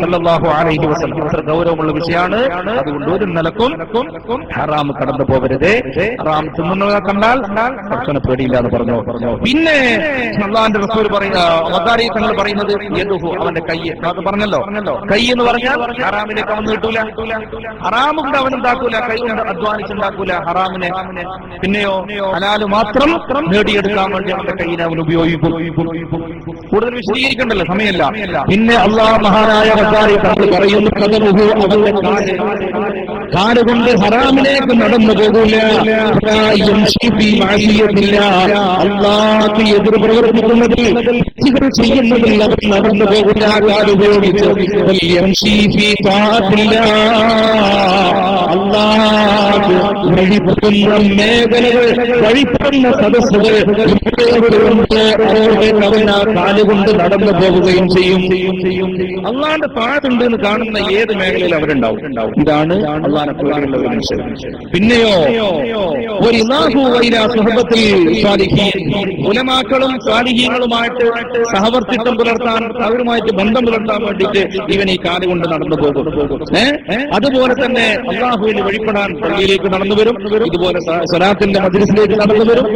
സല്ലല്ലാഹു അലൈഹി വസല്ലം. അത്ര ഗൗരവമുള്ള വിഷയമാണ്. അതുകൊണ്ട് ഒരു നിലക്കും ഹറാം കടന്നു പോകരുത്. ഹറാം തിന്നുന്നവരെ കണ്ടാൽ ഭക്ഷണ പേടിയില്ല എന്ന് പറഞ്ഞു. പിന്നെ അല്ലാഹുവിന്റെ റസൂൽ വദാരി തങ്ങൾ പറയുന്നത് യദുഹു, അവന്റെ കൈ. അത് പറഞ്ഞല്ലോ, കൈ എന്ന് പറഞ്ഞാൽ ഹറാമിലേക്ക് അവൻ നീട്ടൂല, ഹറാം കൊണ്ട് അവൻ ഉണ്ടാക്കൂല, കൈ കൊണ്ട് അധ്വാനിച്ചുണ്ടാക്കൂല ഹറാമിനെ. പിന്നെയോ ഹലാല് മാത്രം നേടിയെടുക്കാൻ വേണ്ടി അവന്റെ കൈയിനെ അവൻ ഉപയോഗിക്കും. കൂടുതൽ വിശദീകരിക്കണ്ടല്ലോ, സമയമല്ല. പിന്നെ അല്ലാഹു മഹാനായ വദാരി തങ്ങൾ പറയുന്നു ഖദമുഹു, അവന്റെ കാലുകൊണ്ട് ഹറാമിലേക്ക് നടന്നു പോകൂല, അല്ലാഹുവിന് എതിർ പ്രവർത്തിക്കുന്നതിൽ ചെയ്യുന്നതിൽ അവർ നടന്നു പോകൂല. കാലുപയോഗിച്ച് അല്ലാഹു വഴിപ്പെടുന്ന മേഖലകൾ, വഴിപ്പെടുന്ന സദസ്സുകൾ അവൻ കാലുകൊണ്ട് നടന്നു പോവുകയും ചെയ്യും. അള്ളാന്റെ താഴത്തുണ്ട് എന്ന് കാണുന്ന ഏത് മേഖലയിൽ അവരുണ്ടാവും. ഇതാണ് അള്ളാനെ പേടിയുള്ള ഒരു മനുഷ്യൻ. പിന്നെയോ ഒരു ഉലമാക്കളും സ്വാലിഹീങ്ങളുമായിട്ട് സഹവർത്തിത്വം പുലർത്താൻ, അവരുമായിട്ട് ബന്ധം പുലർത്താൻ വേണ്ടിയിട്ട് ഇവൻ ഈ കാല് കൊണ്ട് നടന്നു പോകും. അതുപോലെ തന്നെ അള്ളാഹുവിന് വഴിപ്പെടാൻ പള്ളിയിലേക്ക് നടന്നു വരും, ഇതുപോലെ സ്വലാത്തിന്റെ മജ്‌ലിസിലേക്ക് നടന്നു വരും.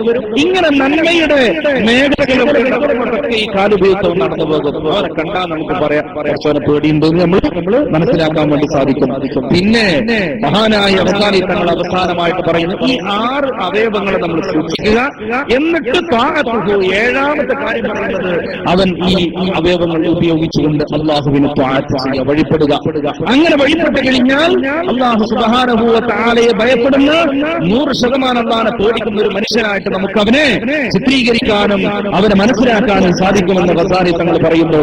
ഇങ്ങനെ നന്മയുടെ മേഖലകളിലൊക്കെ ഈ കാലുപയോഗിച്ചവൻ നടന്നു പോകും. അവരെ കണ്ടാൽ നമുക്ക് പറയാം പേടിയുണ്ടെന്ന് നമ്മൾ മനസ്സിലാക്കാൻ വേണ്ടി സാധിക്കും. പിന്നെ മഹാനായ അവസാനി തങ്ങൾ അവസാനമായിട്ട് പറയുന്നു, ഈ 6 അവയവങ്ങളെ നമ്മൾ സൂക്ഷിക്കുക. എന്നിട്ട് ഏഴാമത്തെ കാര്യം പറയുന്നത് അവൻ ഈ അവയവങ്ങൾ ഉപയോഗിച്ചുകൊണ്ട് അള്ളാഹുവിന് ത്വാഅത്ത് ചെയ്യുക, വഴിപ്പെടുക. അങ്ങനെ വഴിപ്പെട്ട് കഴിഞ്ഞാൽ അള്ളാഹു സുബ്ഹാനഹു വ തആലയെ ഭയപ്പെടുന്ന 100% അള്ളാഹനെ പേടിക്കുന്ന ഒരു മനുഷ്യനായിട്ട് നമുക്ക് അവനെ ചിത്രീകരിക്കാനും അവനെ മനസ്സിലാക്കാനും സാധിക്കുമെന്ന് വസാനി തങ്ങൾ പറയുന്നു.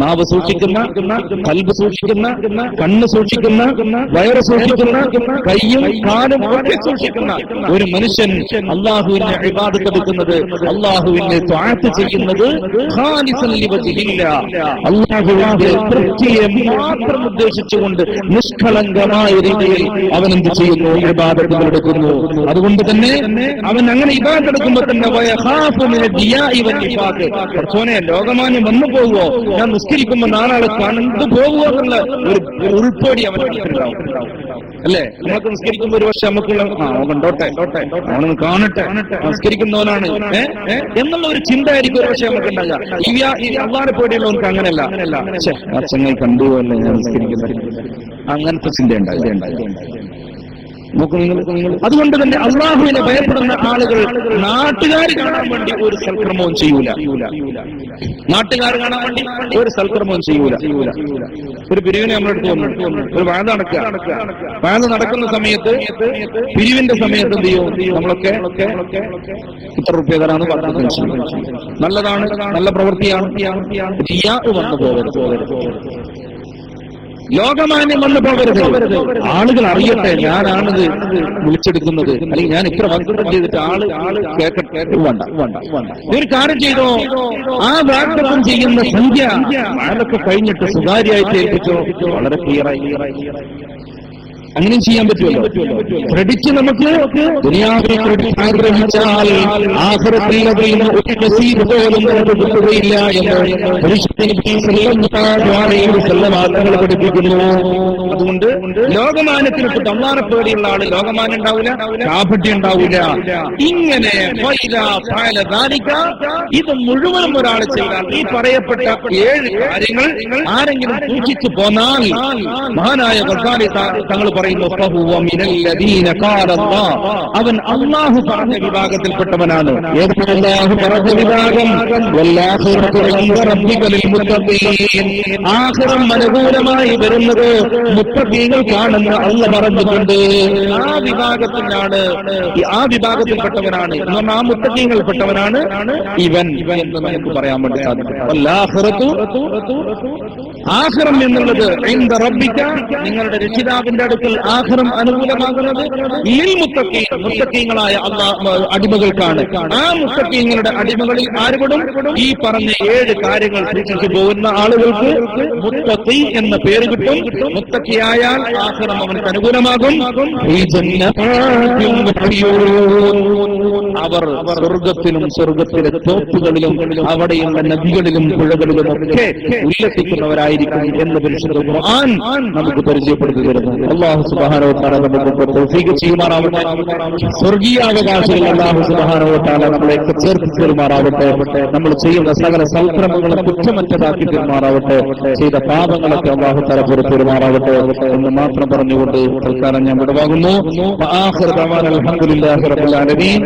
നാവ് സൂക്ഷിക്കുന്ന, കൽബ് സൂക്ഷിക്കുന്ന, കണ്ണ് സൂക്ഷിക്കുന്ന, വയറ് സൂക്ഷിക്കുന്ന, കൈയും കാലും ഒക്കെ സൂക്ഷിക്കുന്ന ഒരു മനുഷ്യൻ അള്ളാഹുവിനെ ഇബാദത്ത് എടുക്കുന്നത്, അള്ളാഹുവിനെ ത്വാഅത്ത് ചെയ്യുന്നത് അള്ളാഹുവിന്റെ തൃപ്തിയെ മാത്രം ഉദ്ദേശിച്ചുകൊണ്ട് നിഷ്കളങ്കമായ രീതിയിൽ അവൻ എന്ത് ചെയ്യുന്നു? ഇബാദത്തുകൾ എടുക്കുന്നു. അതുകൊണ്ട് തന്നെ അവൻ അങ്ങനെ ഇബാദത്ത് എടുക്കുമ്പോൾ തന്നെ കുറച്ചോനെ ലോകമാന്യം വന്നു പോവുമോ, ഞാൻ നിസ്കരിക്കുമ്പോൾ നാലാളെ കണ്ടു പോകുമോ എന്നുള്ള ഒരു ഉൾപ്പേടി അവൻ മനസ്സിലുണ്ടാവും. അല്ലേ? നമുക്ക് നിസ്കരിക്കുമ്പോൾ ഒരു പക്ഷെ നമുക്കുള്ള കണ്ടോട്ടെ, അവനൊന്ന് കാണട്ടെ, നിസ്കരിക്കുന്നവനാണ് എന്നുള്ള ഒരു ചിന്ത ആയിരിക്കും ഒരു പക്ഷെ നമുക്ക് ഉണ്ടാകുക. ഈ അള്ളാഹുവിനെ പേടിയുള്ളവർക്ക് അങ്ങനെയല്ല. അച്ഛങ്ങൾ കണ്ടുപോയല്ലേ ഞാൻ നിസ്കരിക്കുന്നത്, അങ്ങനത്തെ ചിന്ത ഉണ്ടാകും. അതുകൊണ്ട് തന്നെ അള്ളാഹുവിനെ ഭയപ്പെടുന്ന ആളുകൾ നാട്ടുകാർ കാണാൻ വേണ്ടി ഒരു സൽക്രമവും ചെയ്യൂല. നാട്ടുകാർ കാണാൻ വേണ്ടി ഒരു സൽക്രമവും ചെയ്യൂല. ഒരു പിരിവിനെ നമ്മളെടുത്ത് വന്നു, ഒരു വാഴ നടക്കുക. വാഴ നടക്കുന്ന സമയത്ത്, പിരിവിന്റെ സമയത്ത് എന്ത് ചെയ്യും? നമ്മളൊക്കെ ഇത്ര റുപ്യ തരാന്ന് പറഞ്ഞു. നല്ലതാണ്, നല്ല പ്രവൃത്തിയാണ്. റിയാ വന്നു പോകരുത്, ലോകമാന്യം വന്നു പോകരുത്. ആളുകൾ അറിയട്ടെ ഞാനാണിത് വിളിച്ചെടുക്കുന്നത്, അല്ലെങ്കിൽ ഞാൻ ഇത്ര വാഗ്ദത്തം ചെയ്തിട്ട് ആള് കേൾക്കട്ടെ. വേണ്ട. ഒരു കാര്യം ചെയ്തോ, ആ വാഗ്ദത്തം ചെയ്യുന്ന സംഖ്യ ആളൊക്കെ കഴിഞ്ഞിട്ട് സ്വകാര്യമായിട്ട് ഏൽപ്പിച്ചോ, വളരെ ക്ലിയറായി. അങ്ങനെ ചെയ്യാൻ പറ്റുമല്ലോ. ക്രെഡിറ്റ് നമുക്ക് ദുനിയാവിലെ ക്രെഡിറ്റ് ആഗ്രഹിച്ചാൽ ആഖിറത്തിൽ അതിൽ നിന്ന് ഒരു നസീബ് പോലും നമുക്ക് കിട്ടുകയില്ല എന്ന് വാർത്തകൾ പഠിപ്പിക്കുന്നു. അതുകൊണ്ട് ലോകമാനത്തിനെപ്പെട്ട് അള്ളാഹുവിനെ പേടിയുള്ള ആള് ലോകമാനം ഉണ്ടാവില്ല, കാപട്യം ഉണ്ടാവില്ല. ഇങ്ങനെ ഇത് മുഴുവനും ഒരാൾ ചെയ്താൽ ഈ പറയപ്പെട്ട 7 കാര്യങ്ങൾ ആരെങ്കിലും സൂക്ഷിച്ചു പോന്നാൽ മഹാനായ ഗസാലി തങ്ങൾ പറയുന്നു, അവൻ അള്ളാഹു പറഞ്ഞ വിഭാഗത്തിൽപ്പെട്ടവനാണ്. അള്ളാഹു പറഞ്ഞ വിഭാഗം ആഖിറം അനുകൂലമായി വരുന്നത് മുത്തഖീകൾ കാണുന്ന അള്ളാഹു പറഞ്ഞിട്ടുണ്ട്. ആ വിഭാഗത്തിൽപ്പെട്ടവനാണ് എന്ന് പറഞ്ഞാൽ ആ മുത്തഖീകൾപ്പെട്ടവനാണ് ഇവൻ എന്ന് നമുക്ക് പറയാൻ വേണ്ടി സാധിക്കും. ആഖിറം എന്നുള്ളത് ഇൻദ റബ്ബിക, നിങ്ങളുടെ രക്ഷിതാവിന്റെ അടുക്കൽ ആഖിറം അനുകൂലമാകുന്നത് മുത്തഖീങ്ങളായ അടിമകൾക്കാണ്. ആ മുത്തഖീങ്ങളുടെ അടിമകളിൽ ആരുപെടും? ഈ പറഞ്ഞ 7 കാര്യങ്ങൾ സൂക്ഷിച്ചു പോകുന്ന ആളുകൾക്ക് മുത്തഖി എന്ന പേര് കിട്ടും. മുത്തഖിയായാൽ ആഖിറം അവർക്ക് അനുകൂലമാകും. അവർ സ്വർഗത്തിലും സ്വർഗത്തിലെ തോപ്പുകളിലും അവിടെയുള്ള നദികളിലും പുഴകളിലും ഒക്കെ ഉല്ലസിക്കുന്നവരായിരിക്കും എന്ന് പരിശുദ്ധ ഖുർആൻ നമുക്ക് പരിചയപ്പെടുത്തി തരുന്നു. അല്ലാഹു സുബ്ഹാനഹു വ തആല നമുക്ക് തൗഫീഖ് ചെയ്യുമാറാവട്ടെ. സ്വർഗീയാവകാശികൾ അല്ലാഹു സുബ്ഹാനഹു വ തആല നമ്മളെ ചേർത്ത് തരുമാറാവട്ടെ. നമ്മൾ ചെയ്യുന്ന സകല സൽക്രമങ്ങളെ കുറ്റമറ്റതാക്കി തരുമാറാവട്ടെ. ചെയ്ത പാപങ്ങളൊക്കെ അല്ലാഹു തആല പുറത്തു തരുമാറാവട്ടെ എന്ന് മാത്രം പറഞ്ഞുകൊണ്ട് തൽക്കാലം ഞാൻ വിടവാങ്ങുന്നു. അൽഹംദുലില്ലാഹി റബ്ബിൽ ആലമീൻ.